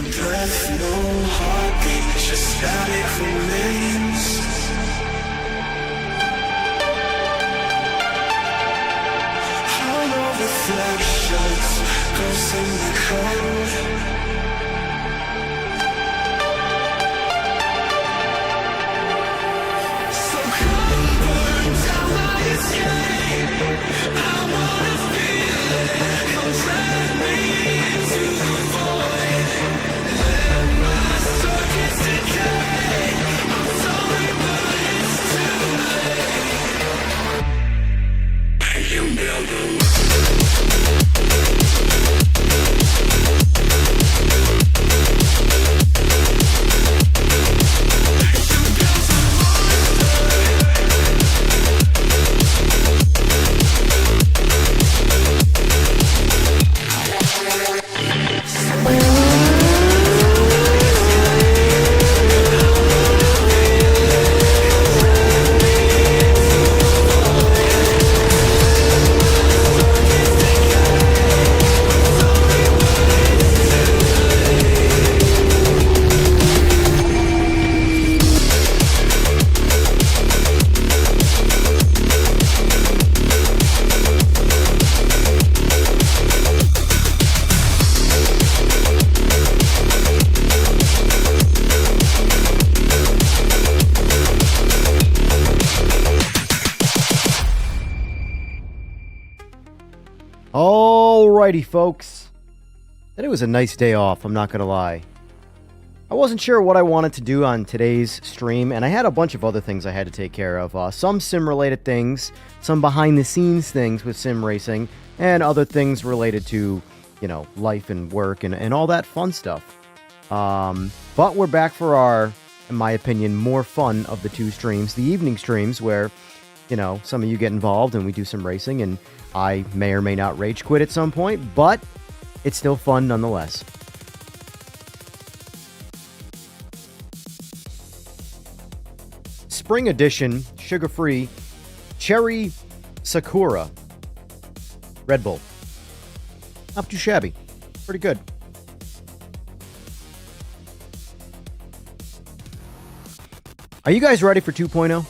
breath, no heartbeat, just static remains. Hollow reflections, ghosts in the cold. So come burn down my escape. I wanna feel it, come drag me into the void. Let my circuits decay. I'm sorry, but it's too late. You build a Alrighty, folks. Today was a nice day off, I'm not gonna lie. I wasn't sure what I wanted to do on today's stream, and I had a bunch of other things I had to take care of. Some sim-related things, some behind-the-scenes things with sim racing, and other things related to, you know, life and work and all that fun stuff. But we're back for our, in my opinion, more fun of the two streams. The evening streams where, you know, some of you get involved and we do some racing, and I may or may not rage quit at some point, but it's still fun nonetheless. Spring Edition, sugar-free, Cherry Sakura, Red Bull. Not too shabby. Pretty good. Are you guys ready for 2.0?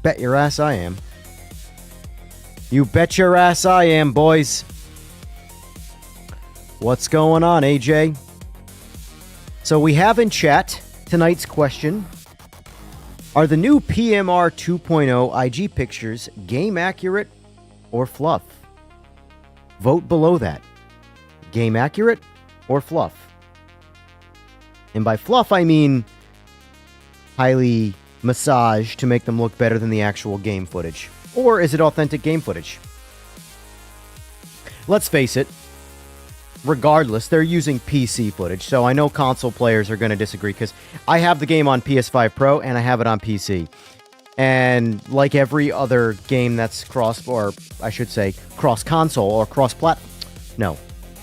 Bet your ass I am. You bet your ass I am, boys. What's going on, AJ? So we have in chat tonight's question. Are the new PMR 2.0 IG pictures game accurate or fluff? Vote below that. Game accurate or fluff? And by fluff, I mean highly massaged to make them look better than the actual game footage. Or is it authentic game footage? Let's face it, regardless, they're using PC footage, so I know console players are going to disagree, because I have the game on PS5 Pro and I have it on PC. And like every other game that's or I should say, cross-console or no,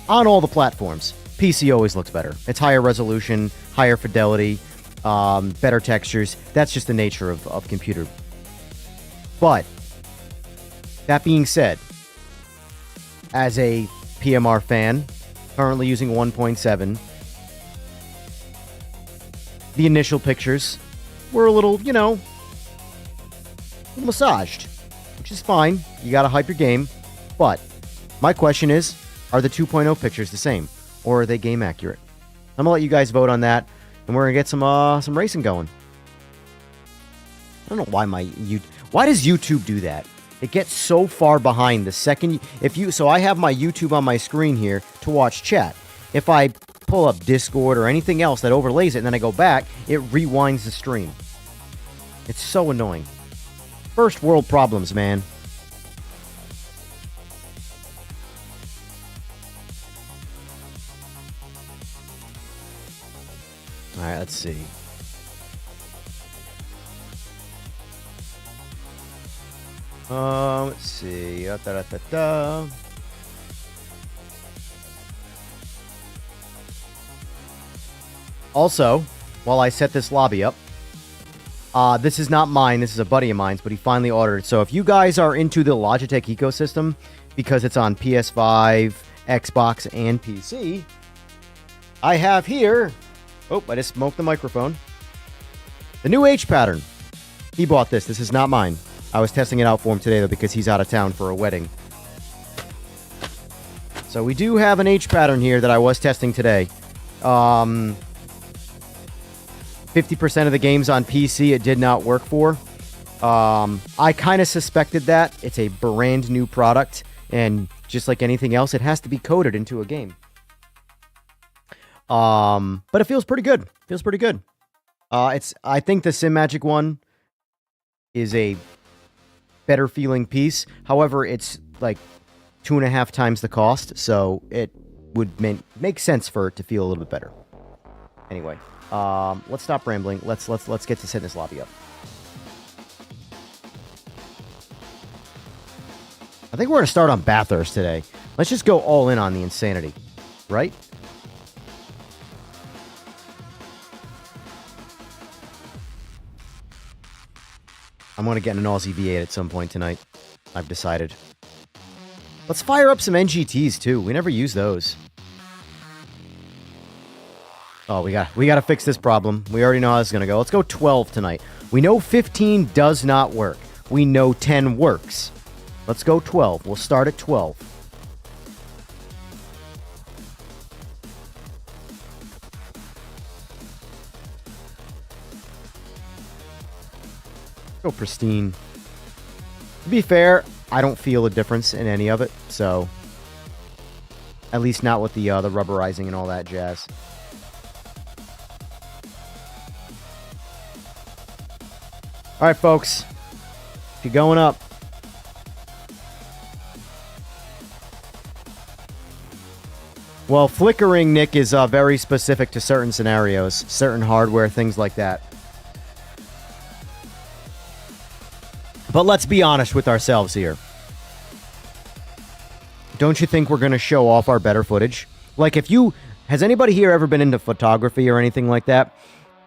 on all the platforms, PC always looks better. It's higher resolution, higher fidelity, better textures. That's just the nature of computer. But that being said, as a PMR fan, currently using 1.7, the initial pictures were a little, you know, massaged, which is fine. You gotta hype your game. But my question is, are the 2.0 pictures the same, or are they game accurate? I'm gonna let you guys vote on that, and we're gonna get some racing going. I don't know why why does YouTube do that? It gets so far behind the second so I have my YouTube on my screen here to watch chat. If I pull up Discord or anything else that overlays it and then I go back, it rewinds the stream. It's so annoying. First world problems, man. All right, let's see. Let's see. Also, while I set this lobby up, this is not mine. This is a buddy of mine's, but he finally ordered it. So if you guys are into the Logitech ecosystem, because it's on PS5 Xbox and PC, I have here... Oh, I just smoked the microphone. The new H pattern. He bought this. This is not mine. I was testing it out for him today, though, because he's out of town for a wedding. So we do have an H pattern here that I was testing today. 50% of the games on PC it did not work for. I kind of suspected that. It's a brand new product, and just like anything else, it has to be coded into a game. But it feels pretty good. Feels pretty good. I think the Simagic one is a better feeling piece. However, it's like 2.5 times the cost, so it would make sense for it to feel a little bit better. Anyway, let's stop rambling. Let's get to setting this lobby up. I think we're gonna start on Bathurst today. Let's just go all in on the insanity, right? I'm gonna get an Aussie V8 at some point tonight. I've decided. Let's fire up some NGTs too. We never use those. Oh, we gotta fix this problem. We already know how this is gonna go. Let's go 12 tonight. We know 15 does not work. We know 10 works. Let's go 12. We'll start at 12. Go pristine. To be fair, I don't feel a difference in any of it, so at least not with the rubberizing and all that jazz. All right, folks, keep going up. Well, flickering, Nick, is very specific to certain scenarios, certain hardware, things like that. But let's be honest with ourselves here. Don't you think we're going to show off our better footage? Like, has anybody here ever been into photography or anything like that?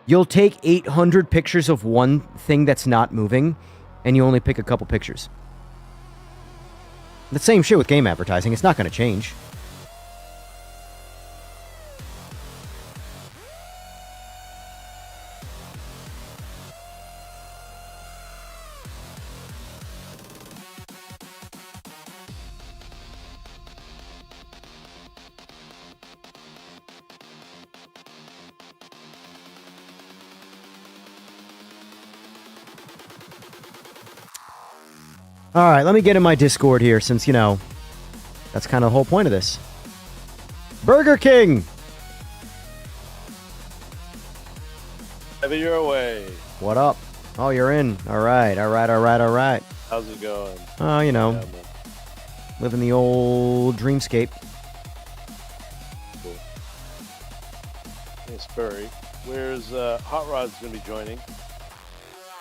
You'll take 800 pictures of one thing that's not moving, and you only pick a couple pictures. The same shit with game advertising. It's not going to change. Alright, let me get in my Discord here, since, you know, that's kind of the whole point of this. Burger King! Have it your way. What up? Oh, you're in. Alright. How's it going? Oh, you know, Yeah, living the old dreamscape. cool. Hey, Spurry. Where's Hot Rod's going to be joining?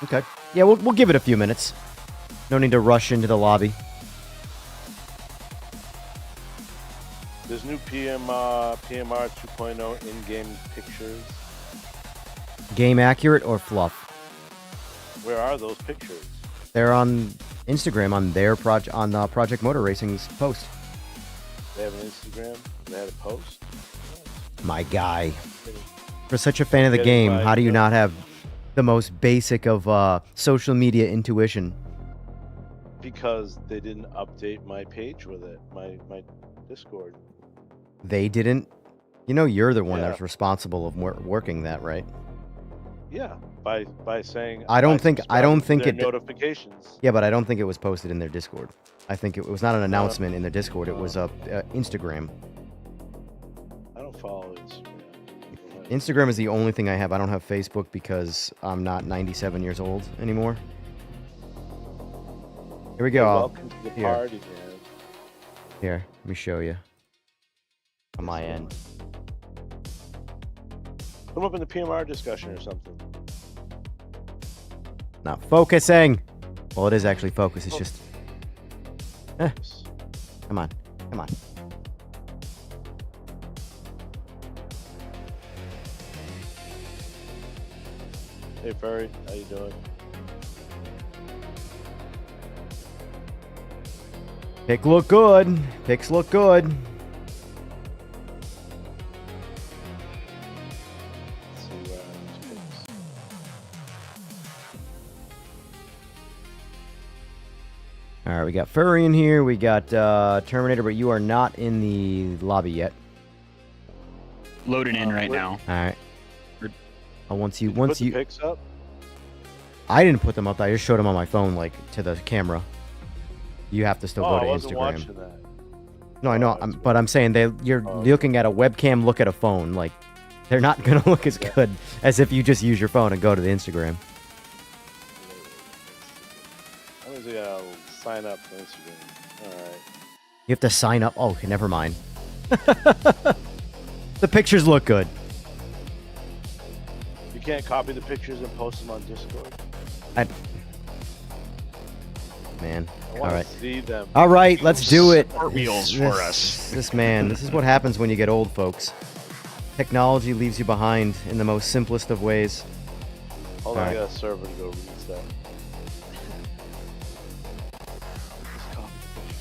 Okay. Yeah, we'll give it a few minutes. No need to rush into the lobby. There's new PMR 2.0 in-game pictures. Game accurate or fluff? Where are those pictures? They're on Instagram on their Project Motor Racing's post. They have an Instagram? They had a post? My guy. For such a fan of the Getting game, by, how do you you know? not have the most basic of social media intuition? Because they didn't update my page with it, my Discord. They didn't. You know, you're the one Yeah. that's responsible of working that, right? Yeah, by saying I don't think their it. notifications. Yeah, but I don't think it was posted in their Discord. I think it was not an announcement in their Discord. It was Instagram. I don't follow Instagram. Instagram is the only thing I have. I don't have Facebook because I'm not 97 years old anymore. Here we go. Welcome to the here. party, man. Here, let me show you. On my end. Come up in the PMR discussion or something. Not focusing. Well, it is actually focused. It's just. Come on. Come on. Hey, Furry, how you doing? Pick look good. Picks look good. All right, we got Furry in here. We got Terminator, but you are not in the lobby yet. Loading in right now. All right. Once you put the pics up. I didn't put them up. I just showed them on my phone, like to the camera. You have to still go to I wasn't Instagram. watching that. No, I know, but I'm saying you're looking at a webcam. Look at a phone. Like they're not gonna look as good as if you just use your phone and go to the Instagram. I was gonna sign up for Instagram. All right. You have to sign up. Oh, okay, never mind. The pictures look good. You can't copy the pictures and post them on Discord. Man. I All want right. to see them. All right, let's do it. Wheels for us. This is what happens when you get old, folks. Technology leaves you behind in the most simplest of ways. Hold on, All I right. got a server to go reset. Just copy the picture.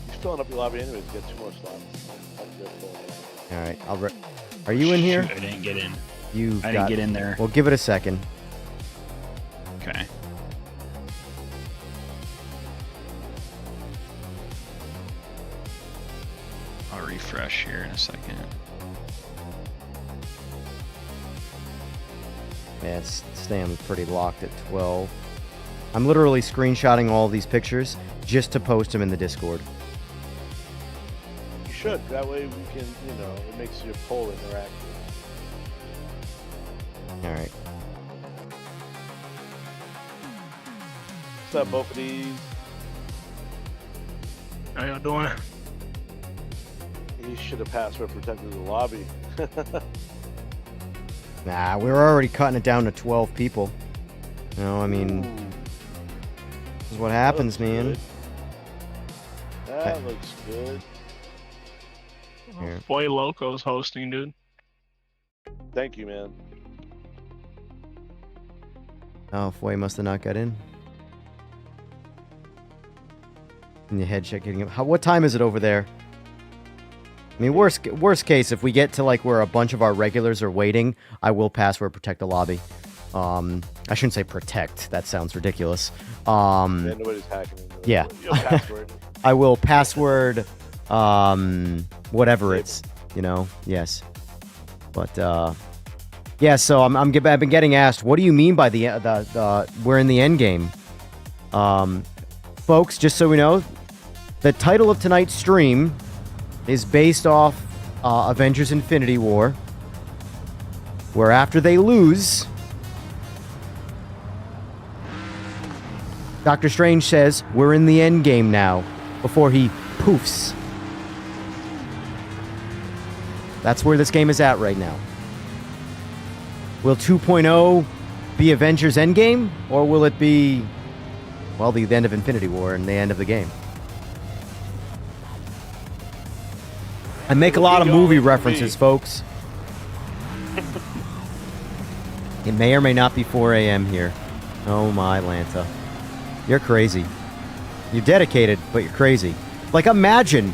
You're filling up your lobby anyways. You got 2 more slots. All right, are you in here? Shoot, I didn't get in. I I didn't get in there. Well, give it a second. Okay. I'll refresh here in a second. Yeah, it's staying pretty locked at 12. I'm literally screenshotting all these pictures just to post them in the Discord. You should. That way we can, it makes your poll interactive. All right. What's up, both of these? How y'all doing? You should have password protected the lobby. Nah, we were already cutting it down to 12 people. I mean, Ooh, this is what happens, that looks man. good. That looks good. Here. Boy Loco's hosting, dude. Thank you, man. Oh, Foy must have not got in. And your head check getting up. What time is it over there? I mean, worst case, if we get to like where a bunch of our regulars are waiting, I will password protect the lobby. I shouldn't say protect. That sounds ridiculous. Yeah, nobody's hacking into it. Yeah. Your password. I will password whatever it's, yes. But yeah, so I've been getting asked, what do you mean by the we're in the end game? Folks, just so we know, the title of tonight's stream is based off Avengers Infinity War, where after they lose, Doctor Strange says, we're in the end game now, before he poofs. That's where this game is at right now. Will 2.0 be Avengers Endgame, or will it be, well, the end of Infinity War and the end of the game? I make a lot of movie references, folks. It may or may not be 4 a.m. here. Oh my Lanta. You're crazy. You're dedicated, but you're crazy. Like, imagine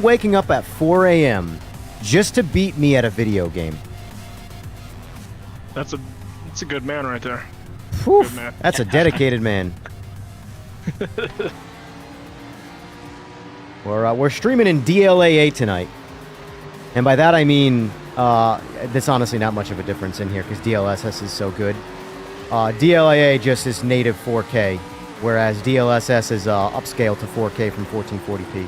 waking up at 4 a.m. just to beat me at a video game. That's a good man right there. Whew, Good man. that's a dedicated man. We're streaming in DLAA tonight. And by that I mean, there's honestly not much of a difference in here because DLSS is so good. DLAA just is native 4K, whereas DLSS is upscale to 4K from 1440p.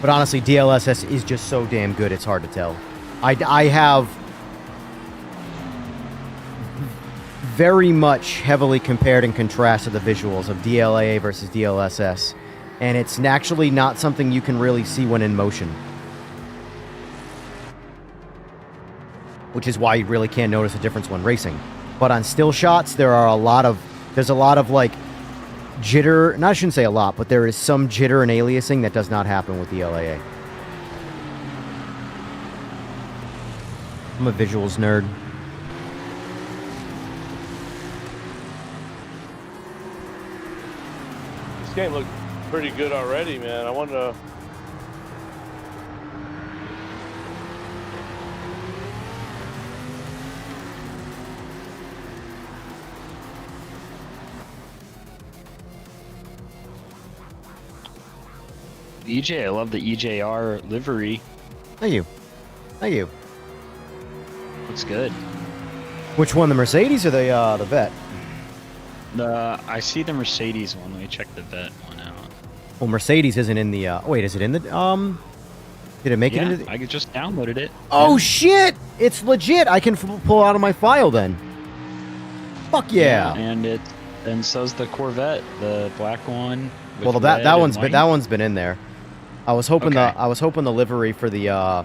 But honestly, DLSS is just so damn good, it's hard to tell. I have very much heavily compared and contrasted the visuals of DLAA versus DLSS, and it's actually not something you can really see when in motion. Which is why you really can't notice a difference when racing. But on still shots, there's a lot of like jitter, I shouldn't say a lot, but there is some jitter and aliasing that does not happen with DLAA. I'm a visuals nerd. This game looked pretty good already, man. I wonder. EJ, I love the EJR livery. Thank you. Thank you. Looks good. Which one, the Mercedes or the Vet? I see the Mercedes one. Let me check the Vet one out. Well, Mercedes isn't in the. Wait, is it in the? Did it make it Yeah, into? I just downloaded it. Oh shit! It's legit. I can pull out of my file then. Fuck yeah! And so's the Corvette, the black one. with Well, red that and one's white. that one's been in there. I was hoping Okay. the livery for the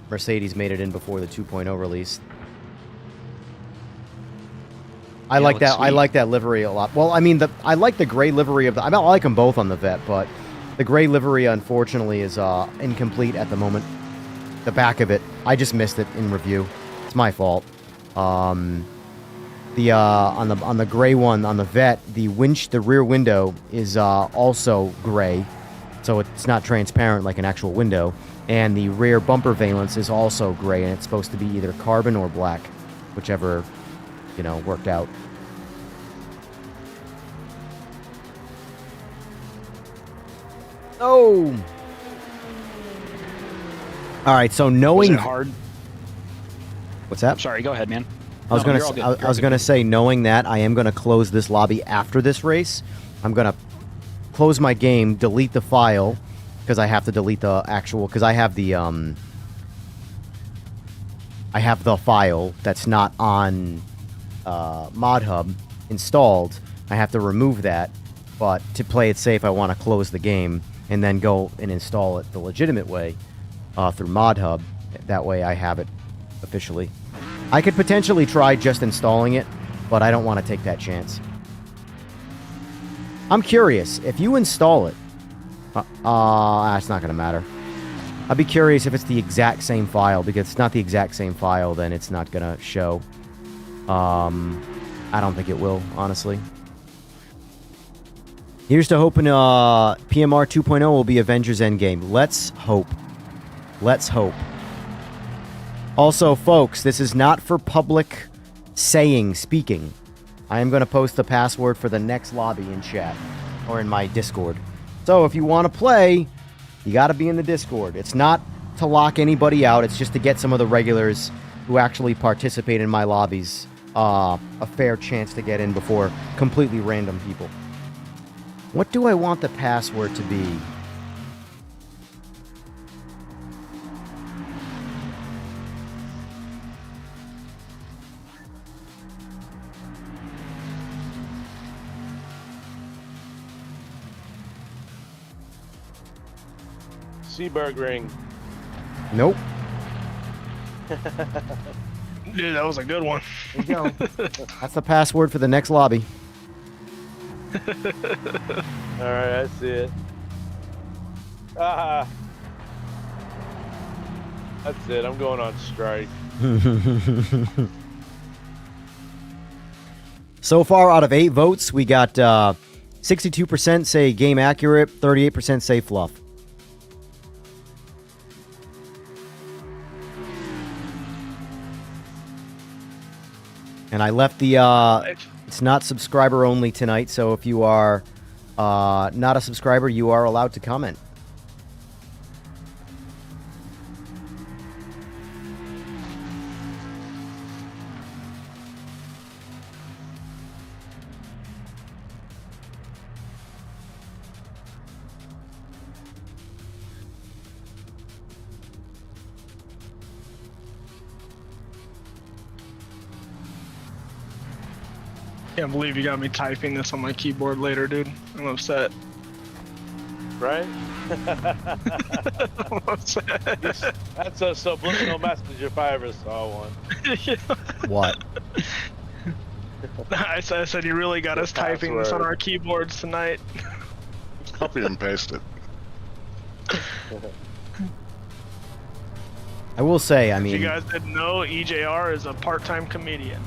Mercedes made it in before the 2.0 release. I Yeah, like looks that. I sweet. like that livery a lot. Well, I mean, I like the gray livery of the. I like them both on the Vet, but the gray livery unfortunately is incomplete at the moment. The back of it, I just missed it in review. It's my fault. On the gray one on the Vet, the rear window is also gray, so it's not transparent like an actual window. And the rear bumper valence is also gray, and it's supposed to be either carbon or black, whichever, worked out. Oh. All right, so Was knowing it hard? what's that? Sorry, go ahead, man. I was No, gonna you're all s- good. I, You're I all was good. gonna say, knowing that, I am gonna close this lobby after this race. I'm gonna close my game, delete the file, because I have to delete the actual. Because I have the file that's not on ModHub installed. I have to remove that, but to play it safe, I want to close the game and then go and install it the legitimate way through ModHub. That way, I have it officially. I could potentially try just installing it, but I don't want to take that chance. I'm curious, if you install it, it's not going to matter. I'd be curious if it's the exact same file, because if it's not the exact same file, then it's not going to show. I don't think it will, honestly. Here's to hoping PMR 2.0 will be Avengers Endgame. Let's hope. Let's hope. Also, folks, this is not for public speaking. I am going to post the password for the next lobby in chat or in my Discord. So if you want to play, you got to be in the Discord. It's not to lock anybody out. It's just to get some of the regulars who actually participate in my lobbies a fair chance to get in before completely random people. What do I want the password to be? Seaberg ring. Nope. Dude, that was a good one. There you go. That's the password for the next lobby. All right, I see it. Ah, that's it. I'm going on strike. So far, out of 8 votes, we got 62% say game accurate, 38% say fluff. And I left the it's not subscriber only tonight, so if you are not a subscriber, you are allowed to comment. Can't believe you got me typing this on my keyboard later, dude. I'm upset. Right? I'm upset. That's a subliminal message if I ever saw one. What? I said you really got us typing this on our keyboards tonight. Copy and paste it. I will say, I If mean, you guys didn't know, EJR is a part-time comedian.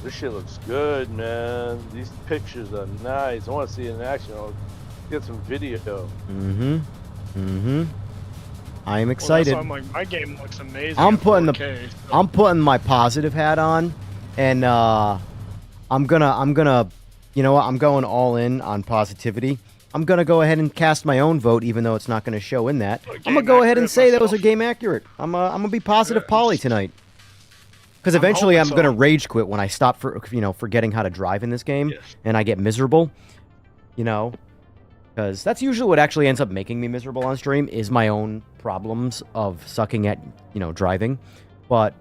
This shit looks good, man. These pictures are nice. I want to see it in action. I'll get some video. I am Well, that's excited. why I'm like, my game looks amazing. I'm at putting 4K, so- I'm putting my positive hat on, and I'm gonna, you know what? I'm going all in on positivity. I'm gonna go ahead and cast my own vote, even though it's not gonna show in that. Put I'm gonna game go ahead and accurate say those are myself. game accurate. I'm gonna be positive Yeah, Polly it's- tonight. Because I'm eventually I'm hoping gonna so. rage quit when I stop forgetting how to drive in this game, Yes. and I get miserable. You know, because that's usually what actually ends up making me miserable on stream is my own problems of sucking at driving. But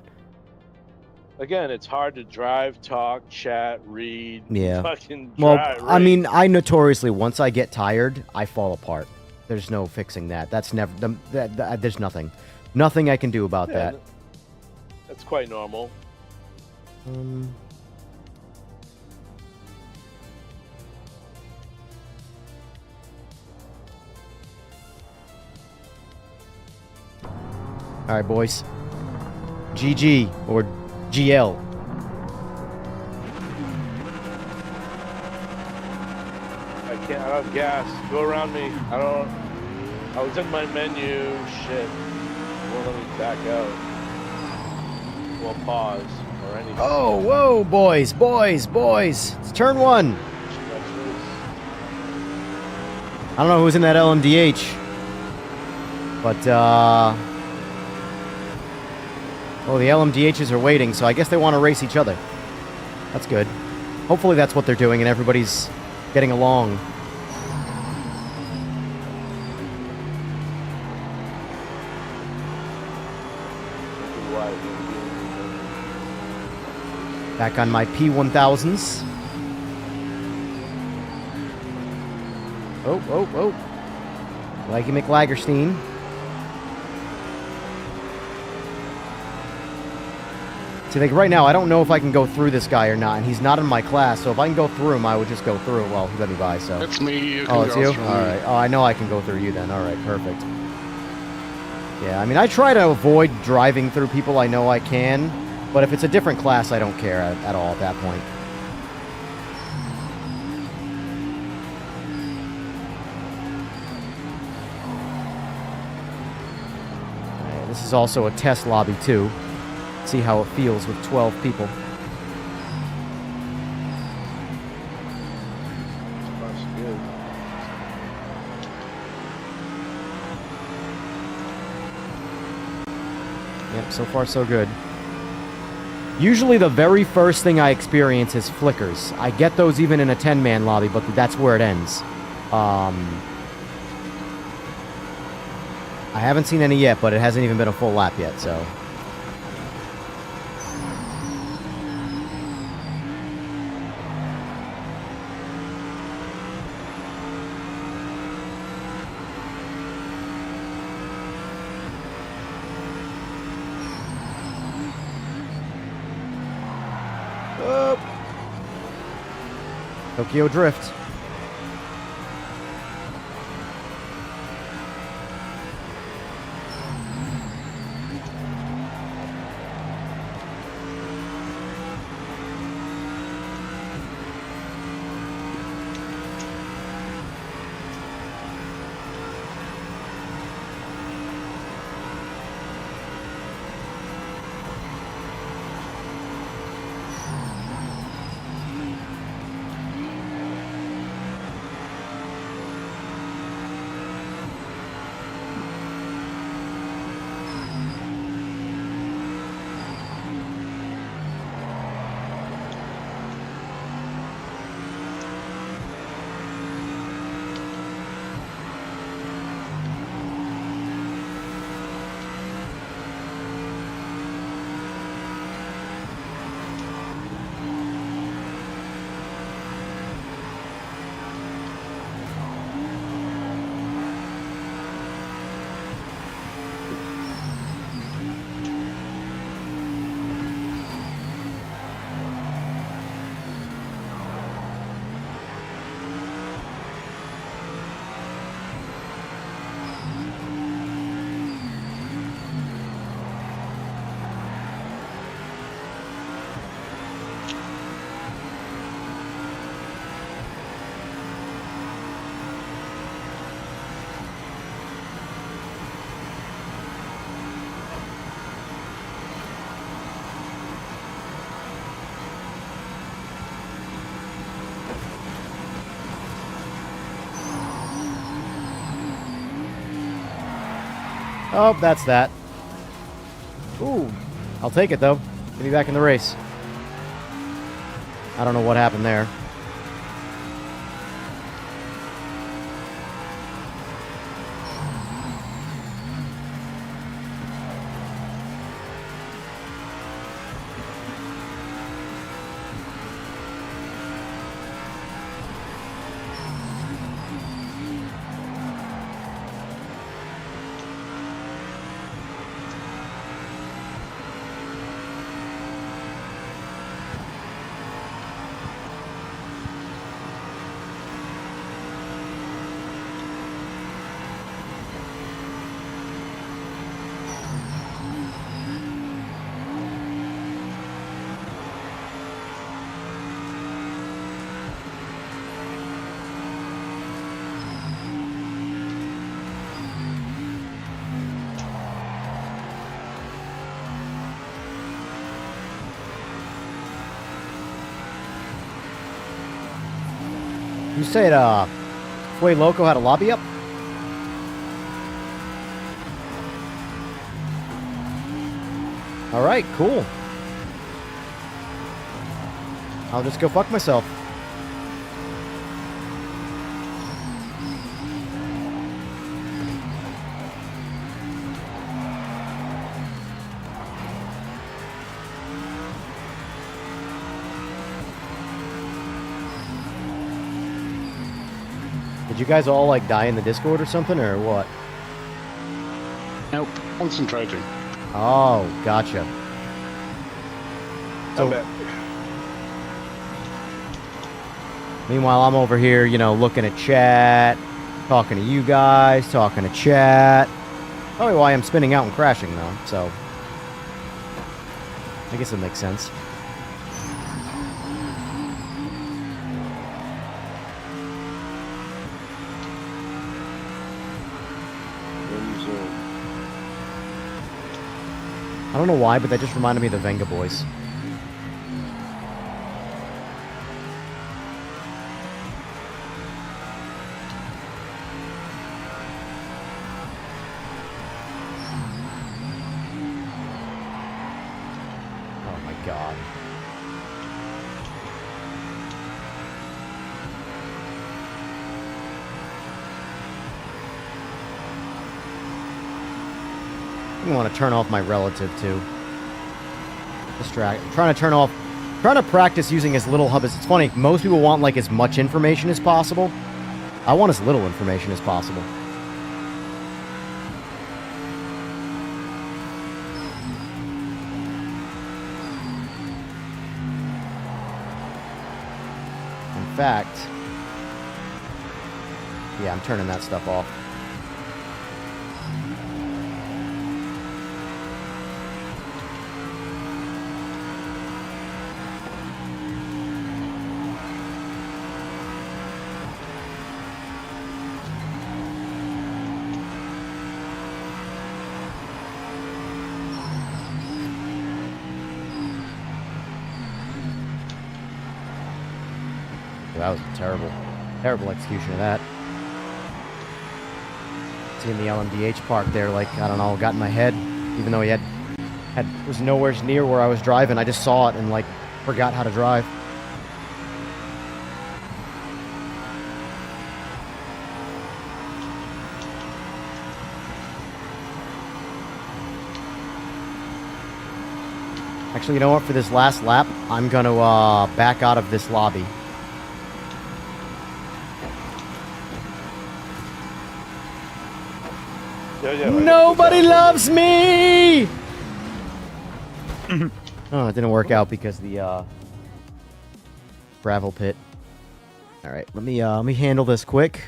Again, it's hard to drive, talk, chat, read, Yeah. fucking well, drive. I mean, I notoriously once I get tired, I fall apart. There's no fixing that. That's never. There's nothing I can do about that. That's quite normal. All right, boys. GG or GL. I can't. I don't have gas. Go around me. I was in my menu. Shit. Won't let me back out. Well, pause or anything. Oh, whoa, boys. It's turn one. I don't know who's in that LMDH, but oh, the LMDHs are waiting, so I guess they want to race each other. That's good. Hopefully that's what they're doing and everybody's getting along. Back on my P1000s. Oh. Leggy McLagerstein. See, like right now, I don't know if I can go through this guy or not, and he's not in my class, so if I can go through him, I would just go through. Well, he let me by, so. It's me. You can Oh, it's go you? through All me. right. Oh, I know I can go through you then. All right, perfect. Yeah, I mean, I try to avoid driving through people I know I can, but if it's a different class, I don't care at all at that point. This is also a test lobby, too. See how it feels with 12 people. That's good. Yep, so far so good. Usually the very first thing I experience is flickers. I get those even in a 10-man lobby, but that's where it ends. I haven't seen any yet, but it hasn't even been a full lap yet, so... Tokyo Drift. Oh, that's that. Ooh, I'll take it, though. Get me back in the race. I don't know what happened there. You said, Fue Loco had a lobby up? Alright, cool. I'll just go fuck myself. Did you guys all, like, die in the Discord or something, or what? Nope. Concentrating. Oh, gotcha. I'm back. Meanwhile, I'm over here, you know, looking at chat, talking to you guys, talking to chat. Probably why I'm spinning out and crashing, though, so... I guess it makes sense. I don't know why, but that just reminded me of the Venga Boys. Oh my god. I want to turn off my relative too. Trying to practice using as little hub as it's funny. Most people want like as much information as possible. I want as little information as possible. In fact, yeah, I'm turning that stuff off. That was a terrible execution of that. Seeing the LMDH park there, like, I don't know, got in my head, even though he was nowhere near where I was driving. I just saw it and, like, forgot how to drive. Actually, you know what? For this last lap, I'm gonna back out of this lobby. Yeah, Nobody loves me! Oh, it didn't work out because the gravel pit. All right, let me handle this quick.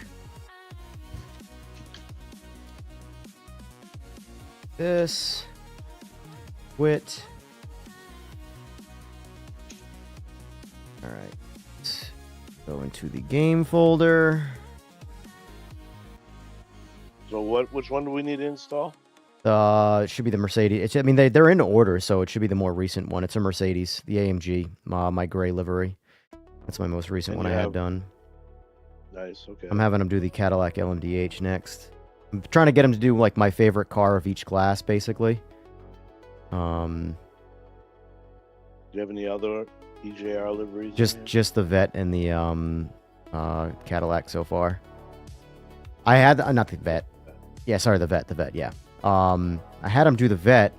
This quit. All right, go into the game folder. So which one do we need to install? It should be the Mercedes. I mean, they're in order, so it should be the more recent one. It's a Mercedes, the AMG, my gray livery. That's my most recent one I had done. Nice, okay. I'm having them do the Cadillac LMDH next. I'm trying to get him to do like my favorite car of each class, basically. Do you have any other EJR liveries? Just the Vet and the Cadillac so far. I had not the Vet. Yeah, sorry, the Vet. Yeah. I had him do the Vet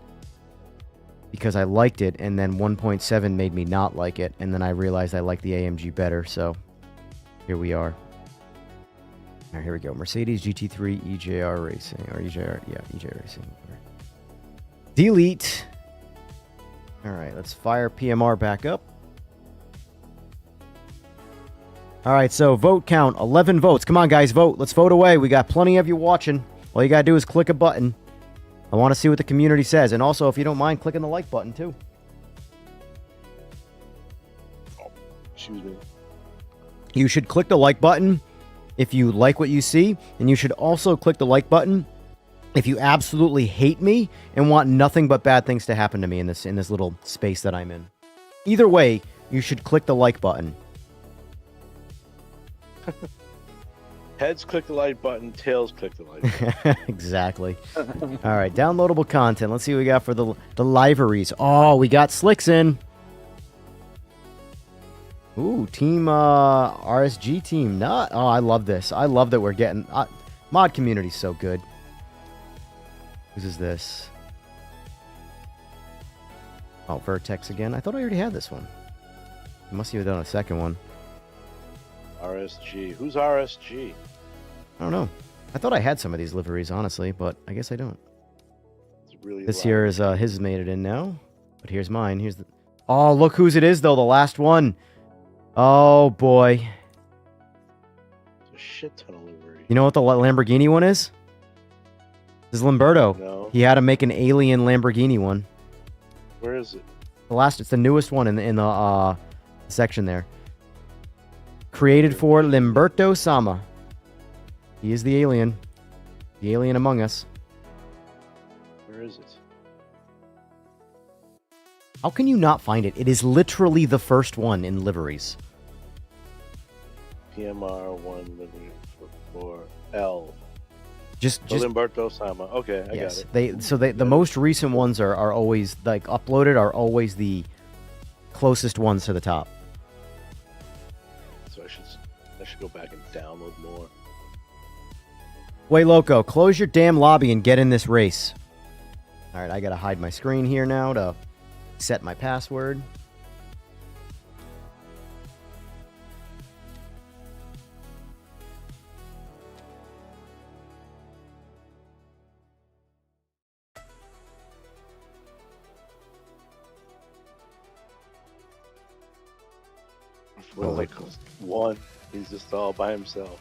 because I liked it, and then 1.7 made me not like it, and then I realized I liked the AMG better. So here we are. All right, here we go. Mercedes GT3 EJR Racing or EJR, yeah, EJR Racing. Delete. All right, let's fire PMR back up. All right, so vote count, 11 votes. Come on, guys, vote. Let's vote away. We got plenty of you watching. All you got to do is click a button. I want to see what the community says. And also, if you don't mind, clicking the like button, too. Excuse me. You should click the like button if you like what you see. And you should also click the like button if you absolutely hate me and want nothing but bad things to happen to me in this little space that I'm in. Either way, you should click the like button. Heads click the like button, tails click the like button. Exactly. All right, downloadable content. Let's see what we got for the liveries. Oh, we got Slicks in. Ooh, team RSG team. Not. Oh, I love this. I love that we're getting mod community's so good. Whose is this? Oh, Vertex again. I thought I already had this one. I must have done a second one. RSG. Who's RSG? I don't know. I thought I had some of these liveries, honestly, but I guess I don't. It's really This loud. here is his made it in now, but here's mine. Here's the. Oh, look whose it is though. The last one. Oh boy. It's a shit ton of livery. You know what the Lamborghini one is? This is Lamberto. No. He had to make an alien Lamborghini one. Where is it? It's the newest one in the section there. Created for Lamberto Sama. He is the alien among us. Where is it? How can you not find it? It is literally the first one in liveries. PMR 1 livery for L. Just Limberto Sama. Okay, I yes. got it. The most recent ones are always like uploaded are always the closest ones to the top. So I should go back and download more. Wait, Loco, close your damn lobby and get in this race. All right, I gotta hide my screen here now to set my password. Well, like one, he's just all by himself.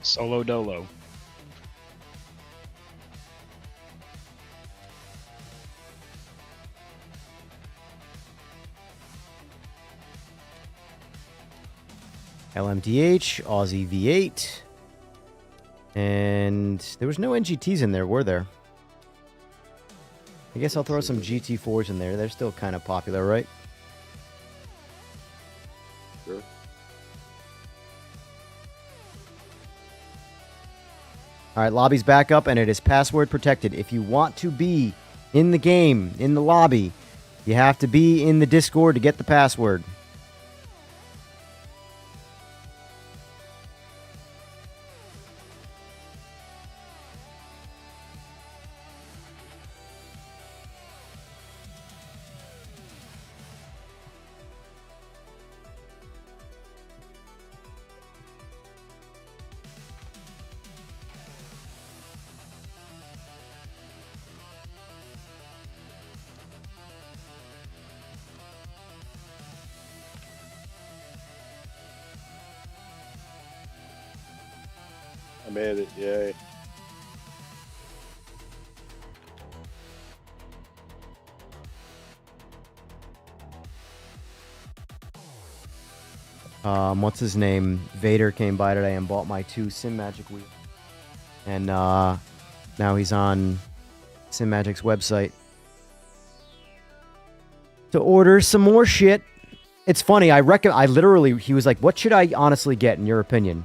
Solo dolo. LMDH, Aussie V8. And there was no NGTs in there, were there? I guess I'll throw some GT4s in there. They're still kind of popular, right? Sure. All right, lobby's back up, and it is password protected. If you want to be in the game, in the lobby, you have to be in the Discord to get the password. I made it, yay. What's his name? Vader came by today and bought my 2 Simagic wheels. And now he's on Simagic's website to order some more shit. It's funny, he was like, what should I honestly get in your opinion?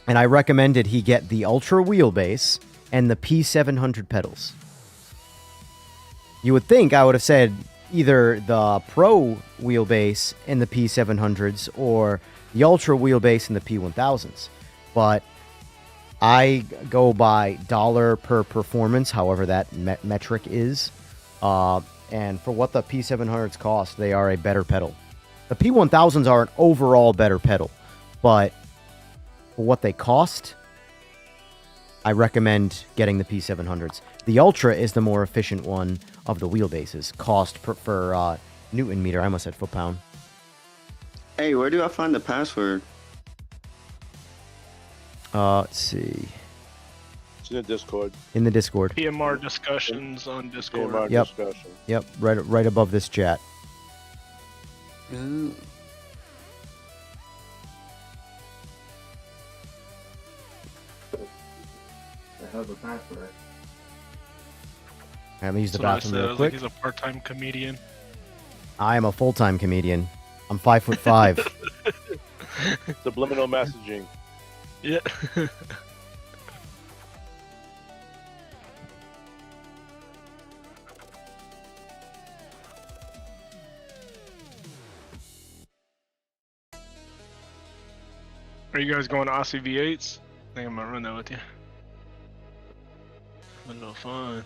And I recommended he get the Ultra wheelbase and the P700 pedals. You would think I would have said either the Pro wheelbase in the P700s or the Ultra wheelbase in the P1000s. But I go by dollar per performance, however that metric is. And for what the P700s cost, they are a better pedal. The P1000s are an overall better pedal. But for what they cost, I recommend getting the P700s. The Ultra is the more efficient one of the wheelbases. Cost per Newton meter. I almost said foot-pound. Hey, where do I find the password? Let's see. It's in the Discord. In the Discord. PMR discussions on Discord. PMR Yep. discussion. Yep, right above this chat. Ooh. Let me use the That's what I bathroom said. I real was like, quick. he's a part-time comedian. I am a full-time comedian. I'm 5'5". Subliminal messaging. Yeah. Are you guys going to Aussie V8s? I think I'm gonna run that with you. A little fun.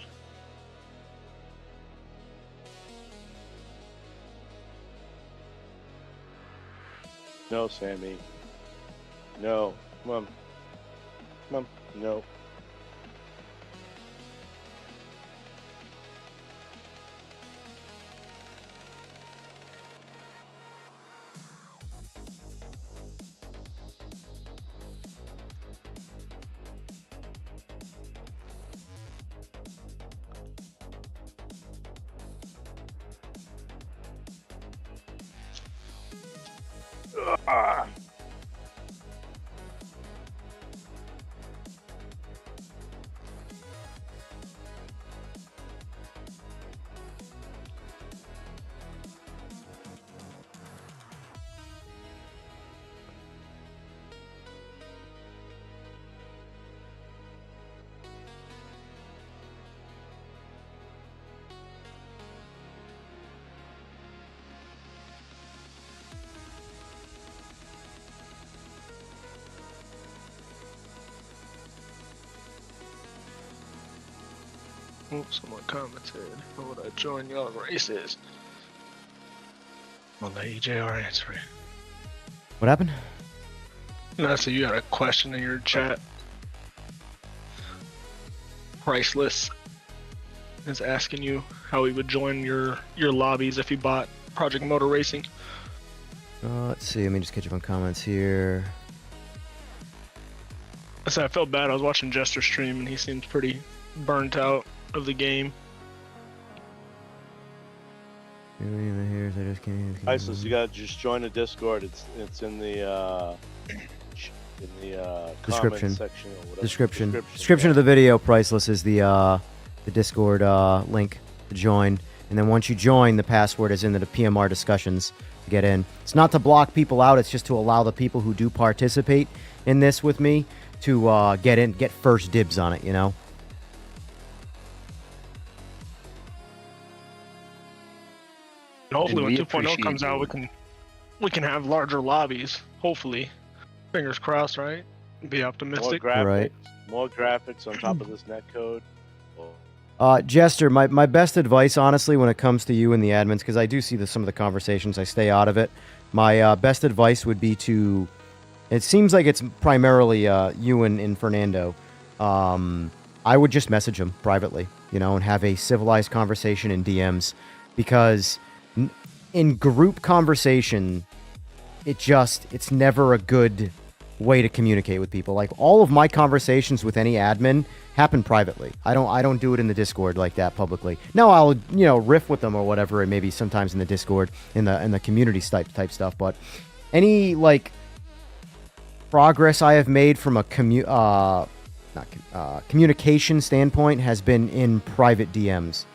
No, Sammy. No. Come on. Come on. No. Ah. Oops, someone commented. How would I join y'all races? I'll let EJR answer it. What happened? No, so you got a question in your chat. Priceless is asking you how he would join your lobbies if he bought Project Motor Racing. Let's see. Let me just catch up on comments here. I said I felt bad. I was watching Jester stream and he seems pretty burnt out of the game. Isis, you gotta just join the Discord. It's in the Description. comment section or whatever. Description of the video. Priceless is the Discord link to join, and then once you join, the password is in the PMR discussions to get in. It's not to block people out. It's just to allow the people who do participate in this with me to get first dibs on it. You know. And hopefully And when we 2.0 comes appreciate out, you. we can have larger lobbies. Hopefully, fingers crossed, right? Be More optimistic. graphics. Right. More graphics on top of this netcode. Jester, my best advice, honestly, when it comes to you and the admins, because I do see some of the conversations, I stay out of it. My best advice would be to, it seems like it's primarily you and Fernando. I would just message him privately, you know, and have a civilized conversation in DMs, because in group conversation, it's never a good way to communicate with people. Like, all of my conversations with any admin happen privately. I don't do it in the Discord like that publicly. Now I'll, you know, riff with them or whatever, and maybe sometimes in the Discord in the community type stuff, but any like progress I have made from a communication standpoint has been in private DMs.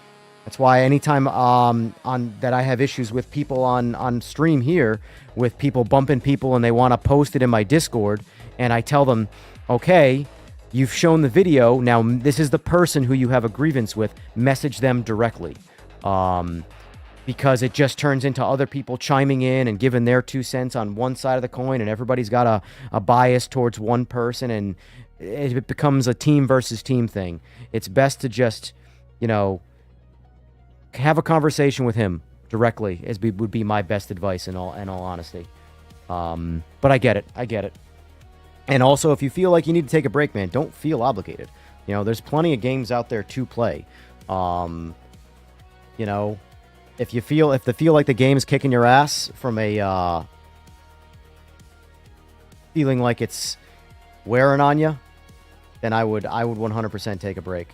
That's why anytime on that I have issues with people on stream here, with people bumping people and they want to post it in my Discord, and I tell them, okay, You've shown the video. Now, this is the person who you have a grievance with. Message them directly. Because it just turns into other people chiming in and giving their 2 cents on one side of the coin, and everybody's got a bias towards one person, and it becomes a team versus team thing. It's best to just, you know, have a conversation with him directly, would be my best advice in all honesty. But I get it. And also, if you feel like you need to take a break, man, don't feel obligated. You know, there's plenty of games out there to play. You know, if you feel like the game's kicking your ass from a feeling like it's wearing on you, then I would 100% take a break.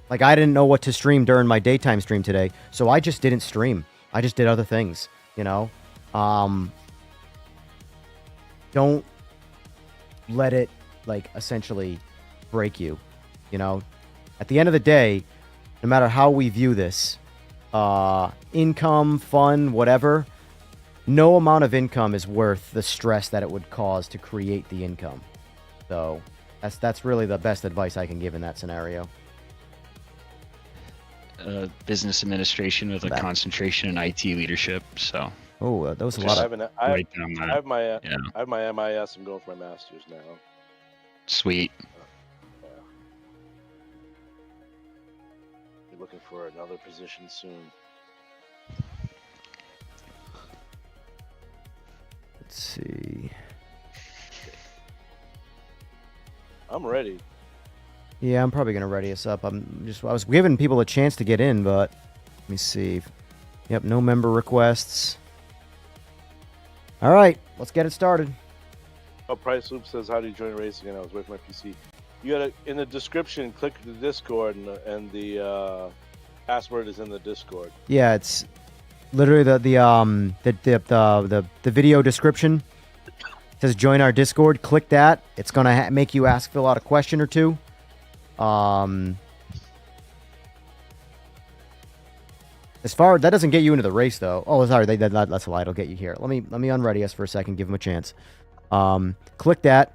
Like, I didn't know what to stream during my daytime stream today, so I just didn't stream. I just did other things, you know? Don't let it, like, essentially break you, you know? At the end of the day, no matter how we view this, income, fun, whatever, no amount of income is worth the stress that it would cause to create the income. So that's really the best advice I can give in that scenario. Business administration with a concentration in IT leadership. So. Oh, that was a I lot have, of. I have my MIS. I'm going for my master's now. Sweet. Yeah. Be looking for another position soon. Let's see. I'm ready. Yeah, I'm probably gonna ready us up. I was giving people a chance to get in, but let me see. Yep, no member requests. All right, let's get it started. Oh, Price Loop says, "How do you join racing?" And I was with my PC. You gotta, in the description, click the Discord, and the password is in the Discord. Yeah, it's literally the video description. It says join our Discord. Click that. It's gonna make you fill out a question or two. As far that doesn't get you into the race though. Oh, sorry, that's a lie. It'll get you here. Let me unready us for a second. Give them a chance. Click that.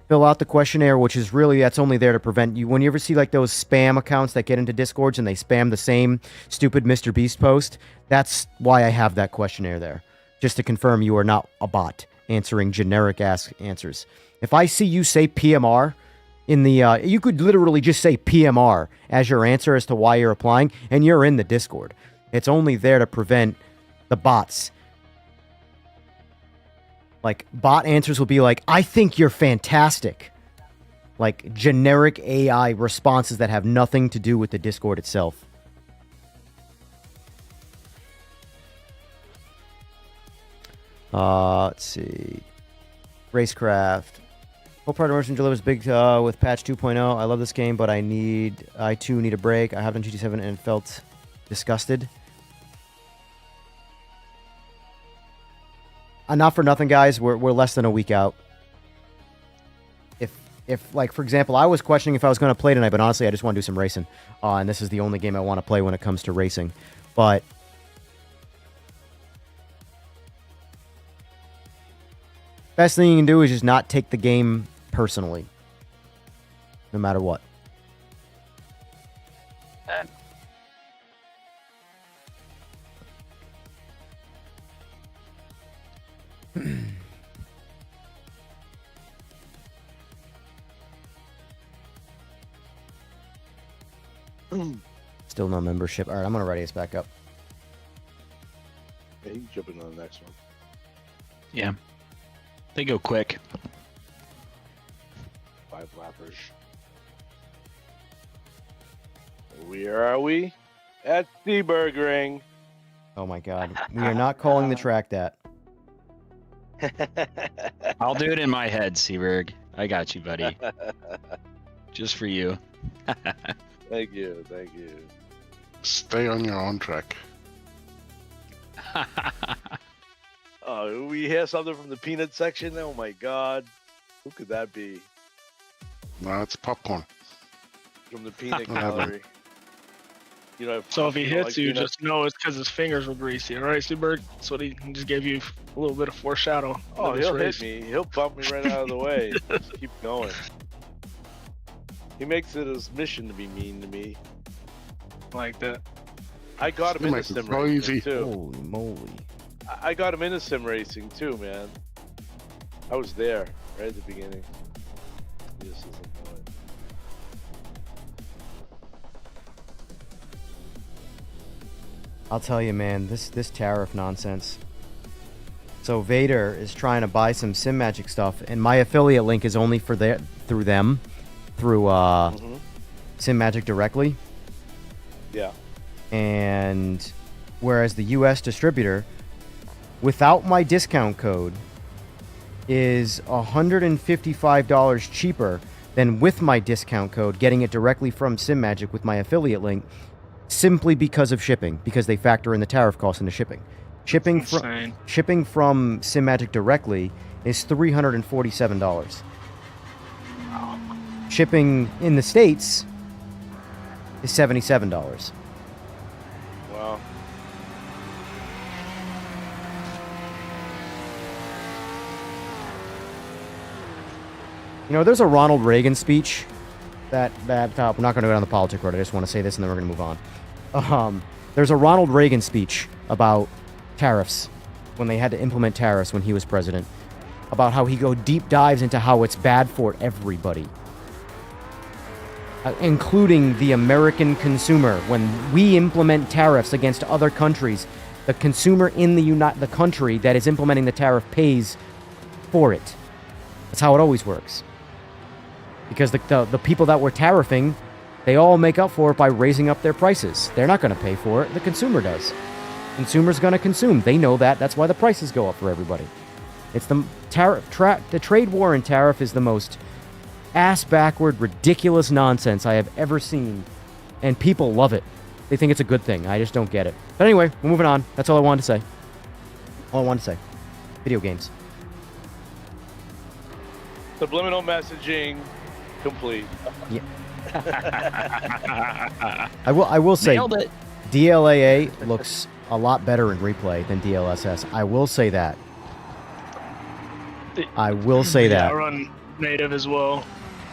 Fill out the questionnaire, which is really that's only there to prevent you. When you ever see like those spam accounts that get into Discords and they spam the same stupid Mr. Beast post, that's why I have that questionnaire there, just to confirm you are not a bot answering generic answers. If I see you say PMR. In the you could literally just say PMR as your answer as to why you're applying, and you're in the Discord. It's only there to prevent the bots. Like, bot answers will be like, I think you're fantastic. Like, generic AI responses that have nothing to do with the Discord itself. Let's see. Racecraft. Whole part immersion delivers big with patch 2.0. I love this game, but I too need a break. I have done GT7 and felt disgusted. Not for nothing, guys. We're less than a week out. If like, for example, I was questioning if I was going to play tonight, but honestly, I just want to do some racing. And this is the only game I want to play when it comes to racing. But best thing you can do is just not take the game personally, no matter what. Still no membership. All right, I'm gonna ready us back up. Yeah, you can jump into the next one. Yeah. They go quick. 5 lappers. Where are we? At Seaburgering. Oh my God, we are not calling the track that. I'll do it in my head, Seaberg. I got you, buddy. Just for you. Thank you, thank you. Stay on your own track. Oh, we hear something from the peanut section? Oh my God. Who could that be? No, it's popcorn. From the peanut Whatever. gallery. You know, So if he hits like you, peanut- just know it's because his fingers were greasy. All right, Seabird? That's what he just gave you a little bit of foreshadow. Oh, of this he'll race. hit me. He'll bump me right out of the way. Just keep going. He makes it his mission to be mean to me. Like that. I got him You into make it sim so racing easy. too. Holy moly. I got him into sim racing too, man. I was there right at the beginning. He just isn't doing it. I'll tell you, man, this tariff nonsense. So Vader is trying to buy some Simagic stuff, and my affiliate link is only for through Simagic directly. Yeah. And whereas the US distributor, without my discount code, is $155 cheaper than with my discount code, getting it directly from Simagic with my affiliate link, simply because of shipping, because they factor in the tariff cost into shipping. Shipping Insane. from Simagic directly is $347. Shipping in the States is $77. Wow. You know, there's a Ronald Reagan speech that we're not going to go down the politic road. I just want to say this and then we're going to move on. There's a Ronald Reagan speech about tariffs, when they had to implement tariffs when he was president, about how he go deep dives into how it's bad for everybody, including the American consumer. When we implement tariffs against other countries, the consumer in the country that is implementing the tariff pays for it. That's how it always works. Because the people that we're tariffing, they all make up for it by raising up their prices. They're not going to pay for it. The consumer does. Consumer's going to consume. They know that. That's why the prices go up for everybody. It's the the trade war and tariff is the most ass-backward, ridiculous nonsense I have ever seen. And people love it. They think it's a good thing. I just don't get it. But anyway, we're moving on. That's all I wanted to say. All I wanted to say. Video games. Subliminal messaging complete. Yeah. I will say, Nailed it. DLAA looks a lot better in replay than DLSS. I will say that. I will say Yeah, I that. run native as well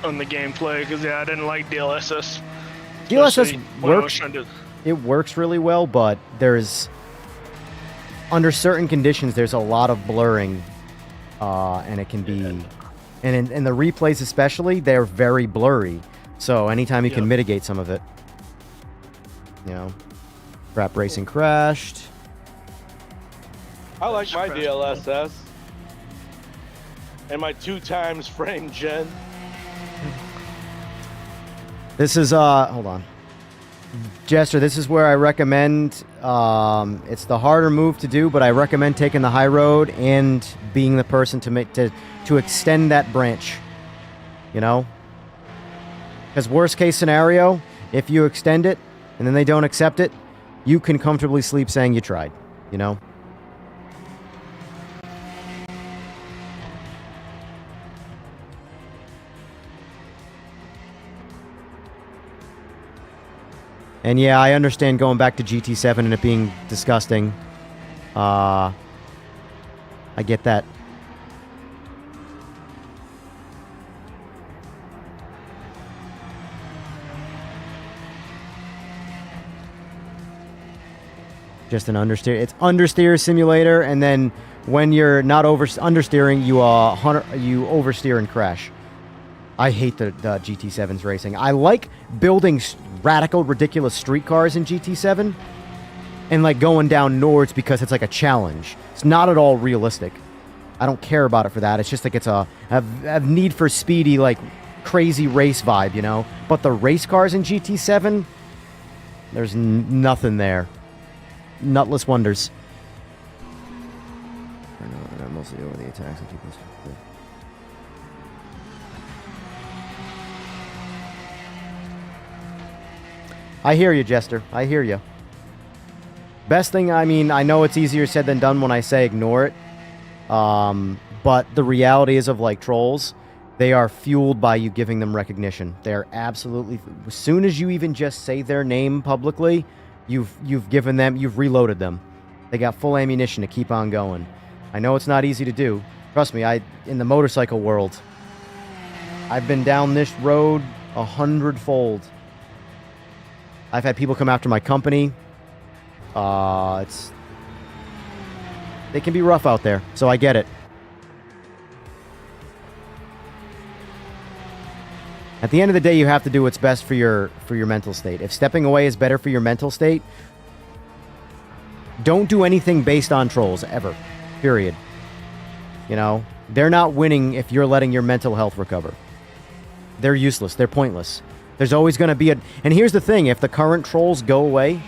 on the gameplay because I didn't like DLSS. DLSS Especially when I was works. trying to- It works really well, but there's under certain conditions there's a lot of blurring, and it can be, and in the replays especially, they're very blurry. So anytime you can Yep. mitigate some of it, you know, Crap Racing crashed. I like my Crashed. DLSS and my 2x frame gen. This is hold on, Jester. This is where I recommend. It's the harder move to do, but I recommend taking the high road and being the person to make to extend that branch. You know, because worst case scenario, if you extend it and then they don't accept it, you can comfortably sleep saying you tried. You know. And yeah, I understand going back to GT7 and it being disgusting. I get that. Just an understeer. It's understeer simulator, and then when you're not understeering, you oversteer and crash. I hate the GT7's racing. I like building radical, ridiculous street cars in GT7 and like going down Nords because it's like a challenge. It's not at all realistic. I don't care about it for that. It's just like it's a Need for Speedy, like crazy race vibe, you know? But the race cars in GT7, there's nothing there. Nutless wonders. I know mostly over the attacks and people. I hear you, Jester. I hear you. Best thing, I mean, I know it's easier said than done when I say ignore it. But the reality is of like trolls, they are fueled by you giving them recognition. They're absolutely, as soon as you even just say their name publicly, you've given them, you've reloaded them. They got full ammunition to keep on going. I know it's not easy to do. Trust me, in the motorcycle world, I've been down this road 100-fold. I've had people come after my company. They can be rough out there, so I get it. At the end of the day, you have to do what's best for your mental state. If stepping away is better for your mental state, don't do anything based on trolls, ever. Period. You know? They're not winning if you're letting your mental health recover. They're useless. They're pointless. There's always going to be And here's the thing. If the current trolls go away,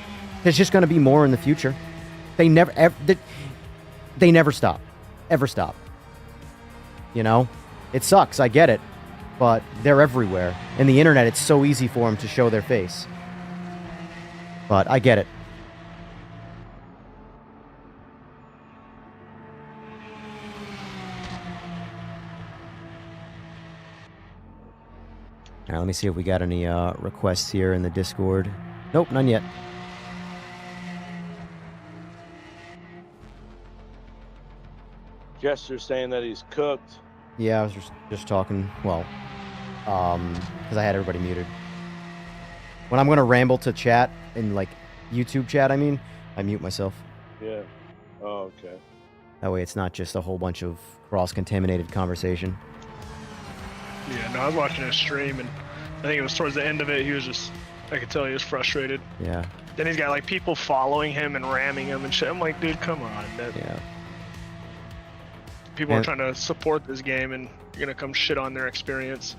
there's just going to be more in the future. They never stop. Ever stop. You know? It sucks. I get it. But they're everywhere. And the internet, it's so easy for them to show their face. But I get it. All right, let me see if we got any requests here in the Discord. Nope, none yet. Jester's saying that he's cooked. Yeah, I was just talking, well, because I had everybody muted. When I'm going to ramble to chat, in like YouTube chat, I mean, I mute myself. Yeah. Oh, okay. That way it's not just a whole bunch of cross-contaminated conversation. Yeah, no, I was watching his stream, and I think it was towards the end of it, he was just, I could tell he was frustrated. Yeah. Then he's got, like, people following him and ramming him and shit. I'm like, dude, come on. Yeah. People are trying to support this game, and you're gonna come shit on their experience.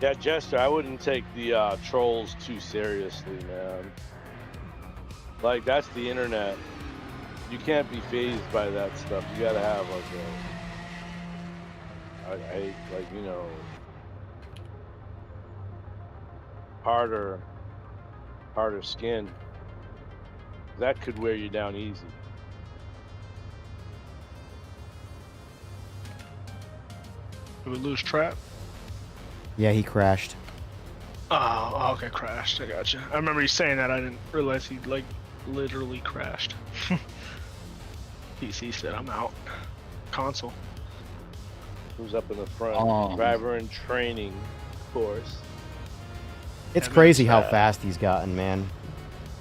Yeah, Jester, I wouldn't take the trolls too seriously, man. Like, that's the internet. You can't be fazed by that stuff. You gotta have like like, you know, harder skin. That could wear you down easy. Did we lose Trap? Yeah, he crashed. Oh, okay, crashed. I gotcha. I remember you saying that. I didn't realize he, like, literally crashed. PC said, I'm out. Console. Who's up in the front? Driver in training, of course. It's crazy how fast he's gotten, man.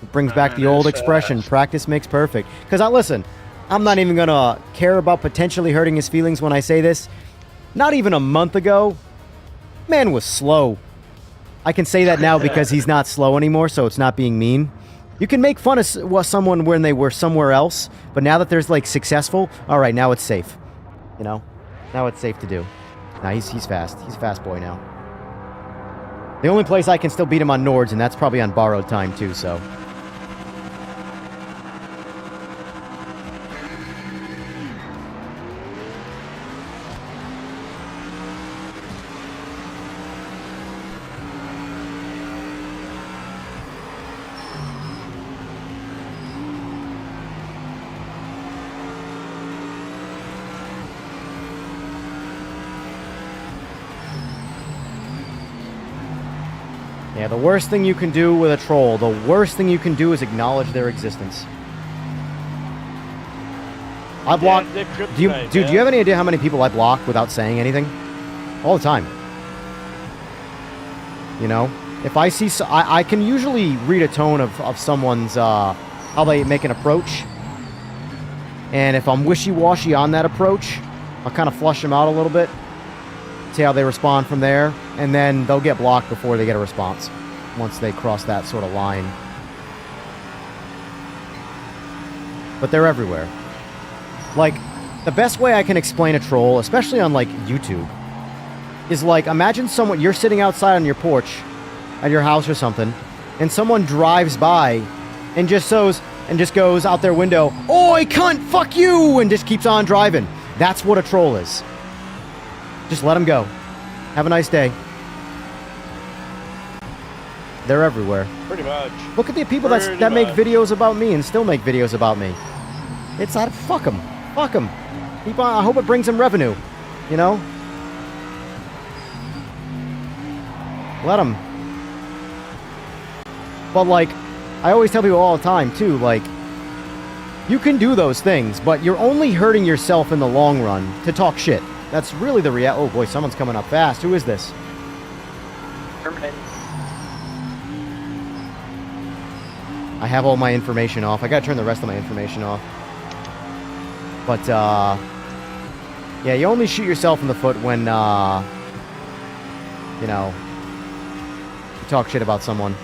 It brings back the old expression, practice makes perfect. Because, listen, I'm not even going to care about potentially hurting his feelings when I say this. Not even a month ago, man was slow. I can say that now because he's not slow anymore, so it's not being mean. You can make fun of someone when they were somewhere else, but now that there's, like, successful, all right, now it's safe. You know? Now it's safe to do. Now he's fast. He's a fast boy now. The only place I can still beat him on Nords, and that's probably on borrowed time, too, so... Yeah, the worst thing you can do with a troll, the worst thing you can do is acknowledge their existence. I block... Do you have any idea how many people I block without saying anything? All the time. You know? If I see... I can usually read a tone of someone's... how they make an approach. And if I'm wishy-washy on that approach, I'll kind of flush them out a little bit. See how they respond from there, and then they'll get blocked before they get a response once they cross that sort of line. But they're everywhere. Like, the best way I can explain a troll, especially on, like, YouTube, is like, imagine someone, you're sitting outside on your porch at your house or something, and someone drives by and just goes out their window, "Oi, cunt, fuck you," and just keeps on driving. That's what a troll is. Just let them go. Have a nice day. They're everywhere. Pretty much. Look at the people that make videos about me and still make videos about me. It's not... Fuck them. Fuck them. I hope it brings them revenue. You know? Let them. But, like, I always tell people all the time, too, like, You can do those things, but you're only hurting yourself in the long run to talk shit. That's really the reality. Oh boy, someone's coming up fast. Who is this? I have all my information off. I gotta turn the rest of my information off. But, yeah, you only shoot yourself in the foot when, you know, you talk shit about someone.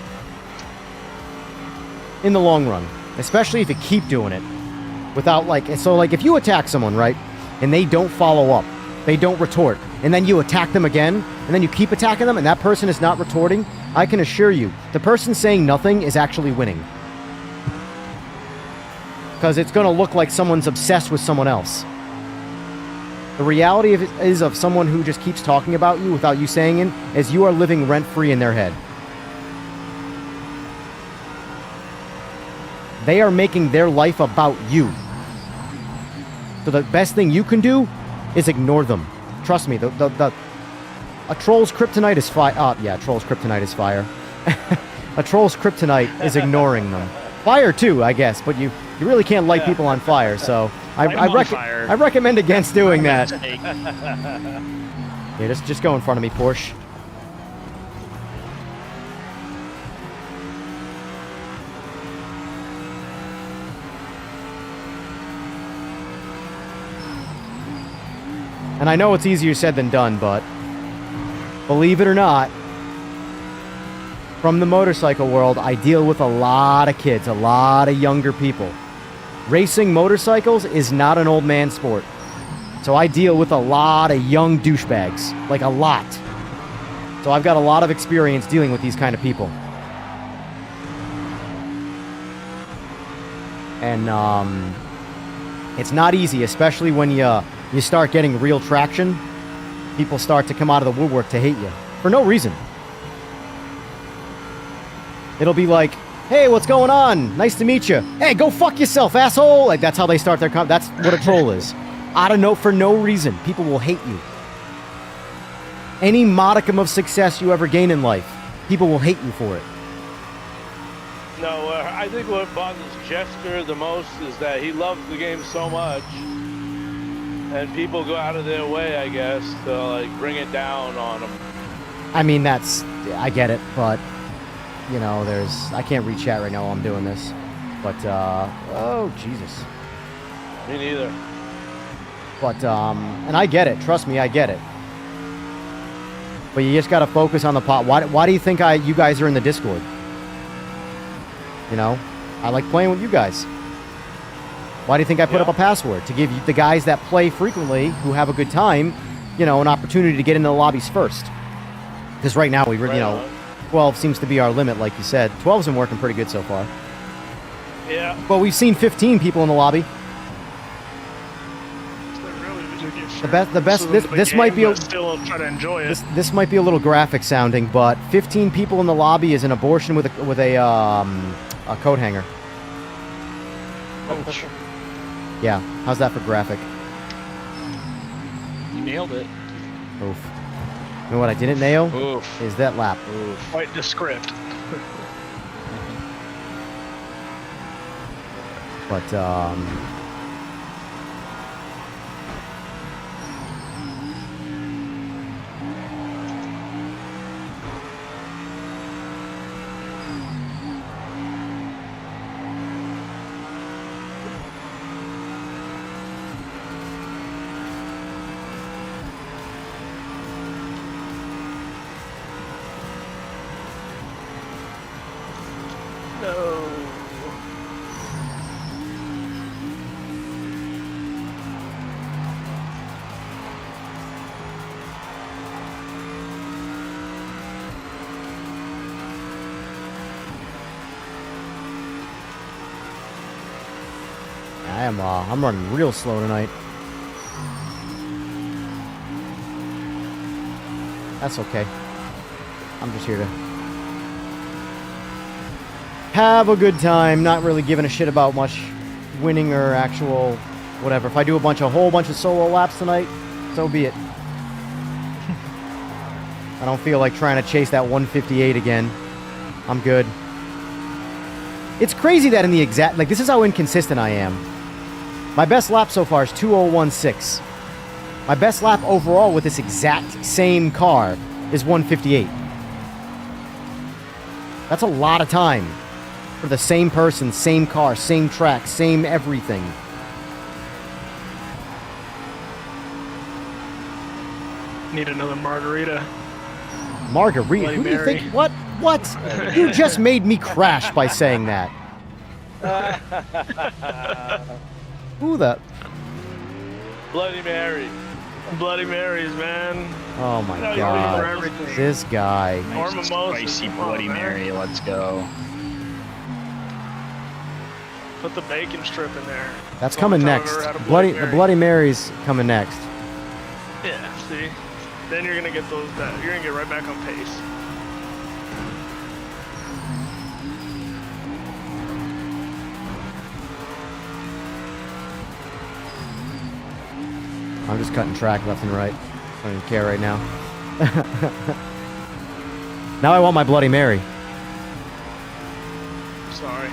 In the long run. Especially if you keep doing it. Without, like, so, like, if you attack someone, right, and they don't follow up, they don't retort, and then you attack them again, and then you keep attacking them, and that person is not retorting, I can assure you, the person saying nothing is actually winning. Because it's going to look like someone's obsessed with someone else. The reality of it is of someone who just keeps talking about you without you saying it, is you are living rent-free in their head. They are making their life about you. So the best thing you can do is ignore them. Trust me, a troll's kryptonite is fire. Yeah, a troll's kryptonite is fire. A troll's kryptonite is ignoring them. Fire too, I guess, but you really can't light people on fire, so I recommend against doing that. Yeah, just go in front of me, Porsche. And I know it's easier said than done, but believe it or not, from the motorcycle world, I deal with a lot of kids, a lot of younger people. Racing motorcycles is not an old man sport. So I deal with a lot of young douchebags, like a lot. So I've got a lot of experience dealing with these kind of people. And it's not easy, especially when you start getting real traction. People start to come out of the woodwork to hate you for no reason. It'll be like, hey, what's going on? Nice to meet you. Hey, go fuck yourself, asshole. Like, that's how they start their that's what a troll is. For no reason. People will hate you. Any modicum of success you ever gain in life, people will hate you for it. No, I think what bothers Jester the most is that he loves the game so much, and people go out of their way, I guess, to like bring it down on him. I mean, I get it, but you know, I can't read chat right now while I'm doing this. But, oh, Jesus. Me neither. But, and I get it. Trust me, I get it. But you just gotta focus on the pot. Why do you think you guys are in the Discord? You know? I like playing with you guys. Why do you think I put up a password? To give you, the guys that play frequently, who have a good time, you know, an opportunity to get into the lobbies first. Because right now, we really, you know, 12 seems to be our limit, like you said. 12's been working pretty good so far. Yeah. But we've seen 15 people in the lobby. The best. This might be still try to enjoy it. This might be a little graphic sounding, but 15 people in the lobby is an abortion with a coat hanger. Ouch. Yeah, how's that for graphic? You nailed it. Oof. You know what I didn't nail? Oof. Is that lap. Oof. Quite descript. But I'm running real slow tonight. That's okay. I'm just here to have a good time, not really giving a shit about much winning or actual whatever. If I do a whole bunch of solo laps tonight, so be it. I don't feel like trying to chase that 158 again. I'm good. It's crazy that in the exact, like, this is how inconsistent I am. My best lap so far is 2016. My best lap overall with this exact same car is 158. That's a lot of time for the same person, same car, same track, same everything. Need another margarita. Margarita? Bloody Who do you Mary. think? What? What? You just made me crash by saying that. Who the? Bloody Mary. Bloody Marys, man. Oh my For god. everything. This guy. Or Nice mimosas. spicy Come on, Bloody man. Mary. Let's go. Put the bacon strip in there. That's Only coming time I've next. ever had a The Mary. Bloody Mary's coming next. Yeah, see? Then you're gonna get those you're gonna get right back on pace. I'm just cutting track left and right. I don't even care right now. Now I want my Bloody Mary. Sorry.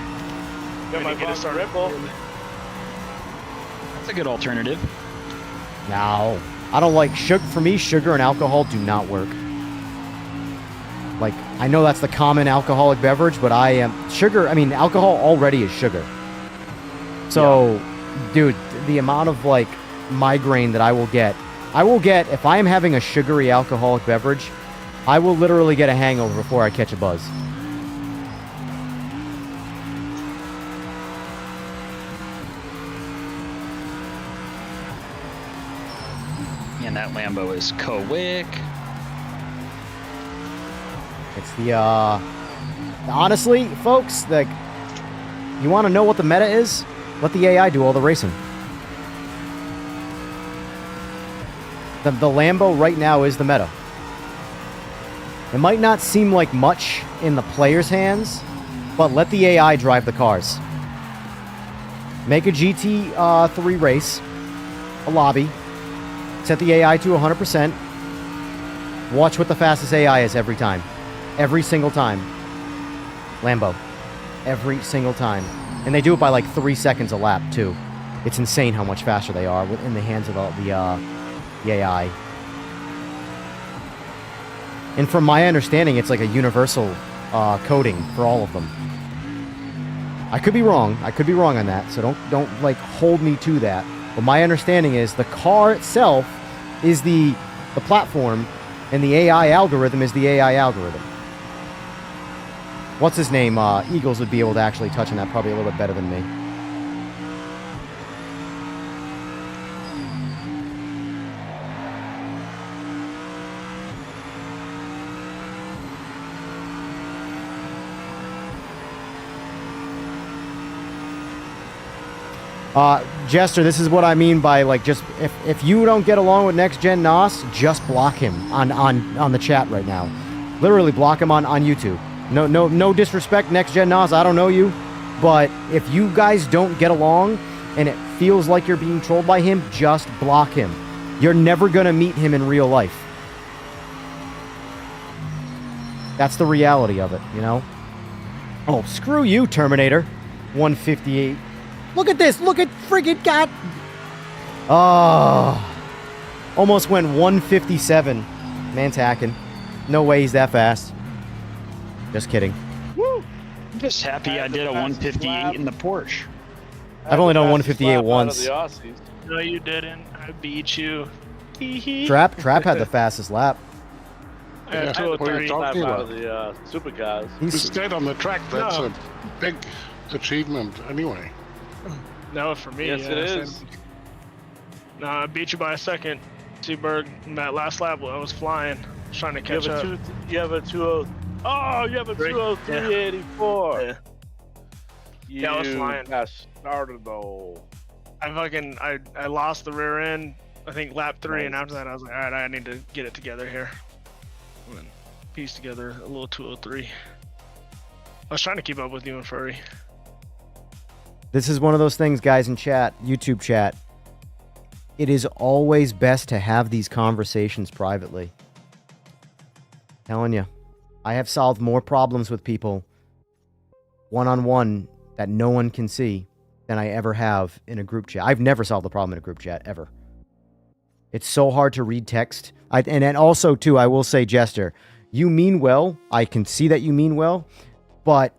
Got my Get it Vodka started. Ripple. That's a good alternative. No. I don't like sugar. For me, sugar and alcohol do not work. Like, I know that's the common alcoholic beverage, but alcohol already is sugar. So, dude, the amount of, like, migraine that I will get, if I am having a sugary alcoholic beverage, I will literally get a hangover before I catch a buzz. And that Lambo is quick. It's the, honestly, folks, you want to know what the meta is? Let the AI do all the racing. The Lambo right now is the meta. It might not seem like much in the player's hands, but let the AI drive the cars. Make a GT3 race, a lobby, set the AI to 100%, watch what the fastest AI is every time. Every single time. Lambo. Every single time. And they do it by like 3 seconds a lap, too. It's insane how much faster they are in the hands of the AI. And from my understanding, it's like a universal coding for all of them. I could be wrong. I could be wrong on that, so don't like hold me to that. But my understanding is the car itself is the platform, and the AI algorithm is the AI algorithm. What's his name? Eagles would be able to actually touch on that probably a little bit better than me. Jester, this is what I mean by, like, just if you don't get along with Next Gen Nos, just block him on the chat right now. Literally block him on YouTube. No disrespect, Next Gen Nos, I don't know you, but if you guys don't get along and it feels like you're being trolled by him, just block him. You're never gonna meet him in real life. That's the reality of it, you know? Oh, screw you, Terminator. 158. Look at this. Look at friggin' God. Oh. Almost went 157. Man's hacking. No way he's that fast. Just kidding. Woo! I'm just happy I did a 158 in the Porsche. I've only done Fastest 158 lap out of once. the Aussies. No, you didn't. I beat you. Trap had the fastest lap. I had Yeah, what are you 203. talking Lap out about? of the supercars. You He's, stayed on the track. That's No. a big achievement anyway. No, for me. Yes, yeah, it is. same. No, I beat you by a second. Seaberg, in that last lap, I was flying. I was trying to You catch have up. you have a 20. Oh, you have a Three. 203.84. Yeah. Yeah, I was flying. got started though. I lost the rear end, I think lap 3, and Nice. after that I was like, alright, I need to get it together here. And then piece together a little 203. I was trying to keep up with you and Furry. this is one of those things, guys in chat, YouTube chat. It is always best to have these conversations privately. Telling you, I have solved more problems with people one-on-one that no one can see than I ever have in a group chat. I've never solved the problem in a group chat, ever. It's so hard to read text. And then also, too, I will say, Jester, you mean well. I can see that you mean well, but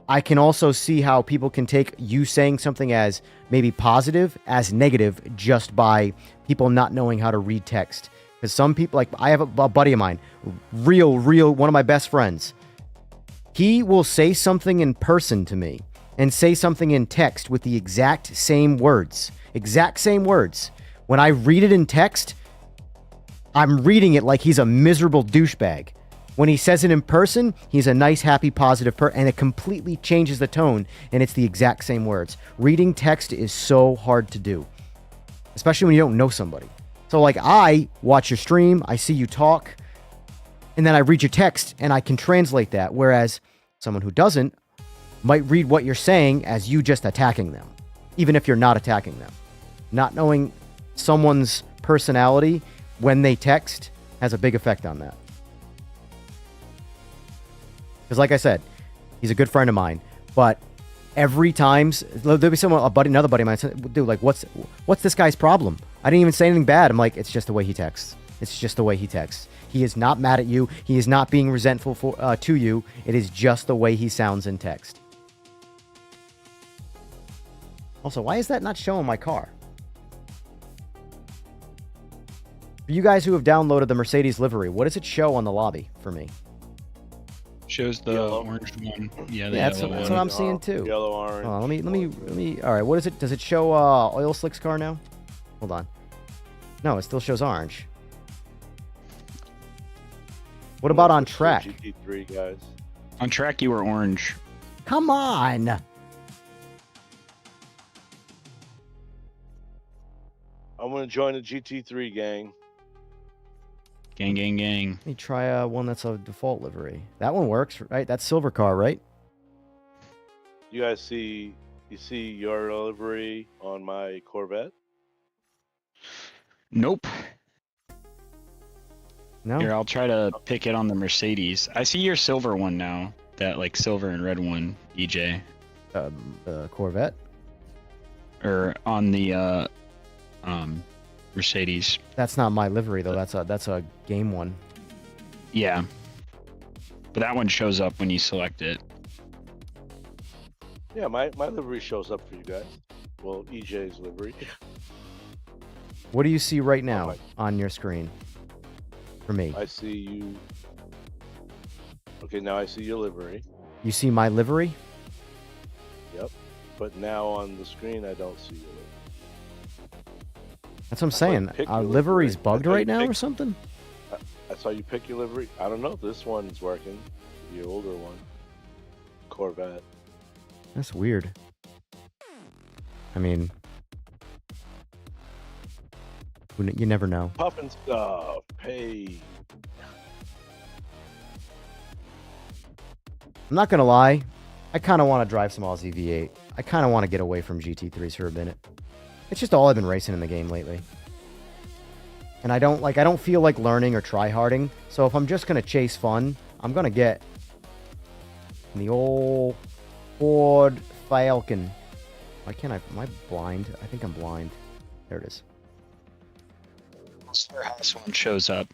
I can also see how people can take you saying something as maybe positive as negative just by people not knowing how to read text. Because some people, like I have a buddy of mine, real, one of my best friends. He will say something in person to me and say something in text with the exact same words. Exact same words. When I read it in text, I'm reading it like he's a miserable douchebag. When he says it in person, he's a nice, happy, positive person, and it completely changes the tone, and it's the exact same words. Reading text is so hard to do, especially when you don't know somebody. So, like, I watch your stream, I see you talk, and then I read your text, and I can translate that, whereas someone who doesn't might read what you're saying as you just attacking them, even if you're not attacking them. Not knowing someone's personality when they text has a big effect on that. Because like I said, he's a good friend of mine, but every time there'll be another buddy of mine said, dude, like, what's this guy's problem? I didn't even say anything bad. I'm like, it's just the way he texts. It's just the way he texts. He is not mad at you. He is not being resentful to you. It is just the way he sounds in text. Also, why is that not showing my car? For you guys who have downloaded the Mercedes livery, what does it show on the lobby for me? Shows the orange one. Yeah, the that's yellow what one. I'm seeing too. Yellow, orange. Let me. All right, what is it? Does it show Oil Slick's car now? Hold on. No, it still shows orange. What about on track? GT3 guys. On track, you were orange. Come on. I'm gonna join the GT3 gang. Gang. Let me try one that's a default livery. That one works, right? That's silver car, right? You guys see your livery on my Corvette? Nope. No. Here, I'll try to pick it on the Mercedes. I see your silver one now. That like silver and red one, EJ. Corvette. Or on the Mercedes. That's not my livery though. That's a game one. Yeah. But that one shows up when you select it. Yeah, my livery shows up for you guys. Well, EJ's livery. What do you see right now my- on your screen? For me. I see you. Okay, now I see your livery. You see my livery? Yep. But now on the screen, I don't see your livery. That's what I'm saying. pick Our your livery's livery. bugged I thought right you now or picked- something? I saw you pick your livery. I don't know. This one's working. The older one. Corvette. That's weird. I mean, you never know. Puffin stuff. Hey. I'm not gonna lie. I kind of want to drive some Aussie V8. I kind of want to get away from GT3s for a minute. It's just all I've been racing in the game lately. And I don't feel like learning or try-harding. So if I'm just gonna chase fun, I'm gonna get the old Ford Falcon. Why can't I? Am I blind? I think I'm blind. There it is. Star House one shows up.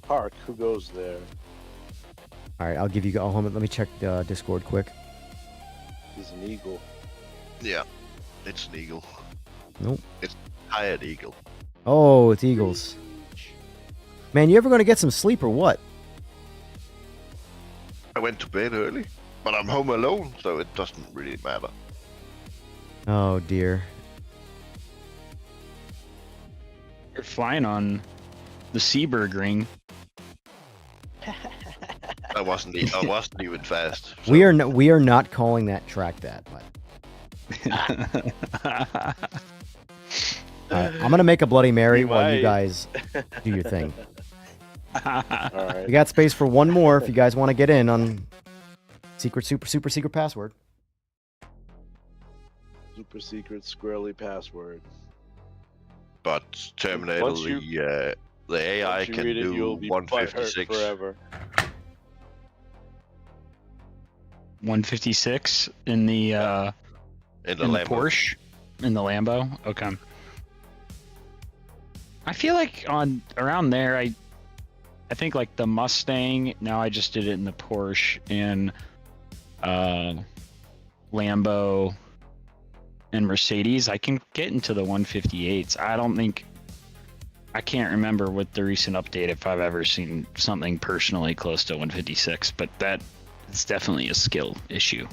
Park. Who goes there? All right, I'll give you. Let me check Discord quick. He's an eagle. Yeah, it's an eagle. Nope. It's tired eagle. Oh, it's Eagles. Man, you ever gonna get some sleep or what? I went to bed early, but I'm home alone, so it doesn't really matter. Oh dear. You're flying on the Seaberg ring. I wasn't even fast. So. We are not calling that track that. But... I'm gonna make a Bloody Mary while you guys do your thing. All right. We got space for one more if you guys want to get in on super secret password. Super secret squirrely password. But Terminator, Once you- the AI Once you can read it, do you'll be butthurt 156. forever. 156 in the in the in the Lambo. Porsche, in the Lambo. Okay. I feel like on around there, I think like the Mustang. Now I just did it in the Porsche and Lambo and Mercedes. I can get into the 158s. I can't remember with the recent update if I've ever seen something personally close to 156, but that is definitely a skill issue.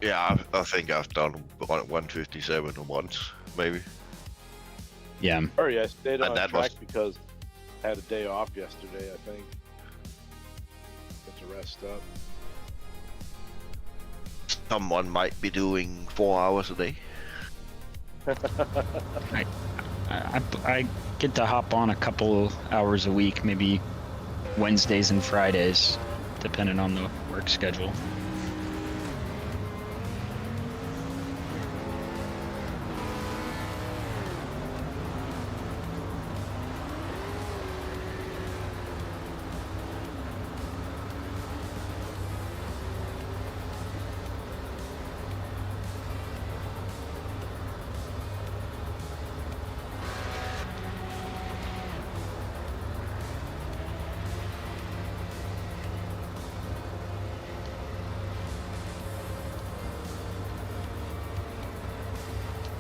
Yeah, I think I've done 157 once, maybe. Yeah. Sorry, I stayed on that track was- because I had a day off yesterday, I think. Get to rest up. Someone might be doing 4 hours a day. I get to hop on a couple hours a week, maybe Wednesdays and Fridays, depending on the work schedule.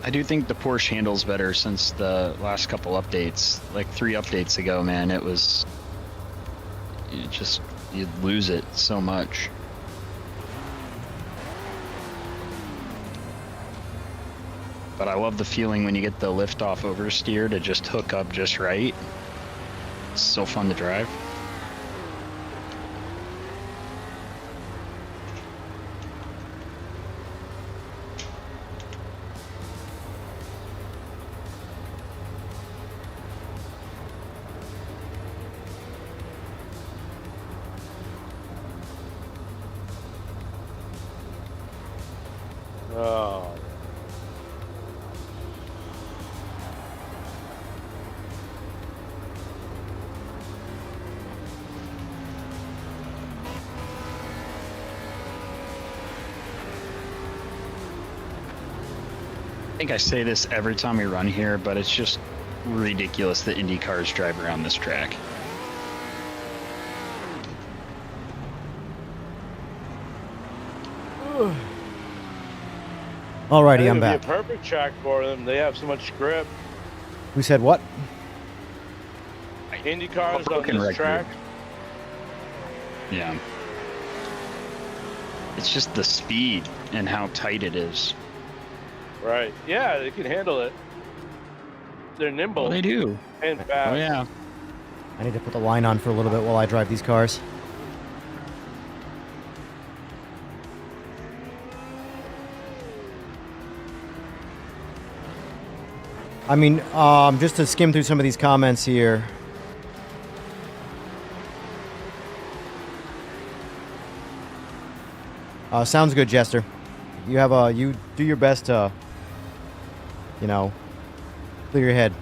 I do think the Porsche handles better since the last couple updates. Like 3 updates ago, man, you'd lose it so much. But I love the feeling when you get the lift-off oversteer to just hook up just right. It's so fun to drive. Oh. I think I say this every time we run here, but it's just ridiculous that Indy cars drive around this track. Alrighty, It I'm would back. be a perfect track for them. They have so much grip. Who said what? Indy cars on Broken this record. track. Yeah. It's just the speed and how tight it is. Right. Yeah, they can handle it. They're nimble Well, they do. and fast. Oh, yeah. I need to put the line on for a little bit while I drive these cars. I mean, just to skim through some of these comments here. Sounds good, Jester. You do your best to, clear your head.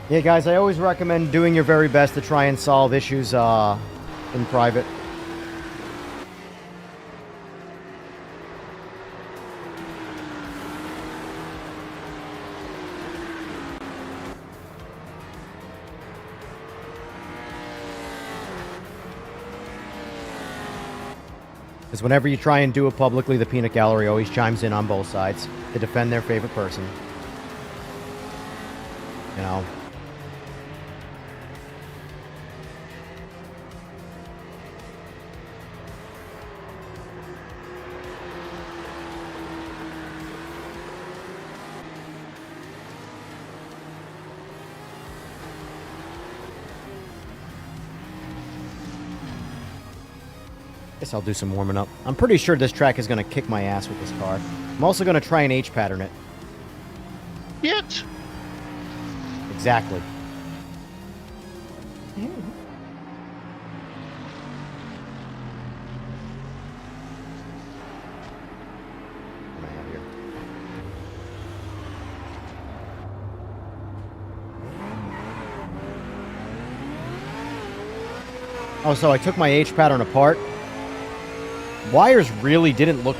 Yeah, guys, I always recommend doing your very best to try and solve issues in private. Because whenever you try and do it publicly, the peanut gallery always chimes in on both sides to defend their favorite person. You know. Guess I'll do some warming up. I'm pretty sure this track is going to kick my ass with this car. I'm also going to try and H-pattern it. Yet. Exactly. Oh, so I took my H pattern apart. Wires really didn't look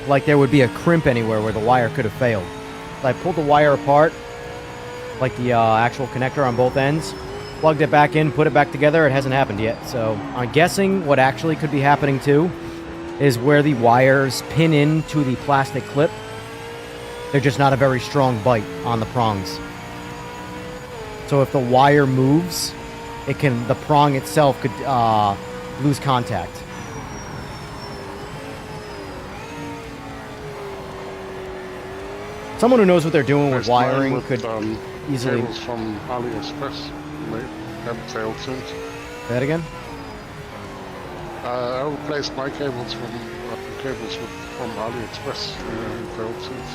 like there would be a crimp anywhere where the wire could have failed. So I pulled the wire apart, like the actual connector on both ends, plugged it back in, put it back together. It hasn't happened yet. So I'm guessing what actually could be happening too is where the wires pin into the plastic clip. They're just not a very strong bite on the prongs. So if the wire moves, the prong itself could lose contact. Someone who knows what they're doing with There's mine wiring with, could easily... cables from AliExpress. They haven't failed since. Say that again? I replaced my cables from AliExpress. They haven't failed since.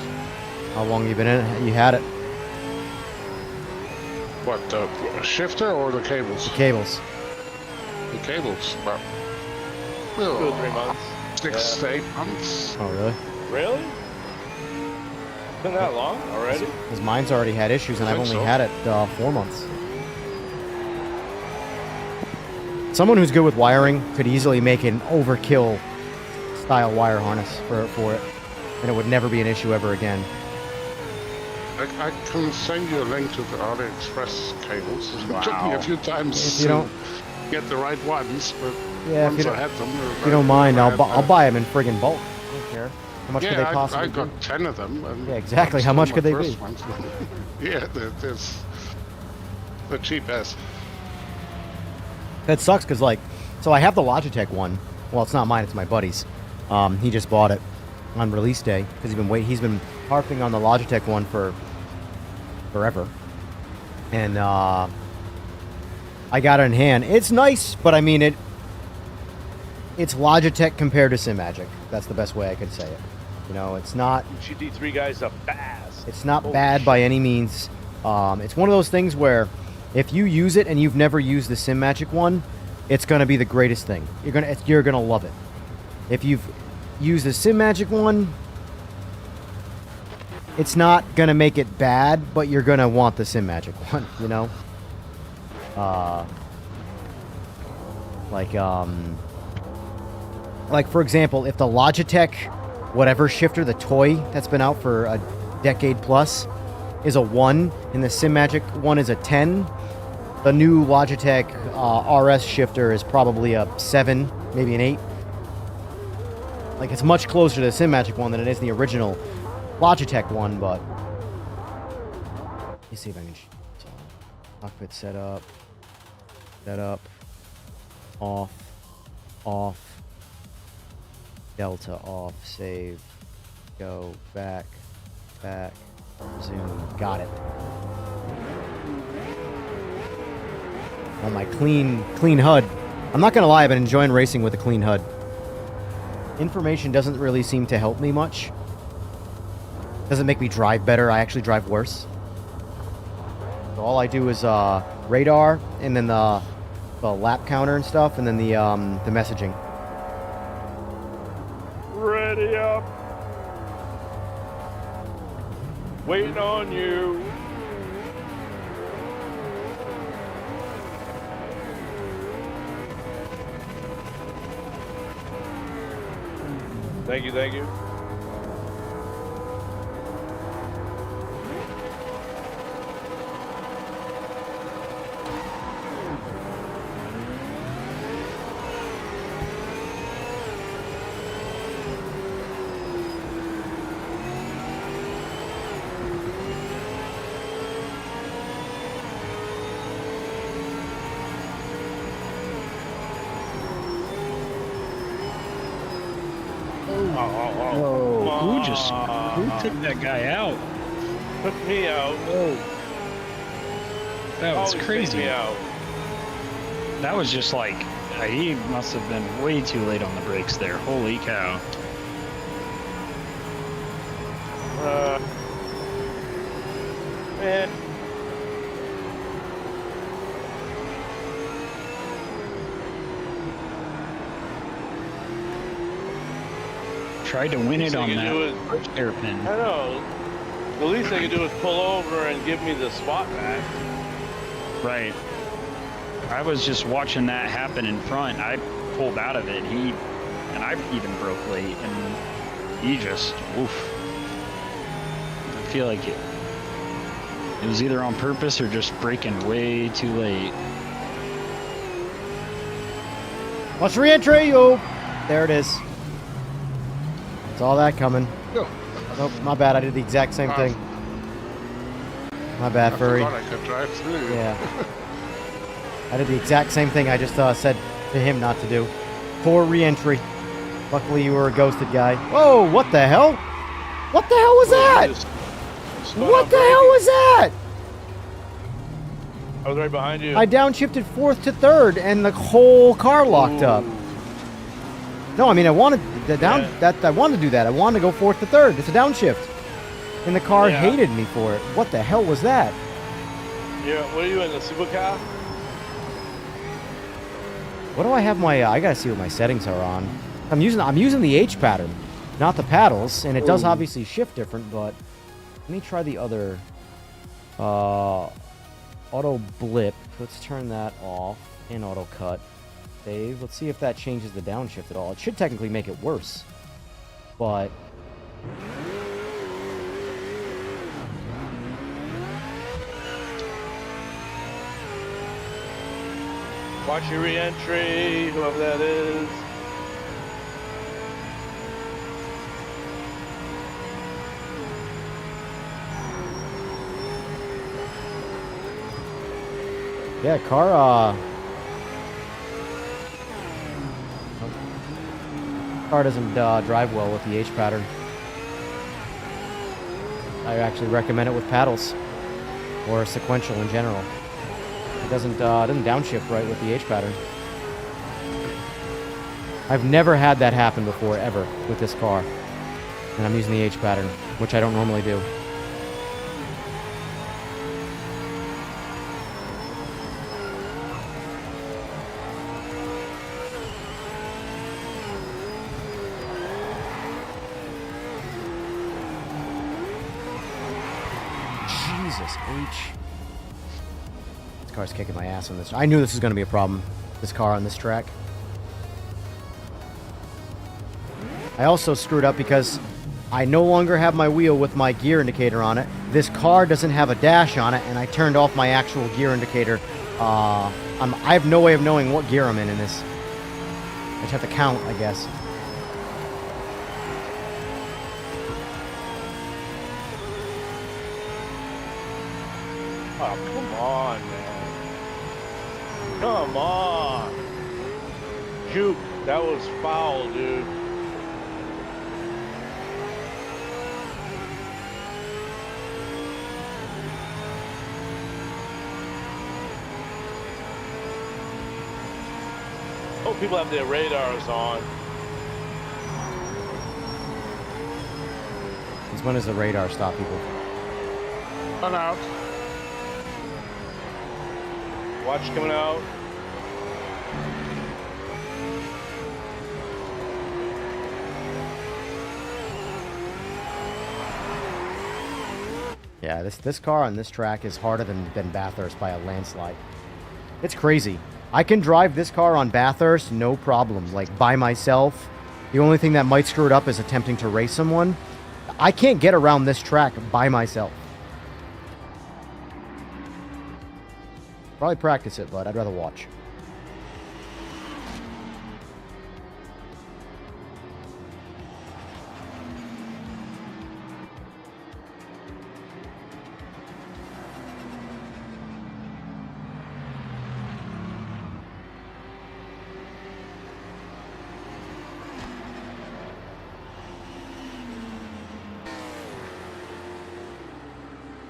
How long you been in it? You had it. What, the shifter or the cables? The cables. The cables, about 2 or 3 months. 6 to 8 months. Oh, really? Really? Been that long already? Because mine's already had issues, and I I've think only so. had it 4 months. Someone who's good with wiring could easily make an overkill style wire harness for it, and it would never be an issue ever again. I can send you a link to the AliExpress cables. It took me a few times If you to don't- get the right ones, but Yeah, once if you I don't, had them... if you don't mind, I'll buy them in friggin' bulk. I don't care. How much could they Yeah, possibly I got be? 10 of them. And Yeah, exactly. How still much my could they first be? ones. Yeah, they're cheap as. That sucks, because, like, so I have the Logitech one. Well, it's not mine, it's my buddy's. He just bought it on release day, because he's been harping on the Logitech one for forever. And, I got it in hand. It's nice, but I mean, it's Logitech compared to Simagic. That's the best way I could say it. You know, it's not GT3 guys are fast. It's not Holy bad shit. by any means. It's one of those things where if you use it and you've never used the Simagic one, it's going to be the greatest thing. You're gonna love it. If you've used the Simagic one, it's not going to make it bad, but you're going to want the Simagic one, you know? Like for example, if the Logitech whatever shifter, the toy that's been out for a decade plus, is a 1, and the Simagic one is a 10, the new Logitech RS shifter is probably a 7, maybe an 8. Like, it's much closer to the Simagic one than it is the original Logitech one, but... Let me see if I can... Cockpit setup, off, Delta off, save, go, back, zoom, got it. Oh, my clean HUD. I'm not gonna lie, I've been enjoying racing with a clean HUD. Information doesn't really seem to help me much. Doesn't make me drive better, I actually drive worse. So all I do is radar, and then the lap counter and stuff, and then the messaging. Ready up. Waiting on you. Thank you, thank you. Whoa, who took that guy out? Took me out. Whoa. That was Always take crazy. me out. That was just like, he must have been way too late on the brakes there. Holy cow. Man. Tried to win it Least I on can do that first hairpin. I know. The least they can do is pull over and give me the spot back. Right. I was just watching that happen in front. I pulled out of it. And I even broke late, and he just, oof. I feel like it was either on purpose or just braking way too late. Watch re-entry, yo! There it is. Saw that coming. No. Nope, my bad. I did the exact same thing. My bad, I furry. forgot I could drive through. Yeah. I did the exact same thing I just said to him not to do. Poor re-entry. Luckily, you were a ghosted guy. Whoa! What the hell? What the hell was that? What the hell was that? I was right behind you. I downshifted 4th to 3rd, and the whole car locked up. No, I mean I wanted I wanted to do that. I wanted to go 4th to 3rd. It's a downshift, and the car hated me for it. What the hell was that? Yeah, what are you in the supercar? What do I have my? I gotta see what my settings are on. I'm using the H pattern, not the paddles, and it does obviously shift different. But let me try the other auto blip. Let's turn that off and auto cut. Save. Let's see if that changes the downshift at all. It should technically make it worse, but Watch your re-entry, whoever that is. yeah, car doesn't drive well with the H pattern. I actually recommend it with paddles or sequential in general. It doesn't downshift right with the H pattern. I've never had that happen before, ever, with this car. And I'm using the H pattern, which I don't normally do. Jesus H. This car's kicking my ass on this. I knew this was going to be a problem, this car on this track. I also screwed up because I no longer have my wheel with my gear indicator on it. This car doesn't have a dash on it, and I turned off my actual gear indicator. I have no way of knowing what gear I'm in this. I just have to count, I guess. Oh, come on, man. Come on. Juke, that was foul, dude. Oh, people have their radars on. Since when does the radar stop people? Run out. Watch coming out. Yeah, this car on this track is harder than Bathurst by a landslide. It's crazy. I can drive this car on Bathurst, no problem, like by myself. The only thing that might screw it up is attempting to race someone. I can't get around this track by myself. Probably practice it, but I'd rather watch.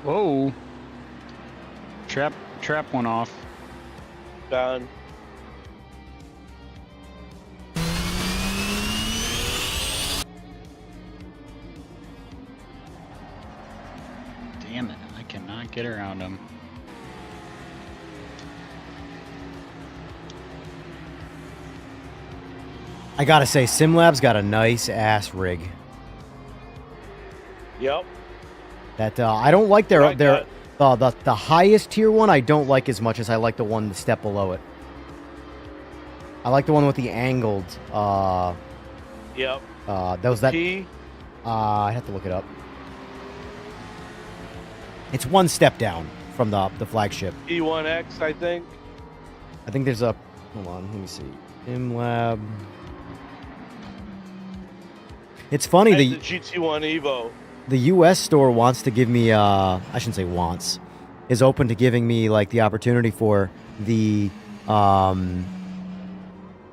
Whoa. Trap went off. Done. Damn it, I cannot get around him. I gotta say, SimLab's got a nice ass rig. Yep. That I don't like their The highest tier one I don't like as much as I like the one the step below it. I like the one with the angled. Yep. That was that. P. I have to look it up. It's one step down from the flagship. E1X, I think. I think there's a. Hold on, let me see. ImLab. It's funny And the the GT1 Evo. the U.S. store wants to give me. I shouldn't say wants. Is open to giving me like the opportunity for the for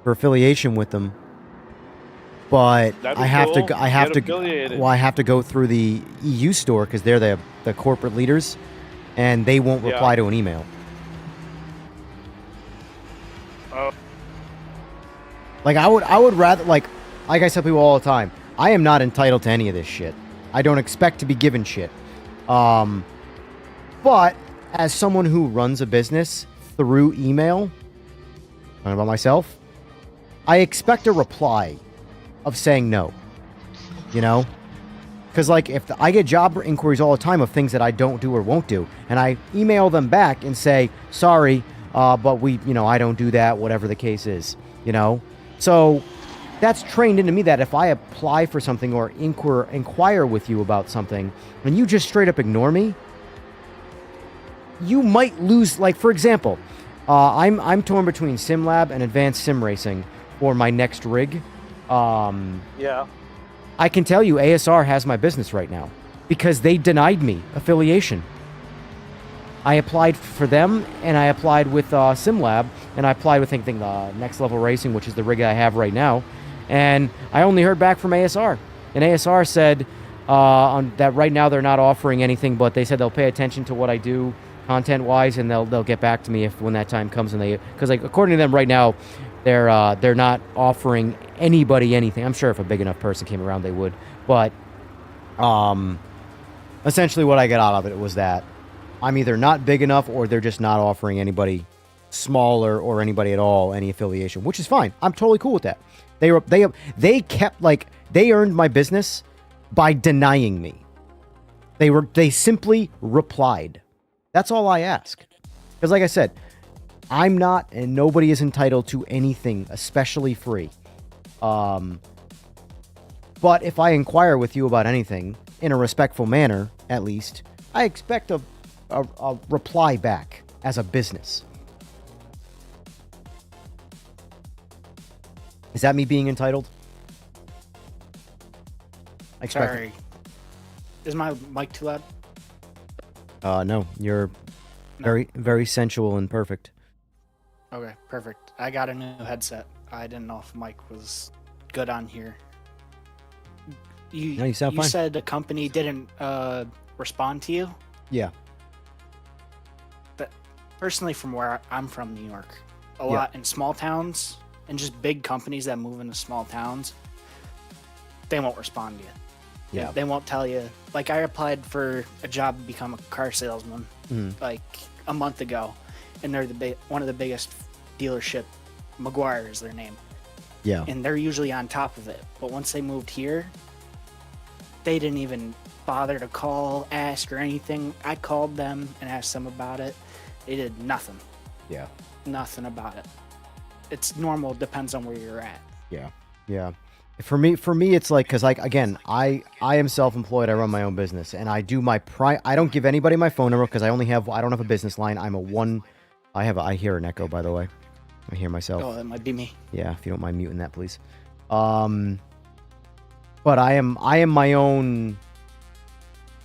affiliation with them. But That'd be I have cool. to. I have Get to. affiliated. Well, I have to go through the EU store because they're the corporate leaders, and they won't reply Yeah. to an email. Oh. Like I would rather like I tell people all the time. I am not entitled to any of this shit. I don't expect to be given shit. But as someone who runs a business through email, talking about myself, I expect a reply of saying no. You know? Because, like, I get job inquiries all the time of things that I don't do or won't do, and I email them back and say, sorry, but I don't do that, whatever the case is, you know? So that's trained into me that if I apply for something or inquire with you about something, and you just straight up ignore me, you might lose. Like, for example, I'm torn between SimLab and Advanced Sim Racing for my next rig. Yeah. I can tell you ASR has my business right now because they denied me affiliation. I applied for them, and I applied with SimLab, and I applied with I think Next Level Racing, which is the rig I have right now, and I only heard back from ASR. And ASR said that right now they're not offering anything, but they said they'll pay attention to what I do content-wise, and they'll get back to me when that time comes. And because like according to them right now, they're not offering anybody anything. I'm sure if a big enough person came around, they would. But essentially, what I got out of it was that I'm either not big enough, or they're just not offering anybody smaller or anybody at all any affiliation, which is fine. I'm totally cool with that. They kept like they earned my business by denying me. They simply replied. That's all I ask. Because like I said, I'm not, and nobody is entitled to anything, especially free. But if I inquire with you about anything in a respectful manner, at least, I expect a reply back as a business. Is that me being entitled? I expect Sorry. Is my mic too loud? no, you're very, very sensual and perfect. Okay, perfect. I got a new headset. I didn't know if mic was good on here. No, you sound fine. You said the company didn't respond to you? Yeah. But personally, from where I'm from, New York, a Yeah. lot in small towns and just big companies that move into small towns, they won't respond to you. Yeah. They won't tell you. Like, I applied for a job to become a car salesman like a month ago, and they're one of the biggest dealership. McGuire is their name. Yeah. And they're usually on top of it. But once they moved here, they didn't even bother to call, ask, or anything. I called them and asked them about it. They did nothing. Yeah. Nothing about it. It's normal. Depends on where you're at. Yeah. Yeah. For me, it's like, because like again, I am self-employed. I run my own business, and I do my I don't give anybody my phone number because I don't have a business line. I hear an echo, by the way. I hear myself. Oh, that might be me. Yeah, if you don't mind muting that, please. But I am my own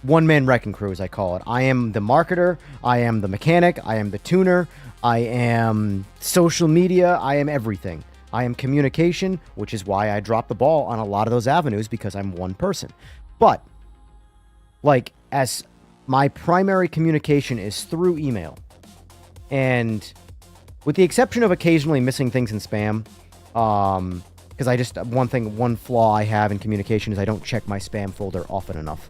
one-man wrecking crew, as I call it. I am the marketer. I am the mechanic. I am the tuner. I am social media. I am everything. I am communication, which is why I drop the ball on a lot of those avenues because I'm one person. But, like, as my primary communication is through email, and with the exception of occasionally missing things in spam, because one flaw I have in communication is I don't check my spam folder often enough.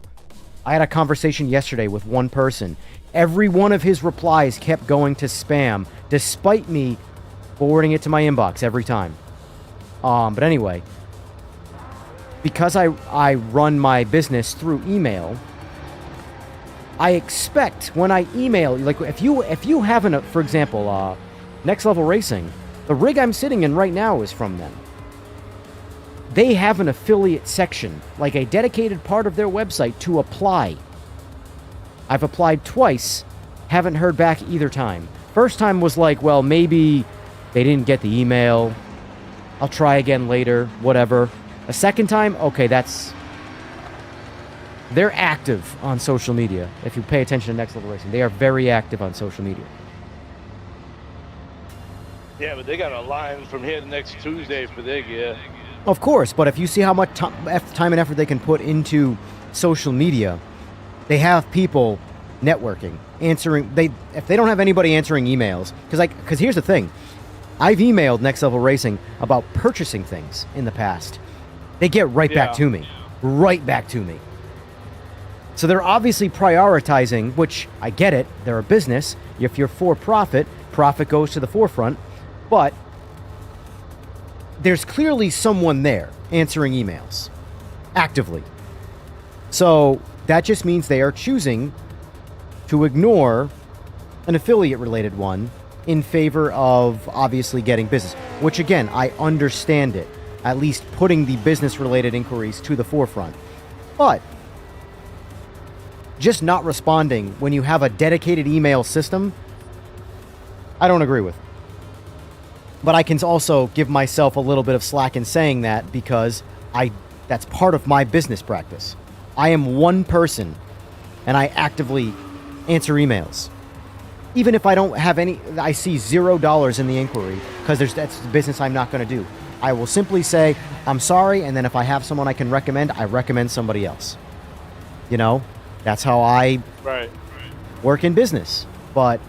I had a conversation yesterday with one person. Every one of his replies kept going to spam, despite me forwarding it to my inbox every time. But anyway, because I run my business through email, I expect when I email, like if you have for example, Next Level Racing, the rig I'm sitting in right now is from them. They have an affiliate section, like a dedicated part of their website to apply. I've applied twice, haven't heard back either time. First time was like, well, maybe they didn't get the email. I'll try again later, whatever. A second time, okay, they're active on social media. If you pay attention to Next Level Racing, they are very active on social media. Yeah, but they got a line from here to next Tuesday for their gear. Of course, but if you see how much time and effort they can put into social media, they have people networking, answering. If they don't have anybody answering emails, because here's the thing, I've emailed Next Level Racing about purchasing things in the past. They get right back to me, So they're obviously prioritizing, which I get it. They're a business. If you're for profit, profit goes to the forefront. But there's clearly someone there answering emails actively. So that just means they are choosing to ignore an affiliate-related one in favor of obviously getting business, which again, I understand it, at least putting the business-related inquiries to the forefront. But just not responding when you have a dedicated email system, I don't agree with. But I can also give myself a little bit of slack in saying that because that's part of my business practice. I am one person and I actively answer emails. Even if I don't have I see $0 in the inquiry because that's the business I'm not going to do. I will simply say, I'm sorry, and then if I have someone I can recommend, I recommend somebody else. You know, that's how I work in business. But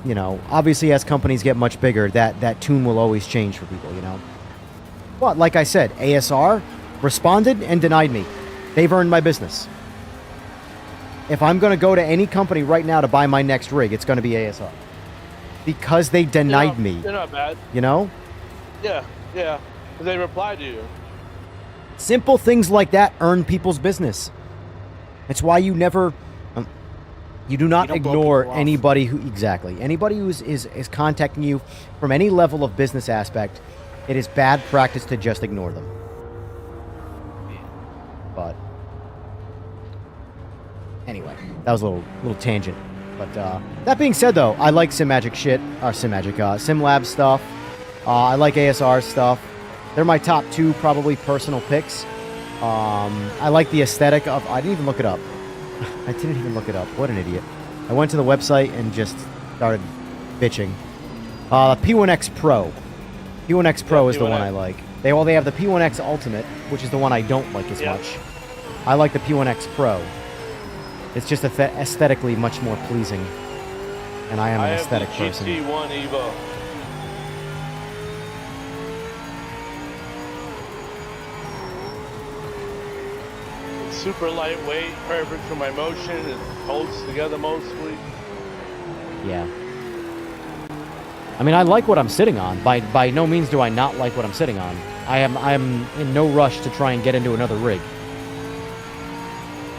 you know, obviously as companies get much bigger, that tune will always change for people, you know. But like I said, ASR responded and denied me. They've earned my business. If I'm going to go to any company right now to buy my next rig, it's going to be ASR. Because they denied me. They're not bad. You know? Yeah. They replied to you. Simple things like that earn people's business. It's why you never... you do not ignore anybody anybody who is contacting you from any level of business aspect. It is bad practice to just ignore them. But anyway, that was a little tangent. But that being said, though, I like Simagic SimLab stuff. I like ASR stuff. They're my top two probably personal picks. I like the aesthetic of. I didn't even look it up. What an idiot. I went to the website and just started bitching. P1X Pro. P1X Pro is the one I like. They have the P1X Ultimate, which is the one I don't like as much. I like the P1X Pro. It's just aesthetically much more pleasing. And I am an aesthetic person. I have the GT1 Evo. Super lightweight, perfect for my motion. It holds together mostly. Yeah. I mean, I like what I'm sitting on. By no means do I not like what I'm sitting on. I'm in no rush to try and get into another rig.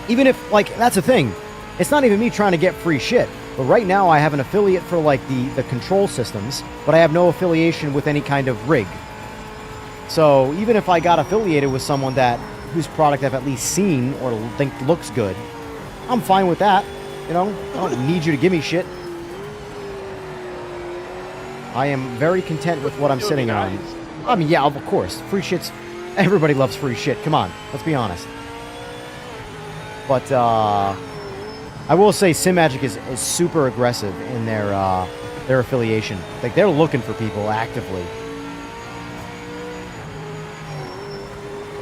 Even if, that's the thing. It's not even me trying to get free shit. But right now I have an affiliate for, the control systems, but I have no affiliation with any kind of rig. So even if I got affiliated with someone whose product I've at least seen or think looks good, I'm fine with that. You know, I don't need you to give me shit. I am very content with what I'm sitting on. I mean, yeah, of course. Free shit's... Everybody loves free shit. Come on. Let's be honest. But, I will say Simagic is super aggressive in their affiliation. They're looking for people actively.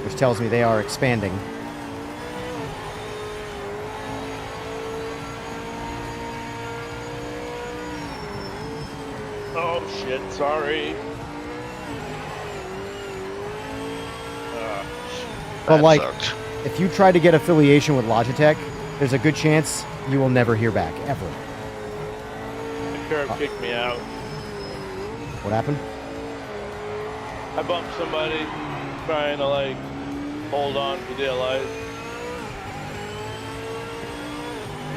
Which tells me they are expanding. Oh shit, sorry. But if you try to get affiliation with Logitech, there's a good chance you will never hear back, ever. The curb kicked me out. What happened? I bumped somebody trying to hold on for dear life.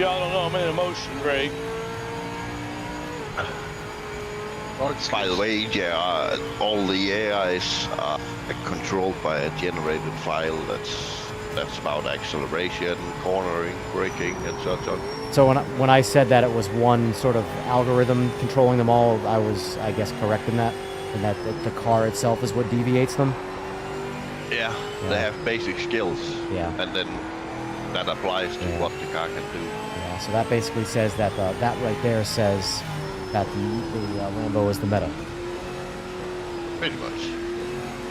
y'all don't know, I'm in a motion break. By the way, yeah, all the AIs are controlled by a generated file that's about acceleration, cornering, braking, and such on. So when I said that it was one sort of algorithm controlling them all, I was, I guess, correct in that, and that the car itself is what deviates them. Yeah, they have basic skills. Yeah. And then that applies to what the car can do. Yeah. So that basically says that that right there says that the Lambo is the meta. Pretty much.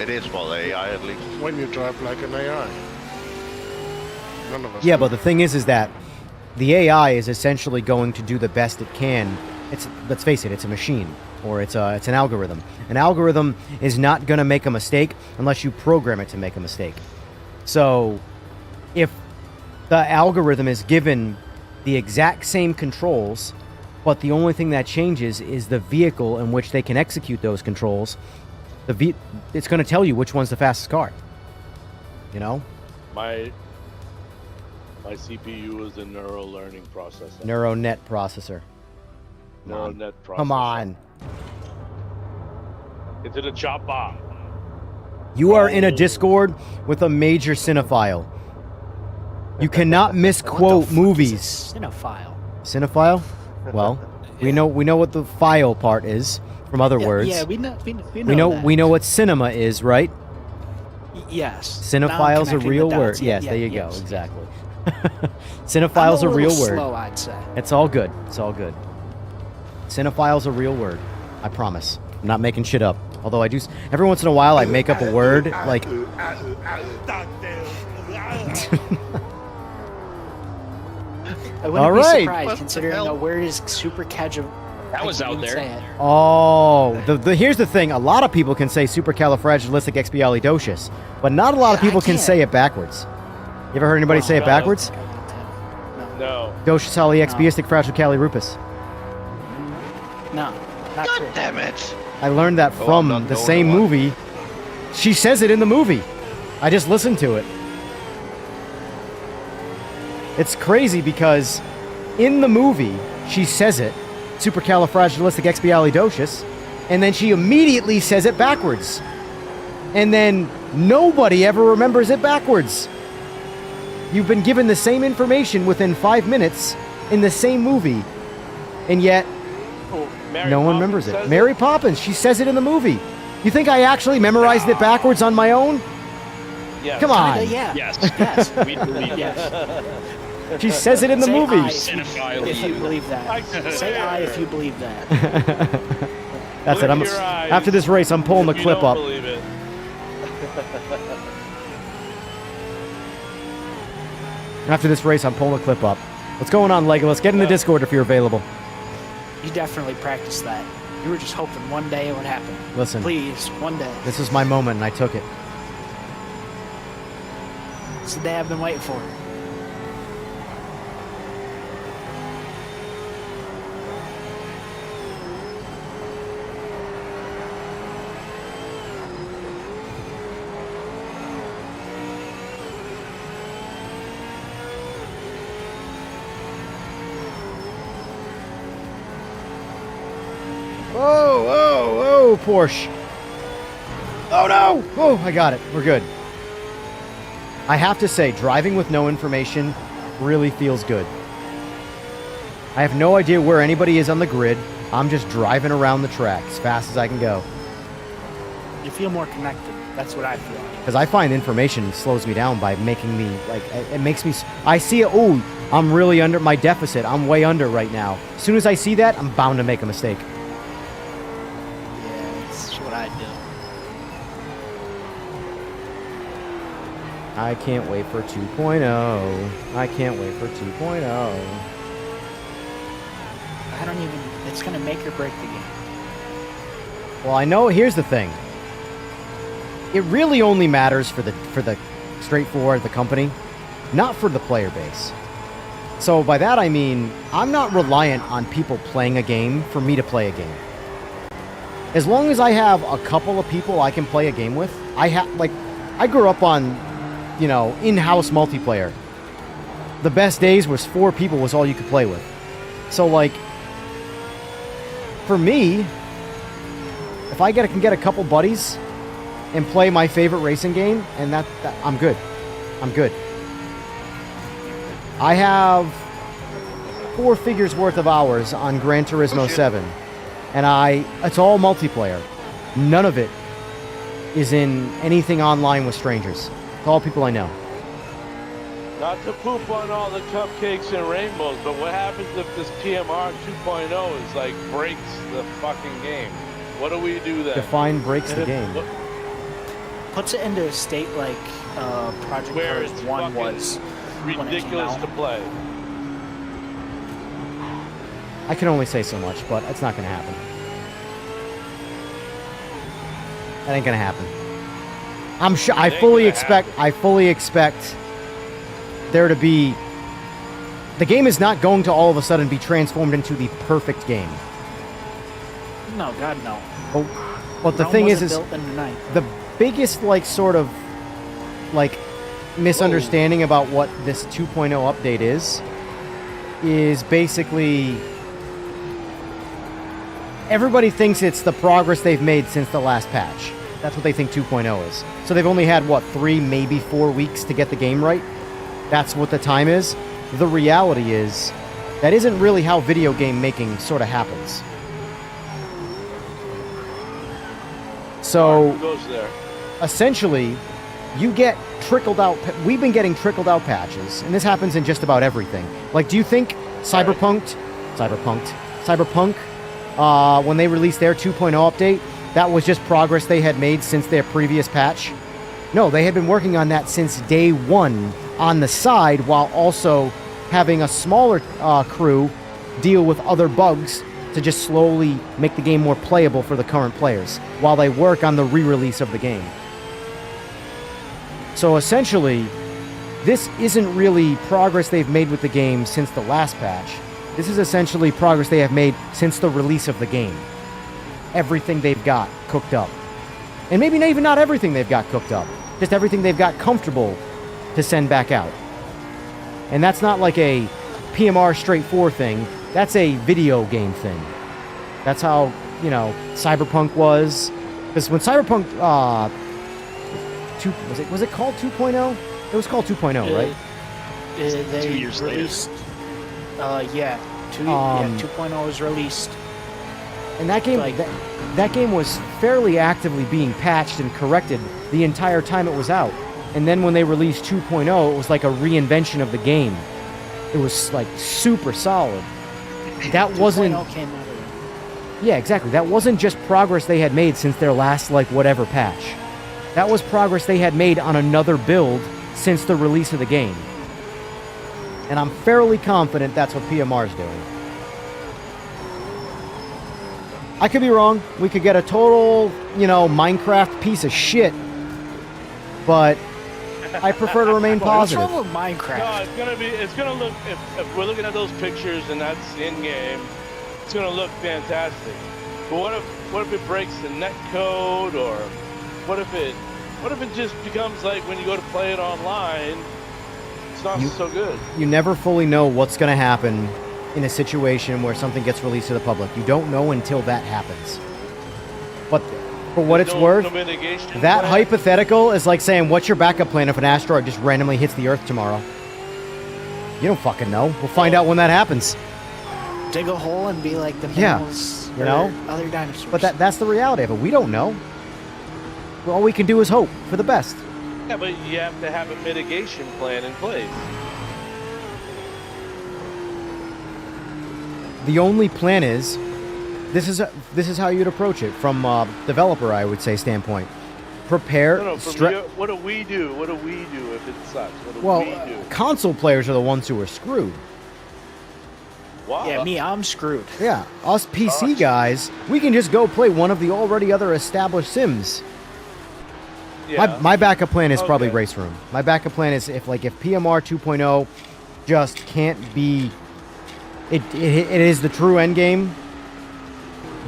It is for the AI at least. When you drive like an AI. None of us Yeah, do. but the thing is that the AI is essentially going to do the best it can. Let's face it, it's a machine, or it's an algorithm. An algorithm is not going to make a mistake unless you program it to make a mistake. So, if the algorithm is given the exact same controls, but the only thing that changes is the vehicle in which they can execute those controls, it's going to tell you which one's the fastest car. You know? My CPU is a neural learning processor. Neural net processor. Neural net processor. Come on. Into the chopper. You are in a Discord with a major cinephile. You cannot misquote movies. Cinephile. Cinephile? Well, we know what the file part is from other words. Yeah, we know that. We know what cinema is, right? Yes. Now I'm Cinephile's a connecting real the word. dots. Yes, Yeah, there you yes. go. Exactly. Cinephile's I'm a real little word. Slow, I'd say. It's all good. It's all good. Cinephile's a real word. I promise. I'm not making shit up. Although I do, every once in a while, I make up a word like. I wouldn't All be right. surprised considering the word is super casual. That was out there. Oh, here's the thing. A lot of people can say supercalifragilisticexpialidocious, but not a lot of people can can't. say it backwards. You ever heard anybody say it backwards? No. Docious expiasticfragicalirupus. No, not true. Damn it! I learned that I'm from not the the same only one. movie. She says it in the movie. I just listened to it. It's crazy because in the movie, she says it, supercalifragilisticexpialidocious, and then she immediately says it backwards. And then nobody ever remembers it backwards. You've been given the same information within 5 minutes in the same movie, and yet Mary no one Poppins remembers says it. Mary Poppins, she says it in the movie. You think I actually memorized it backwards on my own? Yes. Come on. Yeah. Yes. Yes. We believe Yes. She says it in the Say movie. I if you believe that. Say I if you believe that. That's it. Look at your eyes After this race, I'm pulling the if you clip don't up. believe it. After this race, I'm pulling the clip up. What's going on, Legolas? Get in the Discord if you're available. You definitely practiced that. You were just hoping one day it would happen. Listen, Please, one day. this was my moment, and I took it. It's the day I've been waiting for. Whoa, whoa, whoa, Porsche. Oh, no. Oh, I got it. We're good. I have to say, driving with no information really feels good. I have no idea where anybody is on the grid. I'm just driving around the track as fast as I can go. You feel more connected. That's what I feel. Because I find information slows me down by making me, like, it makes me, I see it, oh, I'm really under my deficit. I'm way under right now. As soon as I see that, I'm bound to make a mistake. Yeah, that's what I do. I can't wait for 2.0. I can't wait for 2.0. I don't even, it's going to make or break the game. Well, I know, here's the thing. It really only matters for the straightforward, the company, not for the player base. So by that I mean, I'm not reliant on people playing a game for me to play a game. As long as I have a couple of people I can play a game with, I grew up on, in-house multiplayer. the best days was 4 people was all you could play with. So like, for me, if I can get a couple buddies and play my favorite racing game, and that I'm good. I'm good. I have 4 figures worth of hours on Gran Turismo 7, and it's all multiplayer. None of it is in anything online with strangers. It's all people I know. Not to poop on all the cupcakes and rainbows, but what happens if this PMR 2.0 is like breaks the fucking game? What do we do then? Define breaks the game. Puts it into a state like Project Where Cars it's 1 fucking was. when it came ridiculous out. to play. I can only say so much, but it's not going to happen. That ain't going to happen. I'm sure. I fully expect there to be. The game is not going to all of a sudden be transformed into the perfect game. No, God, no. But the Rome thing wasn't is built in a night. the biggest sort of misunderstanding about what this 2.0 update is basically everybody thinks it's the progress they've made since the last patch. That's what they think 2.0 is. So they've only had 3, maybe 4 weeks to get the game right. That's what the time is. The reality is that isn't really how video game making sort of happens. So Who goes there? essentially, you get trickled out. We've been getting trickled out patches, and this happens in just about everything. Like, do you think Cyberpunk, when they released their 2.0 update, that was just progress they had made since their previous patch? No, they had been working on that since day one on the side, while also having a smaller crew deal with other bugs to just slowly make the game more playable for the current players, while they work on the re-release of the game. So essentially, this isn't really progress they've made with the game since the last patch. This is essentially progress they have made since the release of the game. Everything they've got cooked up. And maybe even not everything they've got cooked up, just everything they've got comfortable to send back out. And that's not like a PMR straight 4 thing, that's a video game thing. That's how, Cyberpunk was. Because when Cyberpunk, was it called 2.0? It was called 2.0, right? They 2 years later. released, 2.0 was released. And that game, that game was fairly actively being patched and corrected the entire time it was out. And then when they released 2.0, it was like a reinvention of the game. It was super solid. That wasn't. 2.0 came out of it. Yeah, exactly. That wasn't just progress they had made since their last whatever patch. That was progress they had made on another build since the release of the game. And I'm fairly confident that's what PMR is doing. I could be wrong. We could get a total, Minecraft piece of shit. But I prefer to remain What's positive. wrong with Minecraft? No, it's gonna look, if we're looking at those pictures and that's in-game, it's gonna look fantastic. But what if it breaks the net code, or what if it just becomes like when you go to play it online, it's not so good. You never fully know what's going to happen in a situation where something gets released to the public. You don't know until that happens. But for what it's worth, No mitigation that plan? hypothetical is like saying, what's your backup plan if an asteroid just randomly hits the Earth tomorrow? You don't fucking know. We'll find out when that happens. Dig a hole and be like the Yeah, mammals you or know? other dinosaurs. But that's the reality of it. We don't know. All we can do is hope for the best. Yeah, but you have to have a mitigation plan in place. The only plan is, this is how you'd approach it from a developer, I would say, standpoint. Prepare. No, what do we do? What do we do if it sucks? What do we do? Console players are the ones who are screwed. Wow. yeah, me, I'm screwed. Yeah, us PC guys, we can just go play one of the already other established sims. Yeah. My backup plan is probably Okay. Race Room. My backup plan is if PMR 2.0 just can't be, it is the true end game,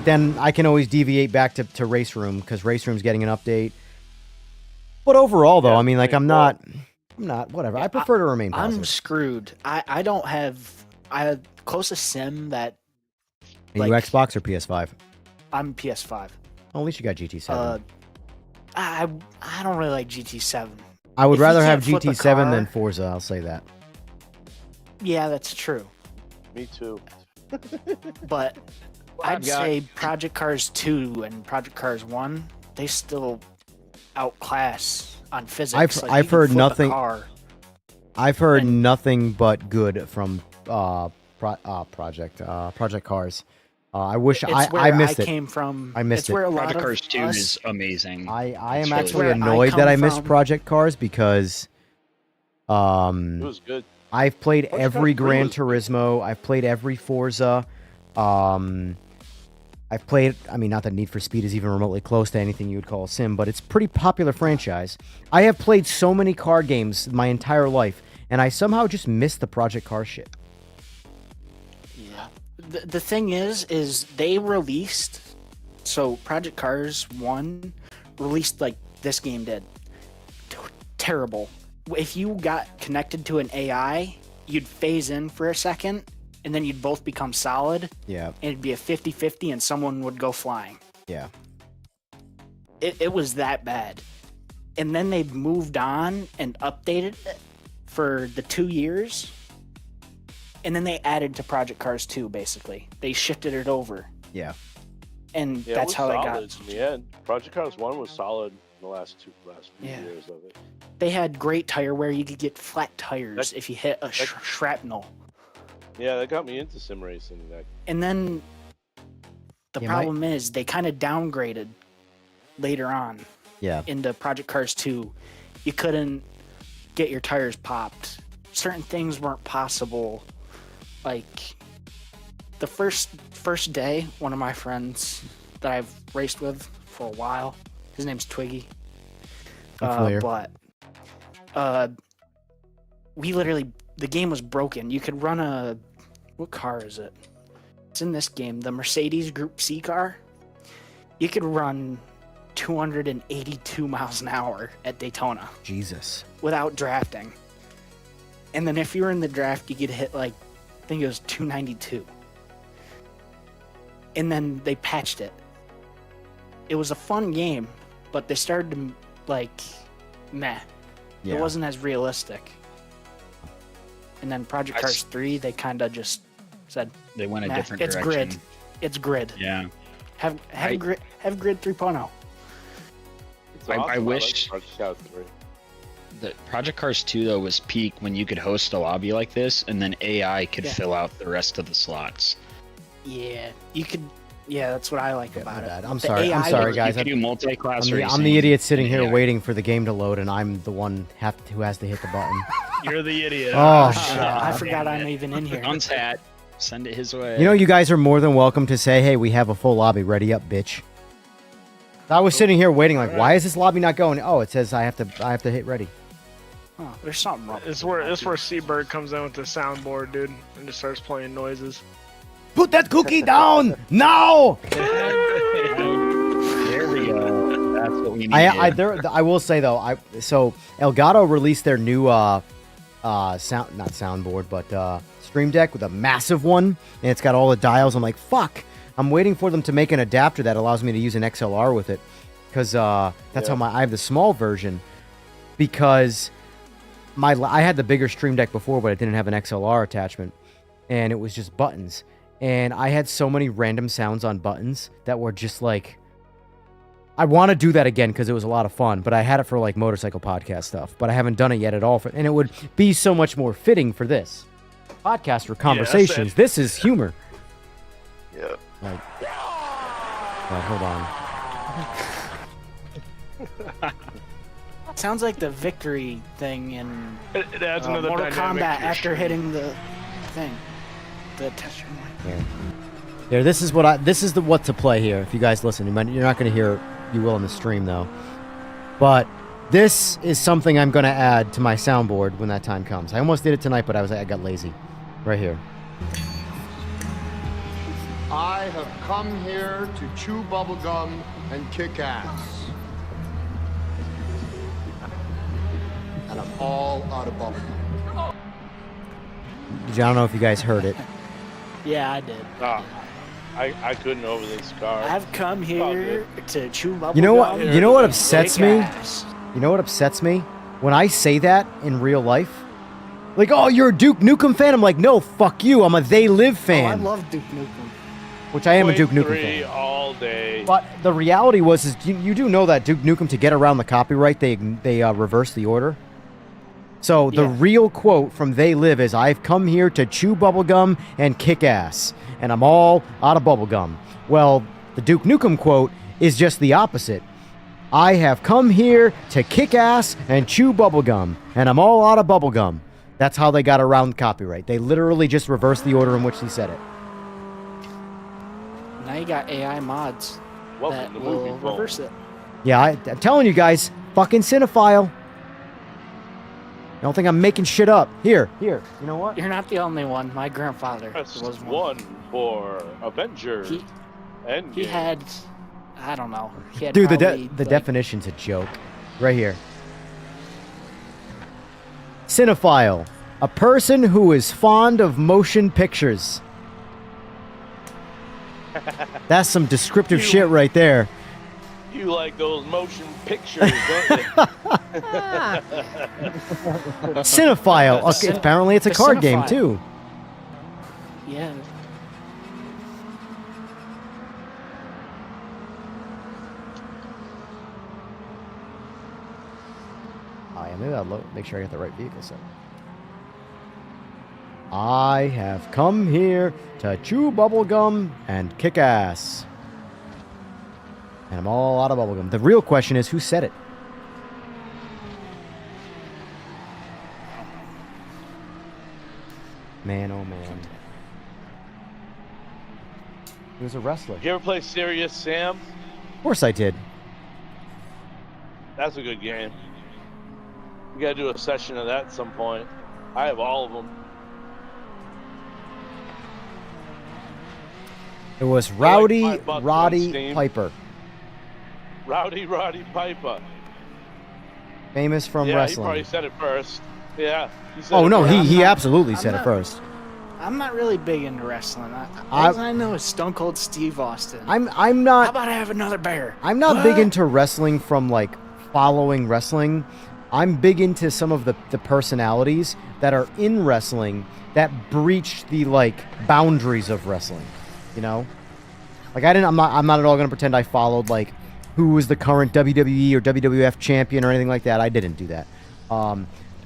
then I can always deviate back to Race Room, because Race Room's getting an update. But overall, though, Yeah, I mean, pretty I'm cool. not. I'm not. Whatever. I prefer to remain I'm positive. screwed. I don't have. Closest sim that Are you like- Xbox or PS5? I'm PS5. Oh, at least you got GT7. I don't really like GT7. I would if you rather have can't flip a GT7 than car- Forza. I'll say that. Yeah, that's true. Me too. But I've I'd got- say Project Cars 2 and Project Cars 1, they still outclass on physics. I've you can heard flip a nothing- car. I've heard And- nothing but good from Project Cars. I wish It's I where missed it. came from. I missed it's it. Where a lot Project of Cars 2 us, is amazing. I It's am really actually Where I annoyed that come I missed from- Project Cars because It was good. I've played Project every Cars 3 Gran was- Turismo. I've played every Forza. I've played, I mean, not that Need for Speed is even remotely close to anything you would call a sim, but it's a pretty popular franchise. I have played so many car games my entire life, and I somehow just missed the Project Cars shit. Yeah. The thing is they released. So Project Cars 1 released like this game did. Terrible. If you got connected to an AI, you'd phase in for a second, and then you'd both become solid, Yeah, and it'd be a 50-50, and someone would go flying. yeah. It was that bad. And then they moved on and updated it for the 2 years. And then they added to Project Cars 2, basically. They shifted it over. Yeah. And Yeah, that's it how was they solid got. in the end. Project Cars 1 was solid in the last few Yeah. years of it. They had great tire wear. You could get flat tires if you hit a shrapnel. Yeah, that got me into sim racing. And then the Yeah, problem is they kind of downgraded later on Yeah. into Project Cars 2. You couldn't get your tires popped. Certain things weren't possible. Like the first day, one of my friends that I've raced with for a while, his name's Twiggy. I'm familiar. We literally, the game was broken. You could run what car is it? It's in this game, the Mercedes Group C car. You could run 282 miles an hour at Daytona Jesus. without drafting. And then if you were in the draft, you could hit like, I think it was 292. And then they patched it. It was a fun game, but they started to like, meh. Yeah. It wasn't as realistic. And then Project Cars 3, they kind of just said, They went a nah, different it's direction. grid. It's grid. Yeah. Have grid 3.0. It's I awesome. wish- like Project Cars 3. The Project Cars 2 though was peak when you could host a lobby like this, and then AI could Yeah. fill out the rest of the slots. Yeah, you could. Yeah, that's what I like Yeah, my about bad. it. I'm The sorry. I'm AI sorry, was- guys. You could do multi-class I'm racing. the idiot sitting and here AI. waiting for the game to load, and I'm the one who has to hit the button. You're the idiot. Oh, Shit, I forgot I'm even in here. John's hat. Send it his way. You know, you guys are more than welcome to say, "Hey, we have a full lobby. Ready up, bitch." I was sitting here waiting, like, why is this lobby not going? Oh, it says I have to hit ready. Oh, there's something wrong. It's where Seabird comes in with the soundboard, dude, and just starts playing noises. Put that cookie down now. There we go. That's what we need. I will say though, so Elgato released their new soundboard, but Stream Deck with a massive one, and it's got all the dials. I'm like, fuck. I'm waiting for them to make an adapter that allows me to use an XLR with it, because that's how I have the small version, because I had the bigger Stream Deck before, but it didn't have an XLR attachment, and it was just buttons, and I had so many random sounds on buttons that were just like, I want to do that again because it was a lot of fun, but I had it for like motorcycle podcast stuff, but I haven't done it yet at all, and it would be so much more fitting for this podcast for conversations. This is humor. Yeah. Like, hold on. Sounds like the victory thing in It adds another Mortal dynamic Kombat to your after stream. hitting the thing. The test. Here, this is what to play here. If you guys listen, you're not going to hear it. You will in the stream though. But this is something I'm going to add to my soundboard when that time comes. I almost did it tonight, but I got lazy. Right here. I have come here to chew bubblegum and kick ass. and I'm all out of bubble gum. I don't know if you guys heard it. Yeah, I did. I couldn't over this car. I've come here to chew bubble You know what? gum You know what and upsets kick me? ass. You know what upsets me? When I say that in real life, like, oh, you're a Duke Nukem fan. I'm like, no, fuck you. I'm a They Live Oh, I fan, love Duke Nukem. which I am a Duke Nukem 3 fan. all day. But the reality is you do know that Duke Nukem, to get around the copyright, they reverse the order. So the Yeah. real quote from They Live is, "I've come here to chew bubblegum and kick ass, and I'm all out of bubblegum." Well, the Duke Nukem quote is just the opposite. "I have come here to kick ass and chew bubblegum, and I'm all out of bubblegum." That's how they got around copyright. They literally just reversed the order in which he said it. Now you got AI mods Welcome that to will Movie Phone. reverse it. Yeah, I'm telling you guys, fucking cinephile. I don't think I'm making shit up. Here. You know what? You're not the only one. My grandfather Press was one. 1 for Avengers. Endgame. He had, I don't know. He had Dude, the probably, definition's a joke. Right here. Cinephile. A person who is fond of motion pictures. That's some descriptive shit right there. You like those motion pictures, don't you? Cinephile. Okay, apparently it's a the card game cinephile. too. Yeah. Oh yeah, maybe I'll make sure I got the right vehicle set. I have come here to chew bubblegum and kick ass. And I'm all out of bubblegum. The real question is, who said it? Man, oh man. He was a wrestler. You ever play Serious Sam? Of course I did. That's a good game. We gotta do a session of that at some point. I have all of them. It was like Rowdy $5 on Roddy Steam. Piper. Roddy Piper. Famous from Yeah, he wrestling. probably said it first. Yeah. He said Oh it no, first. he absolutely I'm said it not- first. I'm not really big into wrestling. I- All I know is Stone Cold Steve Austin. I'm How not about I have another bear? I'm not big What? into wrestling from like following wrestling. I'm big into some of the personalities that are in wrestling that breach the like boundaries of wrestling. You know? Like I'm not at all gonna pretend I followed like who was the current WWE or WWF champion or anything like that. I didn't do that.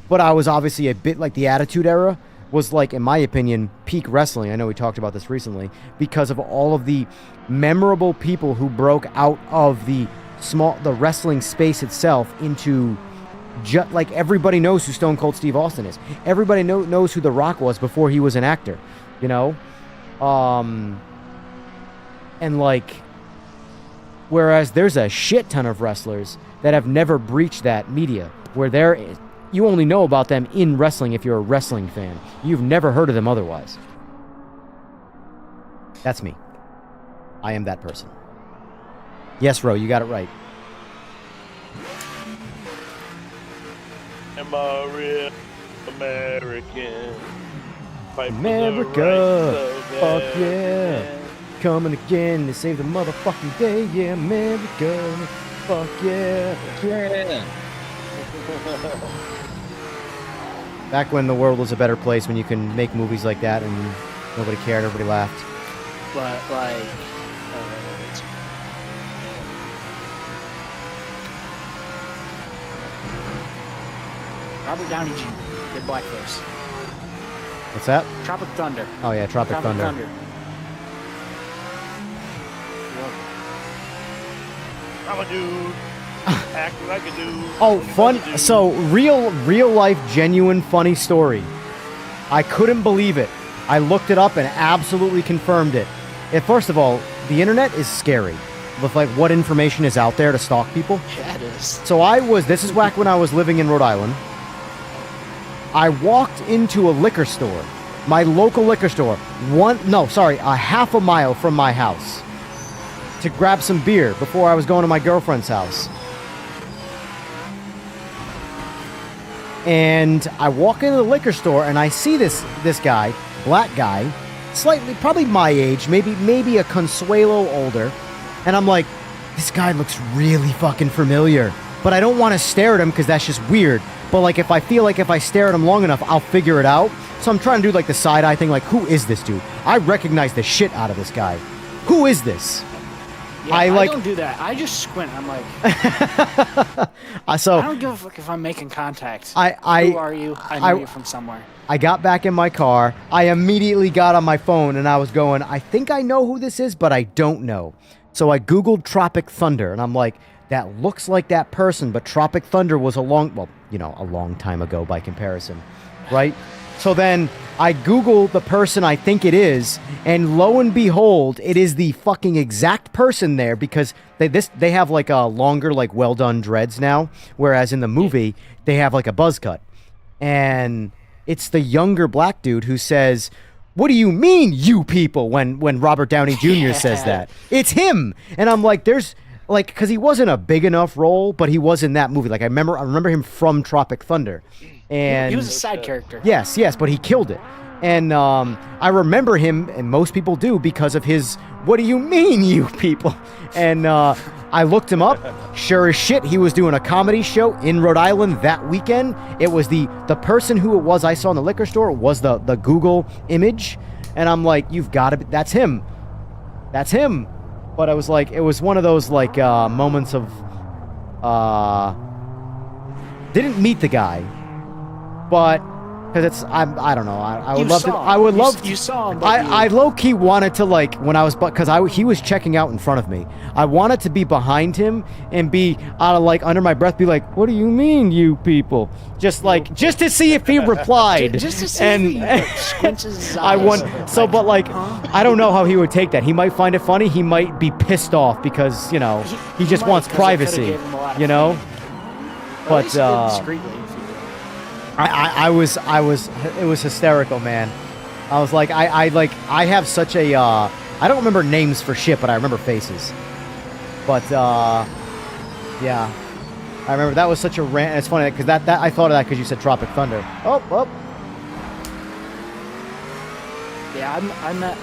But I was obviously a bit like the Attitude Era was like, in my opinion, peak wrestling. I know we talked about this recently because of all of the memorable people who broke out of the wrestling space itself into like everybody knows who Stone Cold Steve Austin is. Everybody knows who The Rock was before he was an actor, you know? And like, whereas there's a shit ton of wrestlers that have never breached that media, where you only know about them in wrestling if you're a wrestling fan. You've never heard of them otherwise. That's me. I am that person. Yes, Ro, you got it right. I'm a real American. Fight for the America, rights of fuck yeah. every man. Coming again to save the motherfucking day, yeah, America, fuck yeah. Back when the world was a better place, when you can make movies like that and nobody cared, everybody laughed. But like, Robert Downey Jr. did blackface. What's that? Tropic Thunder. Oh yeah, Tropic Thunder. I'm a dude. Acting like a dude. Oh, Only fun. another dude. So real life, genuine, funny story. I couldn't believe it. I looked it up and absolutely confirmed it. First of all, the internet is scary with like what information is out there to stalk people. Yeah, it is. So this is back when I was living in Rhode Island. I walked into a liquor store, my local liquor store, a half a mile from my house, to grab some beer before I was going to my girlfriend's house. And I walk into the liquor store and I see this guy, black guy, slightly, probably my age, maybe a Consuelo older. And I'm like, this guy looks really fucking familiar. But I don't want to stare at him because that's just weird. But like if I feel like if I stare at him long enough, I'll figure it out. So I'm trying to do like the side eye thing, like who is this dude? I recognize the shit out of this guy. Who is this? Yeah, I don't do that. I just squint. I'm like, so I don't give a fuck if I'm making contact. Who are you? I know you from somewhere. I got back in my car. I immediately got on my phone and I was going, I think I know who this is, but I don't know. So I Googled Tropic Thunder and I'm like, that looks like that person, but Tropic Thunder was a long time ago by comparison, right? So then I Google the person I think it is, and lo and behold, it is the fucking exact person there because they have like a longer, like well done dreads now, whereas in the movie they have like a buzz cut. And it's the younger black dude who says, "What do you mean, you people?" when Robert Downey Jr. says that. It's him. And I'm like, because he wasn't a big enough role, but he was in that movie. Like I remember him from Tropic Thunder. And he was a side character. Yes, but he killed it. And I remember him, and most people do, because of his, "What do you mean, you people?" And I looked him up. Sure as shit, he was doing a comedy show in Rhode Island that weekend. It was the person who it was I saw in the liquor store was the Google image. And I'm like, you've got to be, that's him. That's him. But I was like, it was one of those like moments of, didn't meet the guy. But because I don't know. You saw him. I low key wanted to like when I was because he was checking out in front of me. I wanted to be behind him and be out of like under my breath, be like, "What do you mean, you people?" Just to see if he replied. Just to see and, if he like, squints his eyes. I won. So, but like, I don't know how he would take that. He might find it funny. He might be pissed off because he just wants privacy. You know. But discreetly. I was it was hysterical, man. I was like I have such a I don't remember names for shit, but I remember faces. But yeah, I remember that was such a rant. It's funny because that I thought of that because you said Tropic Thunder. Oh. Yeah, I met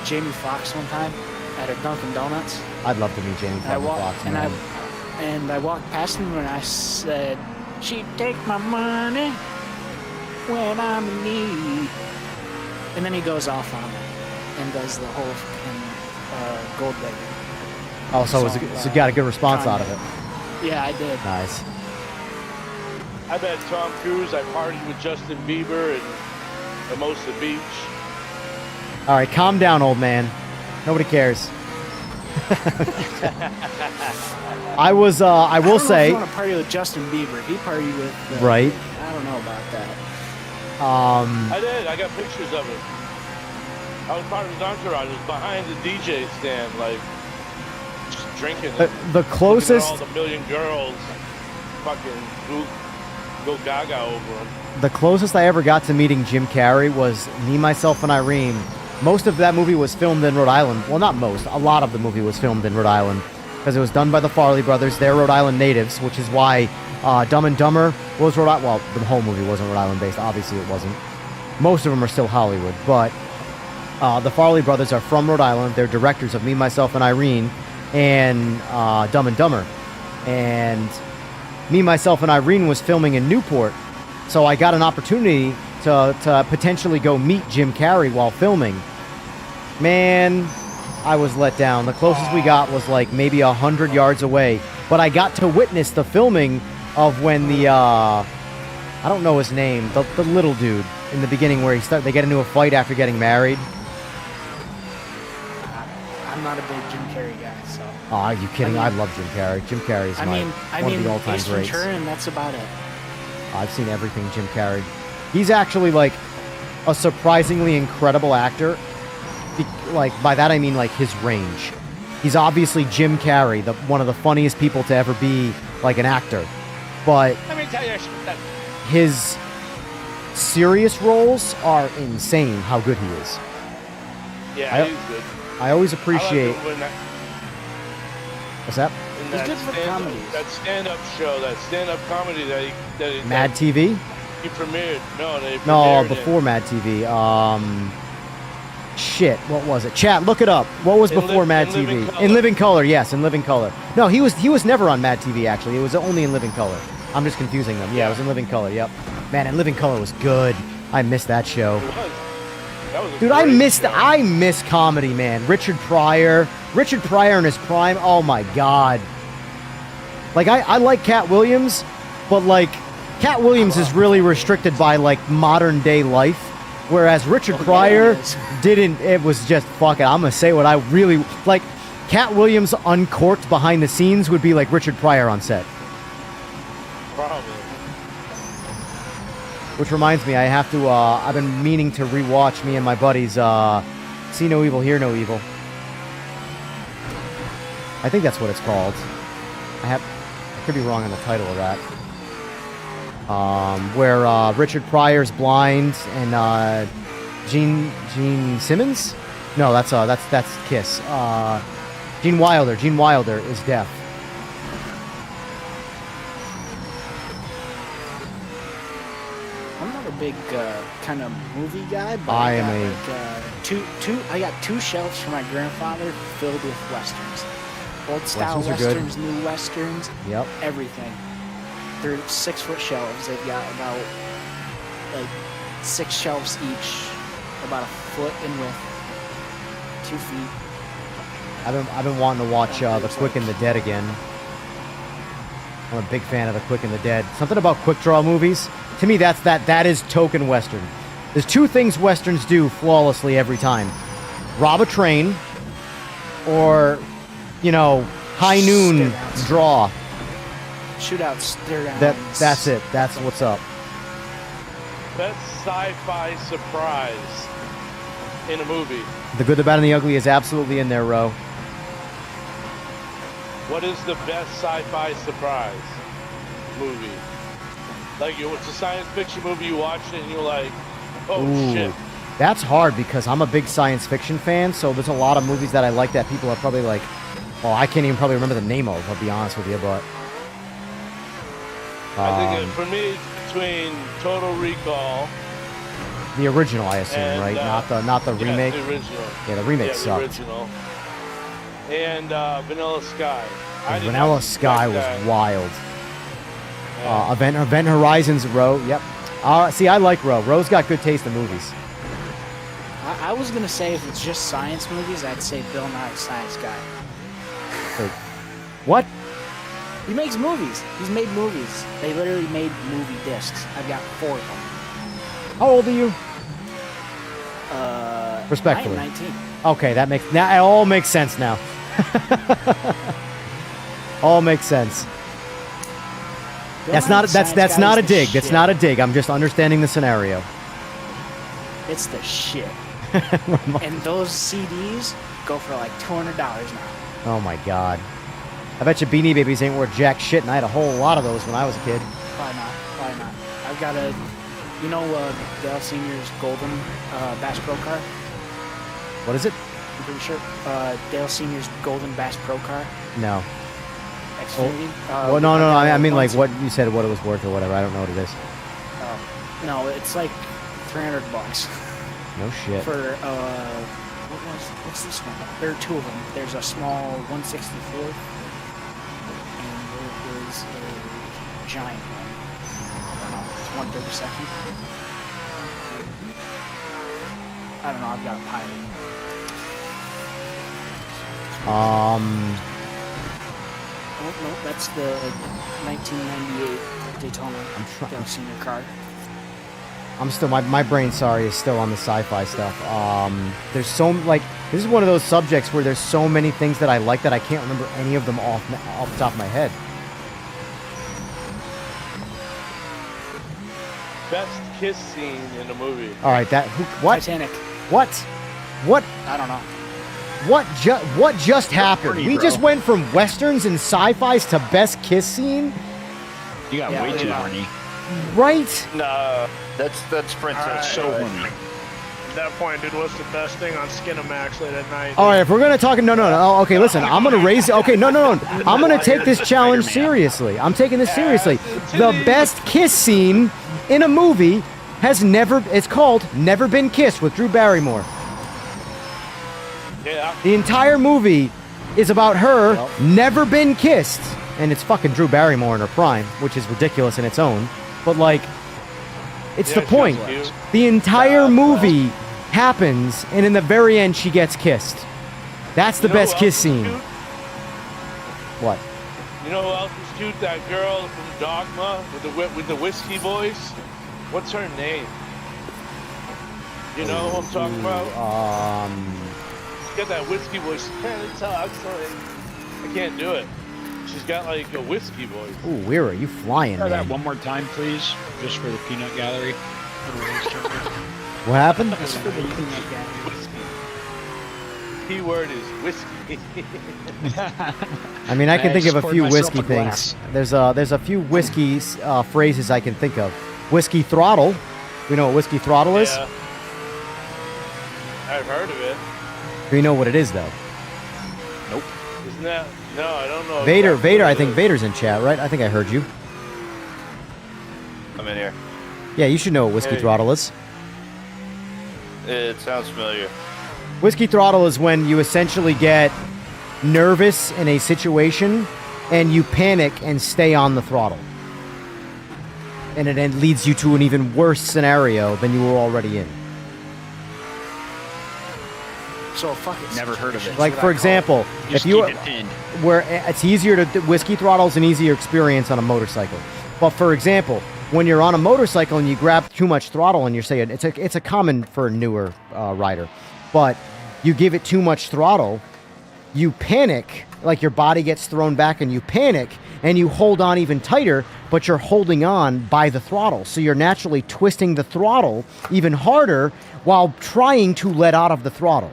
Jamie Foxx one time at a Dunkin' Donuts. I'd love to meet Jamie Foxx. And I walked past him and I said, "She'd take my money when I'm in need." And then he goes off on it and does the whole fucking gold digger. Oh, so you got a good response out of it. Yeah, I did. Nice. I met Tom Cruise. I partied with Justin Bieber at Hermosa Beach. All right, calm down, old man. Nobody cares. I will say. I don't know if you want to party with Justin Bieber. He partied with. Right. I don't know about that. I did. I got pictures of it. I was part of his entourage. I was behind the DJ stand, like just drinking. The closest. All the million girls, fucking go gaga over him. The closest I ever got to meeting Jim Carrey was Me, Myself, and Irene. Most of that movie was filmed in Rhode Island. Well, not most. A lot of the movie was filmed in Rhode Island because it was done by the Farley brothers. They're Rhode Island natives, which is why Dumb and Dumber was Rhode Island. Well, the whole movie wasn't Rhode Island based. Obviously, it wasn't. Most of them are still Hollywood, but the Farley brothers are from Rhode Island. They're directors of Me, Myself, and Irene and Dumb and Dumber. And Me, Myself, and Irene was filming in Newport, so I got an opportunity to potentially go meet Jim Carrey while filming. Man, I was let down. The closest we got was like maybe 100 yards away, but I got to witness the filming of when the I don't know his name, the little dude in the beginning where they get into a fight after getting married. I'm not a big Jim Carrey guy, so. Oh, are you kidding? I love Jim Carrey. Jim Carrey is one of the all-time Ace greats. Ventura, and that's about it. I've seen everything Jim Carrey. He's actually like a surprisingly incredible actor. Like by that I mean like his range. He's obviously Jim Carrey, one of the funniest people to ever be like an actor. But Let me tell you that. his serious roles are insane how good he is. Yeah, he's good. I always appreciate. I like What's that? in He's that good for comedies. stand-up show, that stand-up comedy that he Mad TV? he premiered. No, they No, premiered before Mad TV. Shit, what was it? Chat, look it up. What was before Mad in TV? Living Color. In Living Color, yes, in Living Color. No, he was never on Mad TV actually. It was only in Living Color. I'm just confusing them. Yeah, it was in Living Color. Yep. Man, and Living Color was good. I missed that show. It was. That was a Dude, I great show. miss comedy, man. Richard Pryor in his prime. Oh my god. Like I like Cat Williams, but like Cat Williams is really restricted by like modern day life, whereas Richard Pryor didn't. It was just fuck it. I'm gonna say what I really like. Cat Williams uncorked behind the scenes would be like Richard Pryor on set. Probably. Which reminds me, I have to. I've been meaning to rewatch me and my buddies. See No Evil, Hear No Evil. I think that's what it's called. I could be wrong on the title of that. Where Richard Pryor's blind and Gene Simmons? No, that's Kiss. Gene Wilder is deaf. I'm not a big kind of movie guy, but I I am got I got two shelves from my grandfather filled with westerns, old style Westerns are good. westerns, new westerns, Yep. everything. They're 6-foot shelves. They've got about like 6 shelves each, about a foot in width, 2 feet. I've been wanting to watch The Quick and the Dead again. I'm a big fan of The Quick and the Dead. Something about quick draw movies. To me, that is token Western. There's 2 things Westerns do flawlessly every time: rob a train, or, high noon draw. Shootouts, stare downs. That's it. That's what's up. Best sci-fi surprise in a movie. The Good, the Bad, and the Ugly is absolutely in there, Ro. What is the best sci-fi surprise movie? Like, it's a science fiction movie, you watched it and you're like, oh shit. That's hard because I'm a big science fiction fan, so there's a lot of movies that I like that people are probably like, well, I can't even probably remember the name of, I'll be honest with you, but... I think for me, it's between Total Recall... The original, I assume, and, right? Not the remake? the original. Yeah, the remake the sucked. original. And Vanilla Sky. Vanilla Sky was wild. Event Horizon's Ro, yep. See, I like Ro. Ro's got good taste in movies. I was gonna say if it's just science movies, I'd say Bill Nye Science Guy. Wait, what? He makes movies. He's made movies. They literally made movie discs. I've got 4 of them. How old are you? Respectfully. I am 19. Okay, now it all makes sense now. All makes sense. That's not a dig. That's not a dig. I'm just understanding the scenario. It's the shit. And those CDs go for like $200 now. Oh my god. I bet you Beanie Babies ain't worth jack shit, and I had a whole lot of those when I was a kid. Probably not. I've got Dale Senior's golden Bass Pro car. What is it? I'm pretty sure. Dale Senior's golden Bass Pro car. No. Xfinity. Well, no. I mean, like what you said, what it was worth or whatever. I don't know what it is. No, it's like $300. No shit. For what's this one? There are 2 of them. There's a small 164, and there is a giant one. It's 132nd. I don't know. I've got a pilot. Oh, no, that's the 1998 Daytona Dale Senior car. I'm still my brain, sorry, is still on the sci-fi stuff. There's so this is one of those subjects where there's so many things that I like that I can't remember any of them off the top of my head. Best kiss scene in a movie. All right, what? Titanic. What? I don't know. What just happened? We just went from westerns and sci-fis to best kiss scene. You got way too horny. Right? No, that's Princess. So horny. that point, dude, what's the best thing on Skinamax late at night? All right, if we're gonna talk, no. Oh, okay, listen, I'm gonna raise. Okay, no. I'm gonna take this challenge seriously. I'm taking this seriously. The best kiss scene in a movie has never. It's called "Never Been Kissed" with Drew Barrymore. Yeah. The entire movie is about her never been kissed, and it's fucking Drew Barrymore in her prime, which is ridiculous in its own. But like, it's the point. The entire movie happens, and in the very end, she gets kissed. That's the best kiss scene. What? You know who else is cute? That girl from Dogma with the whiskey voice. What's her name? You know who I'm talking about? She's got that whiskey voice. She kind of talks like I can't do it. She's got like a whiskey voice. Ooh, where are you flying, Try that man? one more time, please, just for the peanut gallery. What happened? Just for the peanut gallery. Whiskey. Key word is whiskey. I mean, I can think of a poured few myself whiskey a glass. things. There's a few whiskey phrases I can think of. Whiskey throttle. You know what whiskey throttle is? Yeah. I've heard of it. Do you know what it is though? Isn't that? No, I don't know. Vader, exactly Vader. what I it think is. Vader's in chat, right? I think I heard you. I'm in here. Yeah, you should know what whiskey Hey. throttle is. It sounds familiar. Whiskey throttle is when you essentially get nervous in a situation and you panic and stay on the throttle. And it then leads you to an even worse scenario than you were already in. So fuck it. Never heard of it. Like, for example, Just if you keep it pinned. where it's easier to whiskey throttle's an easier experience on a motorcycle. But for example, when you're on a motorcycle and you grab too much throttle and you're saying it's a common for a newer rider, but you give it too much throttle, you panic, like your body gets thrown back and you panic and you hold on even tighter, but you're holding on by the throttle. So you're naturally twisting the throttle even harder while trying to let out of the throttle.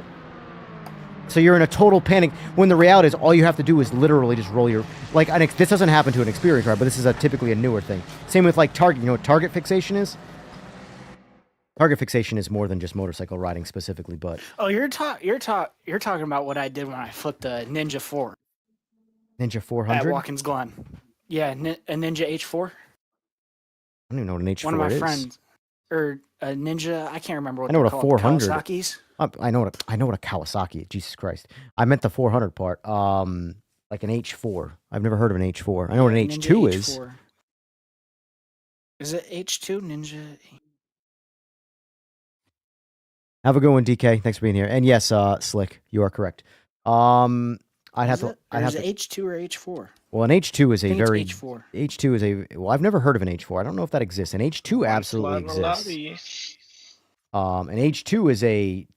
So you're in a total panic when the reality is all you have to do is literally just roll your, like, this doesn't happen to an experienced rider, but this is typically a newer thing. Same with like target, you know what target fixation is? Target fixation is more than just motorcycle riding specifically, but Oh, you're talking about what I did when I flipped the Ninja 4 Ninja at 400? I Watkins Glen. Yeah, a Ninja H4. don't even know what an H4 One of my is. friends, or a Ninja. I can't remember what I know they're what a called. 400 Kawasaki's. I know what a Kawasaki. Jesus Christ! I meant the 400 part. Like an H4. I've never heard of an H4. I know what an Ninja H2 is. H4. Is it H2 Ninja? Have a good one, DK. Thanks for being here. And yes, Slick, you are correct. I'd have to. Is it H2 or H4? Well, an H2 is I a think it's very H4. H2 is a well. I've never heard of an H4. I don't know if that exists. An H2 absolutely exists. An H2 is a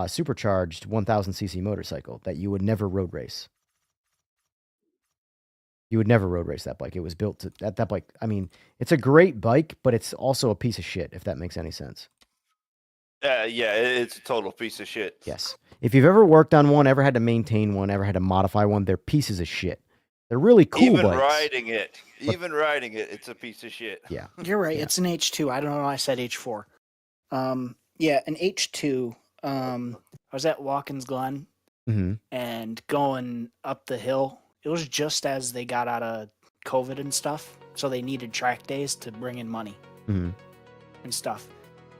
supercharged 1000cc motorcycle that you would never road race. You would never road race that bike. It was built to that bike. I mean, it's a great bike, but it's also a piece of shit. If that makes any sense. Yeah, it's a total piece of shit. Yes. If you've ever worked on one, ever had to maintain one, ever had to modify one, they're pieces of shit. They're really cool Even bikes. riding it, it's a piece of shit. Yeah. You're right. Yeah. It's an H2. I don't know why I said H4. Yeah, an H2. I was at Watkins Glen Mm-hmm. and going up the hill. It was just as they got out of COVID and stuff, so they needed track days to bring in money Mm-hmm. and stuff.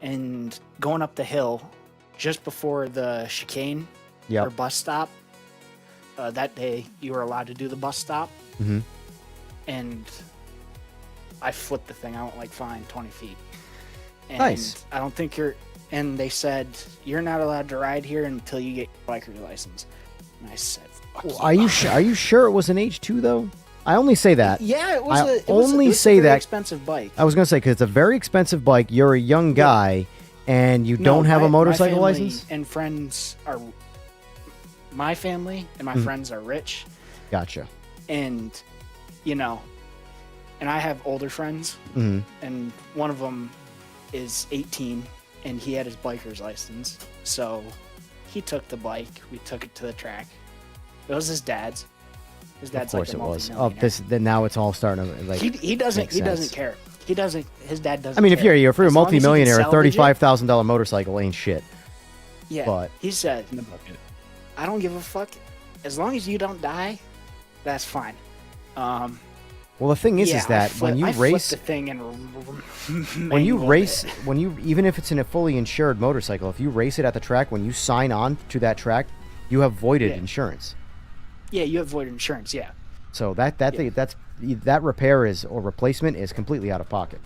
And going up the hill just before the chicane or Yep. bus stop, that day you were allowed to do the bus stop, Mm-hmm. and I flipped the thing. I went like fine 20 feet. And Nice. I don't think you're. And they said you're not allowed to ride here until you get your biker license. And I said, fuck Well, you. are you sure it was an H2 though? I only say that. Yeah, it was. I It was only a say very that- expensive bike. I was gonna say because it's a very expensive bike. You're a young guy, and you don't have a motorcycle my family license. and friends are. My family and my Mhm. friends are rich, Gotcha. and you know, and I have older friends, Mm-hmm. and one of them is 18, and he had his biker's license, so he took the bike. We took it to the track. It was his dad's. His Of dad's course like it a was. Oh, multi-millionaire. then now it's all starting to like. He doesn't make he doesn't sense. care. He doesn't. His dad doesn't. I mean, if care. you're a As long as he can multimillionaire, a salvage it- $35,000 motorcycle ain't shit. Yeah, But he said, I don't give a fuck. As long as you don't die, that's fine. well, the thing is that when you I race, flipped the thing and when you mangled race, it. when you even if it's in a fully insured motorcycle, if you race it at the track, when you sign on to that track, you have voided insurance. Yeah, you have void insurance. Yeah. So that repair is or replacement is completely out of pocket.